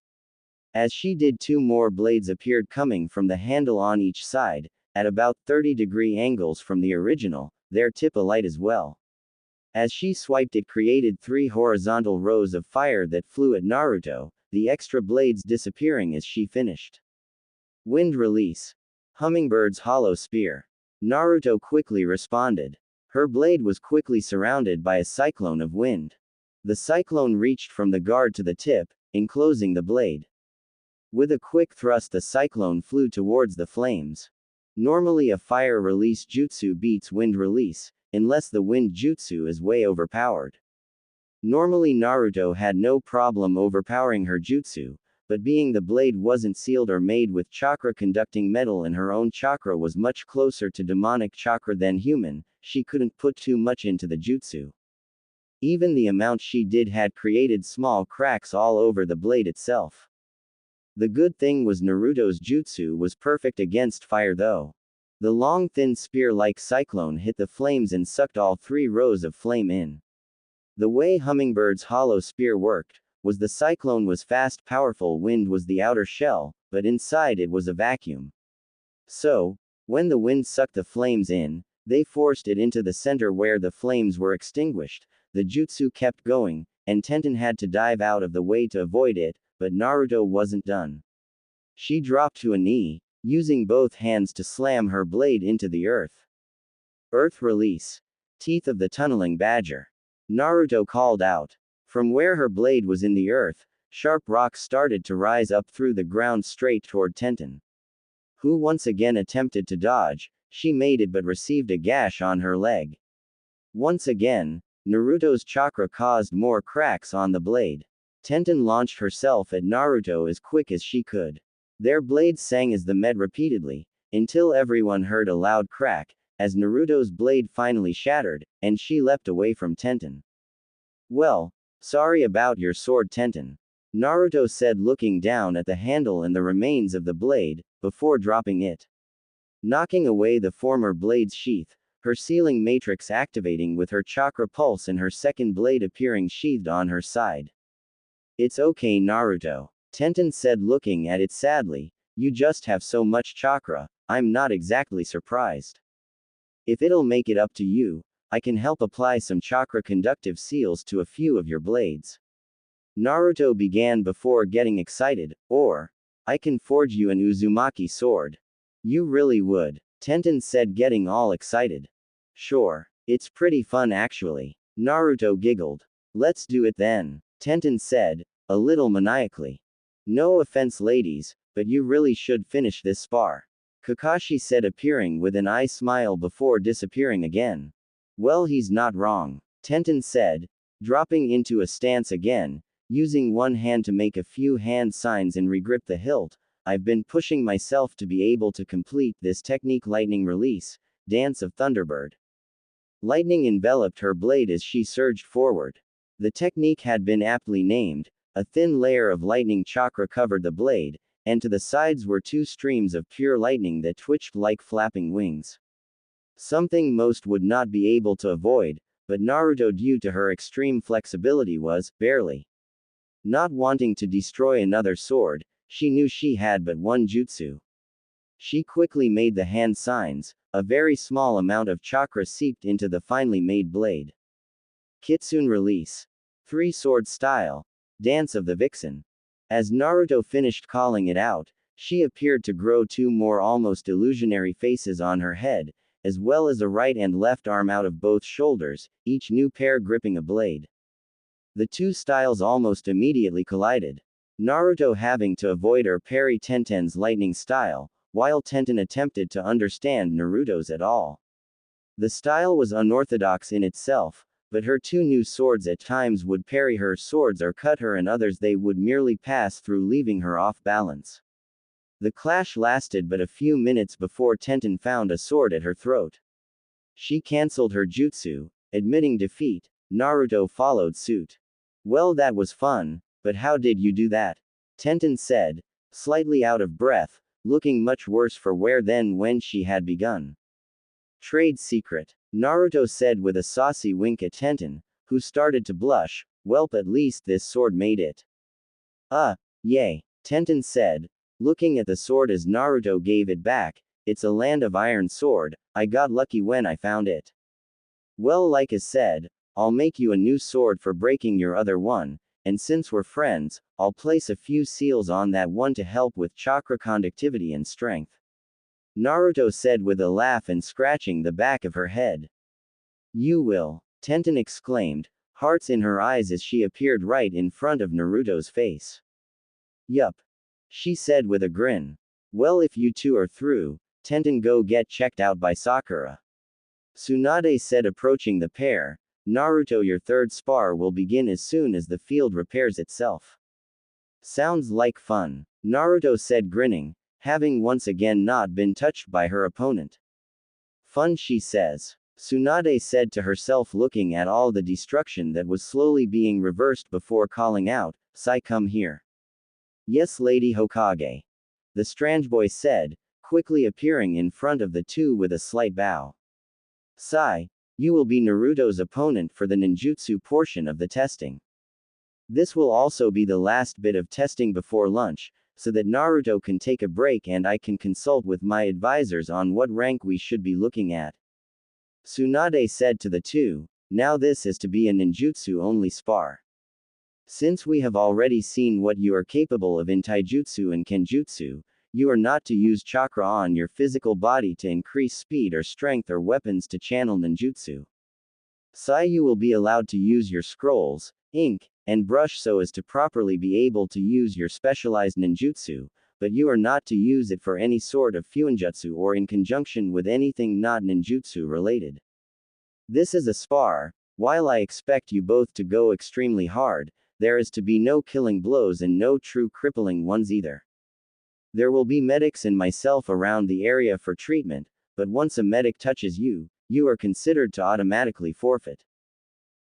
[SPEAKER 1] As she did, two more blades appeared coming from the handle on each side, at about 30-degree angles from the original, their tip alight as well. As she swiped, it created 3 horizontal rows of fire that flew at Naruto, the extra blades disappearing as she finished. Wind release. Hummingbird's hollow spear. Naruto quickly responded. Her blade was quickly surrounded by a cyclone of wind. The cyclone reached from the guard to the tip, enclosing the blade. With a quick thrust, the cyclone flew towards the flames. Normally, a fire release jutsu beats wind release, unless the wind jutsu is way overpowered. Normally, Naruto had no problem overpowering her jutsu, but being the blade wasn't sealed or made with chakra conducting metal and her own chakra was much closer to demonic chakra than human, she couldn't put too much into the jutsu. Even the amount she did had created small cracks all over the blade itself. The good thing was Naruto's jutsu was perfect against fire though. The long thin spear-like cyclone hit the flames and sucked all 3 rows of flame in. The way Hummingbird's hollow spear worked, was the cyclone was fast, powerful wind was the outer shell, but inside it was a vacuum. So, when the wind sucked the flames in, they forced it into the center where the flames were extinguished. The jutsu kept going, and Tenten had to dive out of the way to avoid it, but Naruto wasn't done. She dropped to a knee, using both hands to slam her blade into the earth. Earth release. Teeth of the tunneling badger. Naruto called out. From where her blade was in the earth, sharp rocks started to rise up through the ground straight toward Tenten, who once again attempted to dodge. She made it but received a gash on her leg. Once again, Naruto's chakra caused more cracks on the blade. Tenten launched herself at Naruto as quick as she could. Their blades sang as they met repeatedly, until everyone heard a loud crack, as Naruto's blade finally shattered, and she leapt away from Tenten. Well, sorry about your sword, Tenten. Naruto said, looking down at the handle and the remains of the blade, before dropping it. Knocking away the former blade's sheath, her sealing matrix activating with her chakra pulse and her second blade appearing sheathed on her side. It's okay, Naruto. Tenten said, looking at it sadly, you just have so much chakra, I'm not exactly surprised. If it'll make it up to you, I can help apply some chakra conductive seals to a few of your blades. Naruto began before getting excited, or, I can forge you an Uzumaki sword. You really would. Tenten said, getting all excited. Sure. It's pretty fun actually. Naruto giggled. Let's do it then. Tenten said, a little maniacally. No offense ladies, but you really should finish this spar. Kakashi said, appearing with an eye smile before disappearing again. Well, he's not wrong. Tenten said, dropping into a stance again, using one hand to make a few hand signs and regrip the hilt. I've been pushing myself to be able to complete this technique. Lightning release, Dance of Thunderbird. Lightning enveloped her blade as she surged forward. The technique had been aptly named. A thin layer of lightning chakra covered the blade, and to the sides were 2 streams of pure lightning that twitched like flapping wings. Something most would not be able to avoid, but Naruto, due to her extreme flexibility, was, barely. Not wanting to destroy another sword, she knew she had but one jutsu. She quickly made the hand signs, a very small amount of chakra seeped into the finely made blade. Kitsune release. 3-sword style. Dance of the Vixen. As Naruto finished calling it out, she appeared to grow 2 more almost illusionary faces on her head, as well as a right and left arm out of both shoulders, each new pair gripping a blade. The 2 styles almost immediately collided. Naruto having to avoid or parry Tenten's lightning style, while Tenten attempted to understand Naruto's at all. The style was unorthodox in itself, but her 2 new swords at times would parry her swords or cut her, and others they would merely pass through, leaving her off balance. The clash lasted but a few minutes before Tenten found a sword at her throat. She cancelled her jutsu, admitting defeat. Naruto followed suit. Well, that was fun, but how did you do that? Tenten said, slightly out of breath, looking much worse for wear than when she had begun. Trade secret, Naruto said with a saucy wink at Tenten, who started to blush. Welp, at least this sword made it. Yay, Tenten said, looking at the sword as Naruto gave it back. It's a land of iron sword, I got lucky when I found it. Well, like I said, I'll make you a new sword for breaking your other one, and since we're friends, I'll place a few seals on that one to help with chakra conductivity and strength. Naruto said with a laugh and scratching the back of her head. You will, Tenten exclaimed, hearts in her eyes as she appeared right in front of Naruto's face. Yup, she said with a grin. Well, if you two are through, Tenten, go get checked out by Sakura. Tsunade said, approaching the pair. Naruto, your third spar will begin as soon as the field repairs itself. Sounds like fun, Naruto said, grinning, having once again not been touched by her opponent. Fun, she says. Tsunade said to herself, looking at all the destruction that was slowly being reversed before calling out, Sai, come here. Yes, Lady Hokage. The strange boy said, quickly appearing in front of the two with a slight bow. Sai, you will be Naruto's opponent for the ninjutsu portion of the testing. This will also be the last bit of testing before lunch, so that Naruto can take a break and I can consult with my advisors on what rank we should be looking at. Tsunade said to the two, now this is to be a ninjutsu only spar. Since we have already seen what you are capable of in taijutsu and kenjutsu, you are not to use chakra on your physical body to increase speed or strength or weapons to channel ninjutsu. Sai, you will be allowed to use your scrolls, ink, and brush so as to properly be able to use your specialized ninjutsu, but you are not to use it for any sort of fuinjutsu or in conjunction with anything not ninjutsu related. This is a spar. While I expect you both to go extremely hard, there is to be no killing blows and no true crippling ones either. There will be medics and myself around the area for treatment, but once a medic touches you, you are considered to automatically forfeit.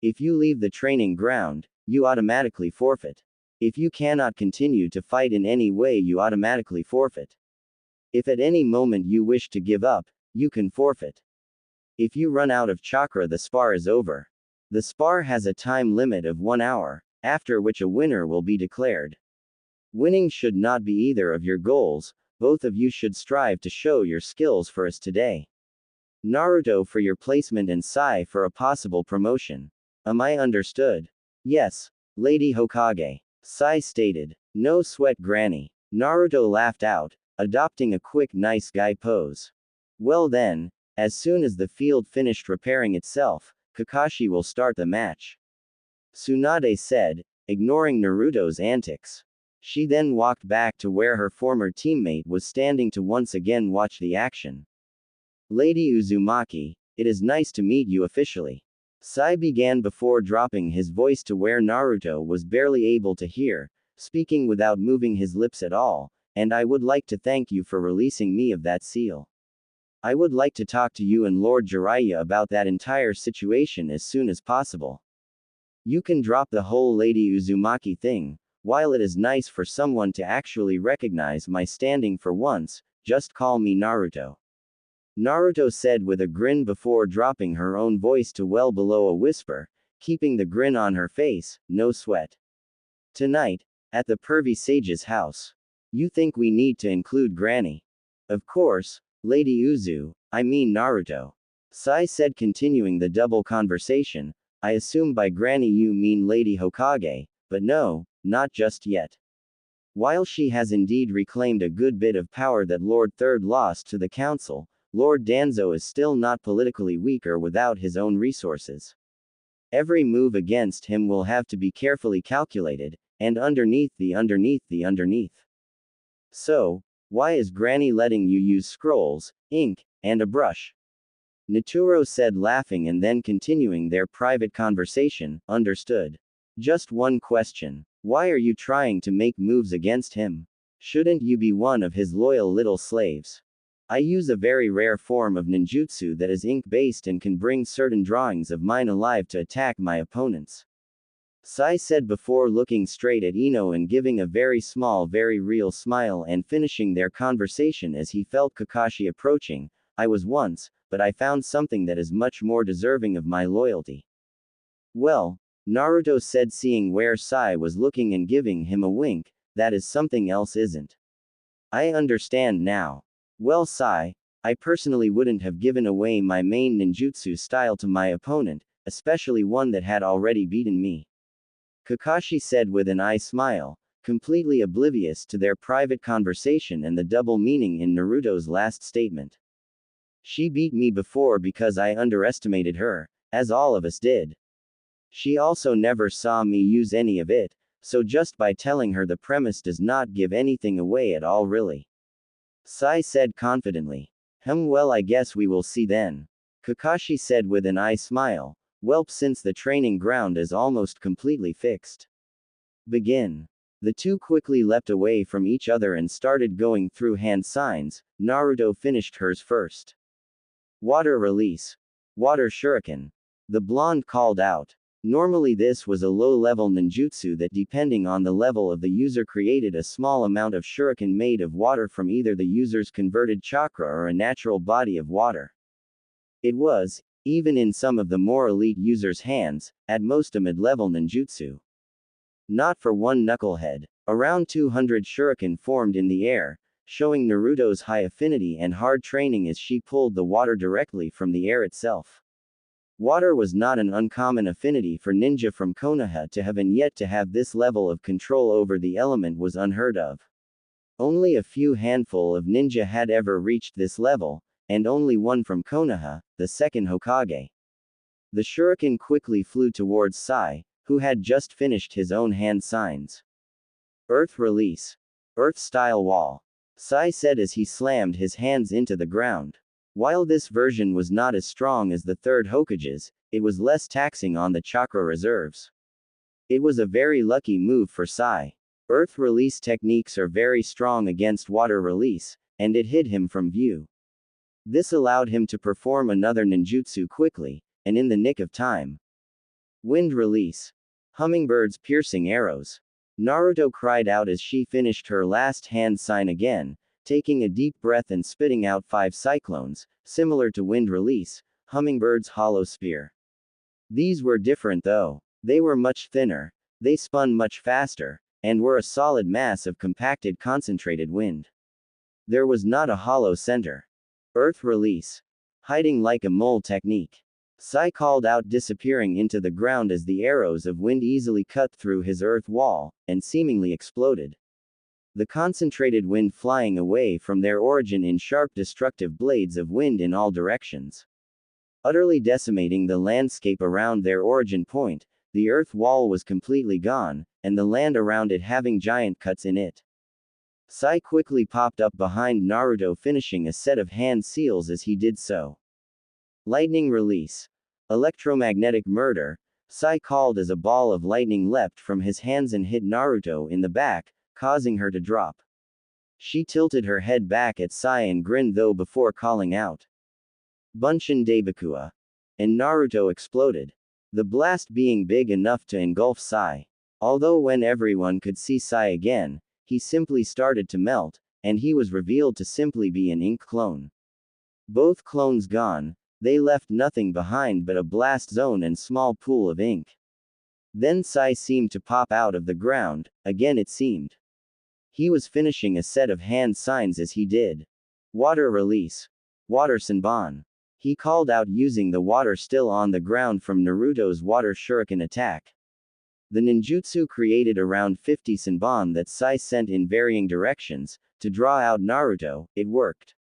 [SPEAKER 1] If you leave the training ground, you automatically forfeit. If you cannot continue to fight in any way, you automatically forfeit. If at any moment you wish to give up, you can forfeit. If you run out of chakra, the spar is over. The spar has a time limit of 1 hour, after which a winner will be declared. Winning should not be either of your goals, both of you should strive to show your skills for us today. Naruto for your placement and Sai for a possible promotion. Am I understood? Yes, Lady Hokage. Sai stated. No sweat, Granny. Naruto laughed out, adopting a quick nice guy pose. Well then, as soon as the field finished repairing itself, Kakashi will start the match. Tsunade said, ignoring Naruto's antics. She then walked back to where her former teammate was standing to once again watch the action. Lady Uzumaki, it is nice to meet you officially. Sai began before dropping his voice to where Naruto was barely able to hear, speaking without moving his lips at all, and I would like to thank you for releasing me of that seal. I would like to talk to you and Lord Jiraiya about that entire situation as soon as possible. You can drop the whole Lady Uzumaki thing. While it is nice for someone to actually recognize my standing for once, just call me Naruto. Naruto said with a grin before dropping her own voice to well below a whisper, keeping the grin on her face, no sweat. Tonight, at the pervy sage's house. You think we need to include Granny? Of course, Lady I mean Naruto. Sai said, continuing the double conversation. I assume by Granny you mean Lady Hokage, but no, not just yet. While she has indeed reclaimed a good bit of power that Lord Third lost to the council, Lord Danzo is still not politically weak or without his own resources. Every move against him will have to be carefully calculated, and underneath. So, why is Granny letting you use scrolls, ink, and a brush? Naturo said, laughing and then continuing their private conversation. Understood. Just one question. Why are you trying to make moves against him? Shouldn't you be one of his loyal little slaves? I use a very rare form of ninjutsu that is ink-based and can bring certain drawings of mine alive to attack my opponents. Sai said before looking straight at Ino and giving a very small, very real smile and finishing their conversation as he felt Kakashi approaching. I was once, but I found something that is much more deserving of my loyalty. Well, Naruto said, seeing where Sai was looking and giving him a wink, that is something else, isn't? I understand now. Well, Sai, I personally wouldn't have given away my main ninjutsu style to my opponent, especially one that had already beaten me. Kakashi said with an eye smile, completely oblivious to their private conversation and the double meaning in Naruto's last statement. She beat me before because I underestimated her, as all of us did. She also never saw me use any of it, so just by telling her the premise does not give anything away at all, really. Sai said confidently. Well, I guess we will see then. Kakashi said with an eye smile. Welp, since the training ground is almost completely fixed. Begin. The two quickly leapt away from each other and started going through hand signs. Naruto finished hers first. Water release. Water shuriken. The blonde called out. Normally this was a low-level ninjutsu that, depending on the level of the user, created a small amount of shuriken made of water from either the user's converted chakra or a natural body of water. It was, even in some of the more elite users' hands, at most a mid-level ninjutsu. Not for one knucklehead. Around 200 shuriken formed in the air, showing Naruto's high affinity and hard training as she pulled the water directly from the air itself. Water was not an uncommon affinity for ninja from Konoha to have, and yet to have this level of control over the element was unheard of. Only a few handful of ninja had ever reached this level, and only one from Konoha, the second Hokage. The shuriken quickly flew towards Sai, who had just finished his own hand signs. Earth release. Earth-style wall. Sai said as he slammed his hands into the ground. While this version was not as strong as the third Hokage's, it was less taxing on the chakra reserves. It was a very lucky move for Sai. Earth release techniques are very strong against water release, and it hid him from view. This allowed him to perform another ninjutsu quickly, and in the nick of time. Wind release. Hummingbird's piercing arrows. Naruto cried out as she finished her last hand sign again, taking a deep breath and spitting out 5 cyclones, similar to wind release, Hummingbird's hollow spear. These were different though. They were much thinner, they spun much faster, and were a solid mass of compacted concentrated wind. There was not a hollow center. Earth release. Hiding like a mole technique. Sai called out, disappearing into the ground as the arrows of wind easily cut through his earth wall, and seemingly exploded. The concentrated wind flying away from their origin in sharp destructive blades of wind in all directions. Utterly decimating the landscape around their origin point, the earth wall was completely gone, and the land around it having giant cuts in it. Sai quickly popped up behind Naruto, finishing a set of hand seals as he did so. Lightning release. Electromagnetic murder. Sai called as a ball of lightning leapt from his hands and hit Naruto in the back, causing her to drop. She tilted her head back at Sai and grinned though before calling out. Bunshin Daibakua. And Naruto exploded. The blast being big enough to engulf Sai. Although when everyone could see Sai again, he simply started to melt, and he was revealed to simply be an ink clone. Both clones gone, they left nothing behind but a blast zone and small pool of ink. Then Sai seemed to pop out of the ground, again it seemed. He was finishing a set of hand signs as he did. Water release. Water Senbon. He called out using the water still on the ground from Naruto's water shuriken attack. The ninjutsu created around 50 Senbon that Sai sent in varying directions, to draw out Naruto. It worked.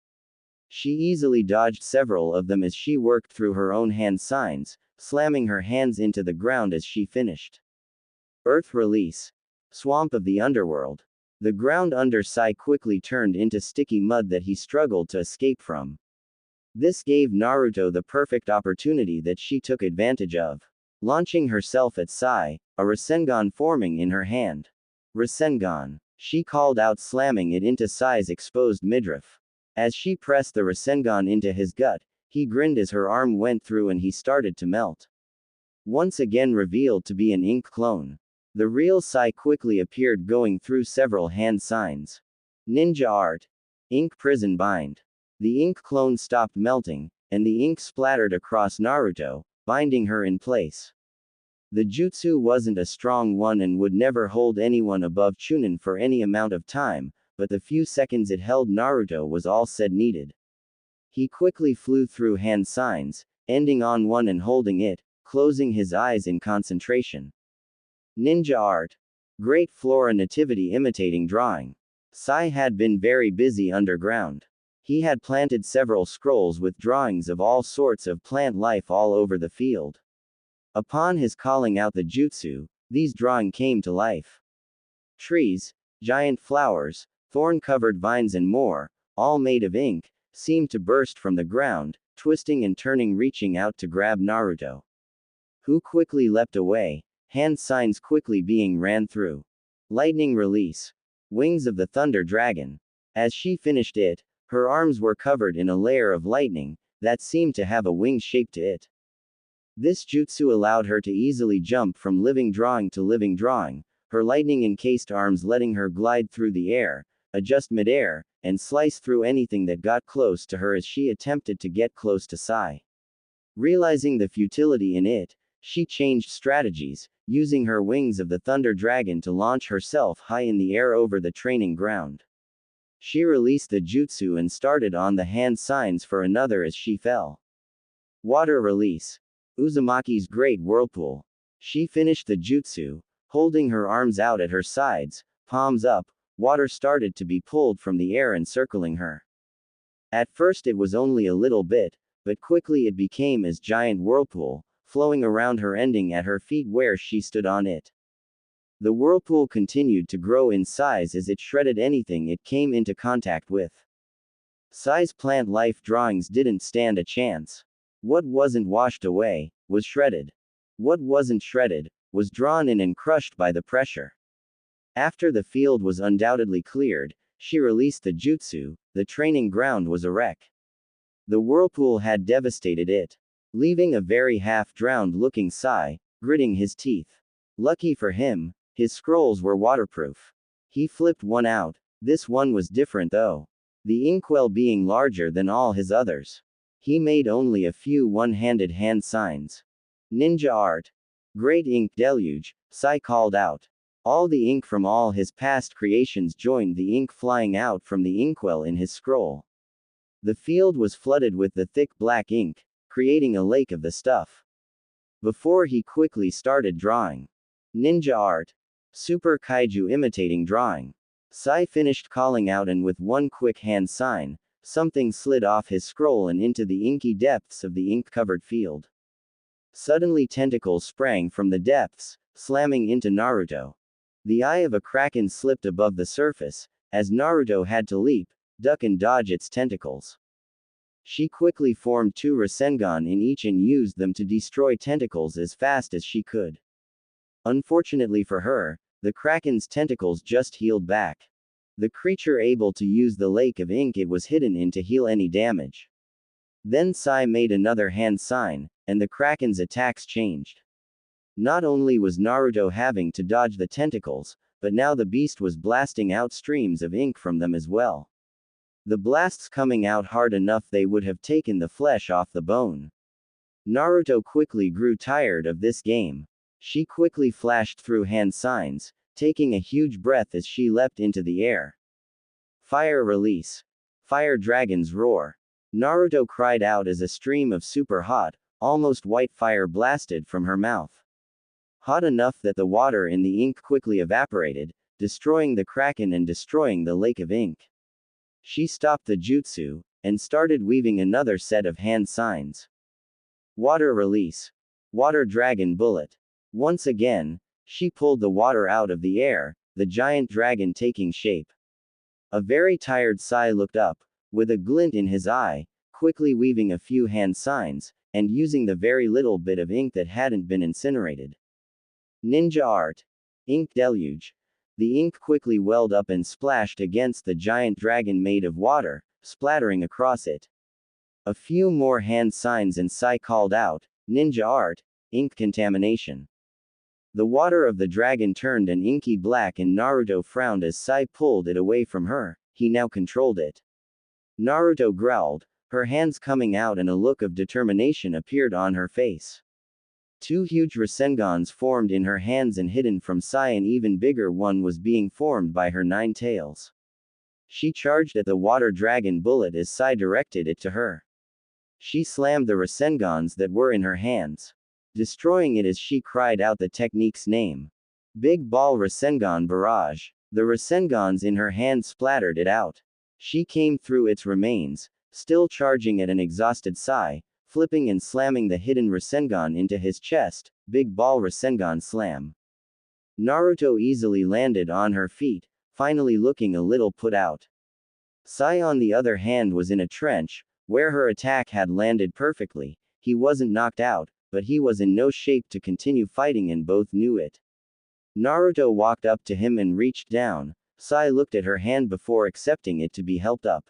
[SPEAKER 1] She easily dodged several of them as she worked through her own hand signs, slamming her hands into the ground as she finished. Earth release. Swamp of the underworld. The ground under Sai quickly turned into sticky mud that he struggled to escape from. This gave Naruto the perfect opportunity that she took advantage of. Launching herself at Sai, a Rasengan forming in her hand. Rasengan. She called out, slamming it into Sai's exposed midriff. As she pressed the Rasengan into his gut, he grinned as her arm went through and he started to melt. once again revealed to be an ink clone. The real Sai quickly appeared, going through several hand signs. Ninja art. Ink prison bind. The ink clone stopped melting, and the ink splattered across Naruto, binding her in place. The jutsu wasn't a strong one and would never hold anyone above Chunin for any amount of time, but the few seconds it held Naruto was all said needed. He quickly flew through hand signs, ending on one and holding it, closing his eyes in concentration. Ninja art. Great flora nativity imitating drawing. Sai had been very busy underground. He had planted several scrolls with drawings of all sorts of plant life all over the field. Upon his calling out the jutsu, these drawings came to life. Trees, giant flowers, thorn-covered vines and more, all made of ink, seemed to burst from the ground, twisting and turning, reaching out to grab Naruto, who quickly leapt away, hand signs quickly being ran through. Lightning release. Wings of the Thunder Dragon. As she finished it, her arms were covered in a layer of lightning that seemed to have a wing shape to it. This jutsu allowed her to easily jump from living drawing to living drawing, her lightning-encased arms letting her glide through the air, adjust midair, and slice through anything that got close to her as she attempted to get close to Sai. Realizing the futility in it, she changed strategies, using her wings of the Thunder Dragon to launch herself high in the air over the training ground. She released the jutsu and started on the hand signs for another as she fell. Water release. Uzumaki's Great Whirlpool. She finished the jutsu, holding her arms out at her sides, palms up, water started to be pulled from the air encircling her. At first it was only a little bit, but quickly it became as giant whirlpool, flowing around her ending at her feet where she stood on it. The whirlpool continued to grow in size as it shredded anything it came into contact with. Sai's plant life drawings didn't stand a chance. What wasn't washed away was shredded. What wasn't shredded was drawn in and crushed by the pressure. After the field was undoubtedly cleared, she released the jutsu. The training ground was a wreck. The whirlpool had devastated it, leaving a very half-drowned looking Sai, gritting his teeth. Lucky for him, his scrolls were waterproof. He flipped one out. This one was different though. The inkwell being larger than all his others. He made only a few one-handed hand signs. Ninja art. Great ink deluge, Sai called out. All the ink from all his past creations joined the ink flying out from the inkwell in his scroll. The field was flooded with the thick black ink, creating a lake of the stuff. Before he quickly started drawing. Ninja art. Super kaiju imitating drawing. Sai finished calling out and with one quick hand sign, something slid off his scroll and into the inky depths of the ink-covered field. Suddenly tentacles sprang from the depths, slamming into Naruto. The eye of a kraken slipped above the surface, as Naruto had to leap, duck and dodge its tentacles. She quickly formed two Rasengan in each and used them to destroy tentacles as fast as she could. Unfortunately for her, the kraken's tentacles just healed back. The creature able to use the lake of ink it was hidden in to heal any damage. Then Sai made another hand sign, and the kraken's attacks changed. Not only was Naruto having to dodge the tentacles, but now the beast was blasting out streams of ink from them as well. The blasts coming out hard enough they would have taken the flesh off the bone. Naruto quickly grew tired of this game. She quickly flashed through hand signs, taking a huge breath as she leapt into the air. Fire release. Fire dragon's roar. Naruto cried out as a stream of super hot, almost white fire blasted from her mouth. Hot enough that the water in the ink quickly evaporated, destroying the kraken and destroying the lake of ink. She stopped the jutsu, and started weaving another set of hand signs. Water release. Water dragon bullet. Once again, she pulled the water out of the air, the giant dragon taking shape. A very tired Sai looked up, with a glint in his eye, quickly weaving a few hand signs, and using the very little bit of ink that hadn't been incinerated. Ninja art. Ink deluge. The ink quickly welled up and splashed against the giant dragon made of water, splattering across it. A few more hand signs and Sai called out, Ninja art, ink contamination. The water of the dragon turned an inky black and Naruto frowned as Sai pulled it away from her. He now controlled it. Naruto growled, her hands coming out and a look of determination appeared on her face. Two huge Rasengans formed in her hands and hidden from Sai, an even bigger one was being formed by her 9 tails. She charged at the water dragon bullet as Sai directed it to her. She slammed the Rasengans that were in her hands, destroying it as she cried out the technique's name. Big Ball Rasengan Barrage. The Rasengans in her hand splattered it out. She came through its remains, still charging at an exhausted Sai, flipping and slamming the hidden Rasengan into his chest. Big Ball Rasengan Slam. Naruto easily landed on her feet, finally looking a little put out. Sai on the other hand was in a trench, where her attack had landed perfectly. He wasn't knocked out, but he was in no shape to continue fighting and both knew it. Naruto walked up to him and reached down. Sai looked at her hand before accepting it to be helped up.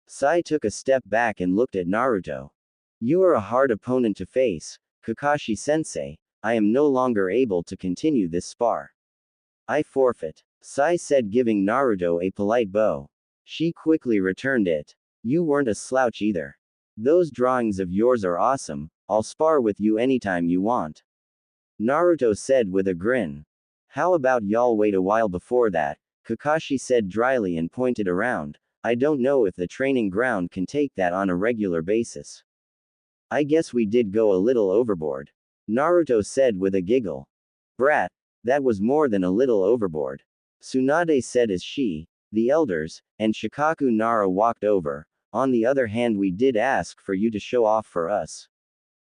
[SPEAKER 1] Sai took a step back and looked at Naruto. You are a hard opponent to face, Kakashi-sensei. I am no longer able to continue this spar. I forfeit, Sai said, giving Naruto a polite bow. She quickly returned it. You weren't a slouch either. Those drawings of yours are awesome. I'll spar with you anytime you want. Naruto said with a grin. How about y'all wait a while before that? Kakashi said dryly and pointed around. I don't know if the training ground can take that on a regular basis. I guess we did go a little overboard. Naruto said with a giggle. Brat, that was more than a little overboard. Tsunade said as she, the elders, and Shikaku Nara walked over. On the other hand, we did ask for you to show off for us.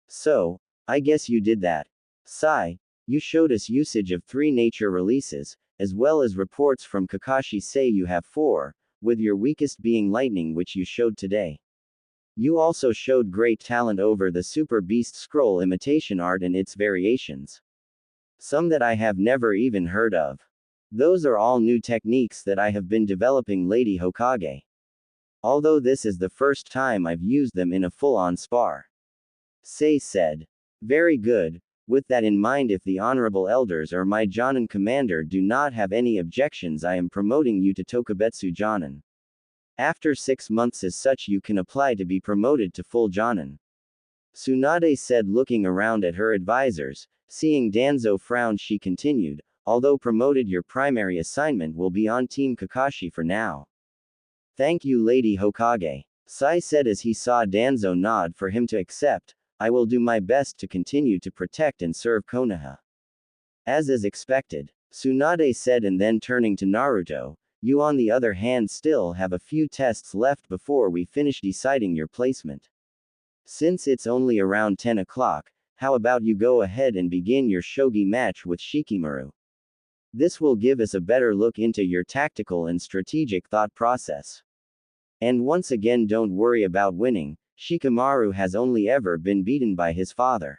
[SPEAKER 1] So, I guess you did that. Sai, you showed us usage of 3 nature releases, as well as reports from Kakashi say you have 4, with your weakest being lightning, which you showed today. You also showed great talent over the Super Beast Scroll imitation art and its variations. Some that I have never even heard of. Those are all new techniques that I have been developing, Lady Hokage. Although this is the first time I've used them in a full-on spar. Sei said. Very good. With that in mind, if the honorable elders or my Jonin commander do not have any objections, I am promoting you to Tokubetsu Jonin. After 6 months as such, you can apply to be promoted to full Jonin. Tsunade said, looking around at her advisors. Seeing Danzo frown, she continued, although promoted, your primary assignment will be on Team Kakashi for now. Thank you, Lady Hokage. Sai said as he saw Danzo nod for him to accept. I will do my best to continue to protect and serve Konoha. As is expected, Tsunade said, and then turning to Naruto, you on the other hand still have a few tests left before we finish deciding your placement. Since it's only around 10 o'clock, how about you go ahead and begin your shogi match with Shikamaru? This will give us a better look into your tactical and strategic thought process. And once again, don't worry about winning. Shikamaru has only ever been beaten by his father.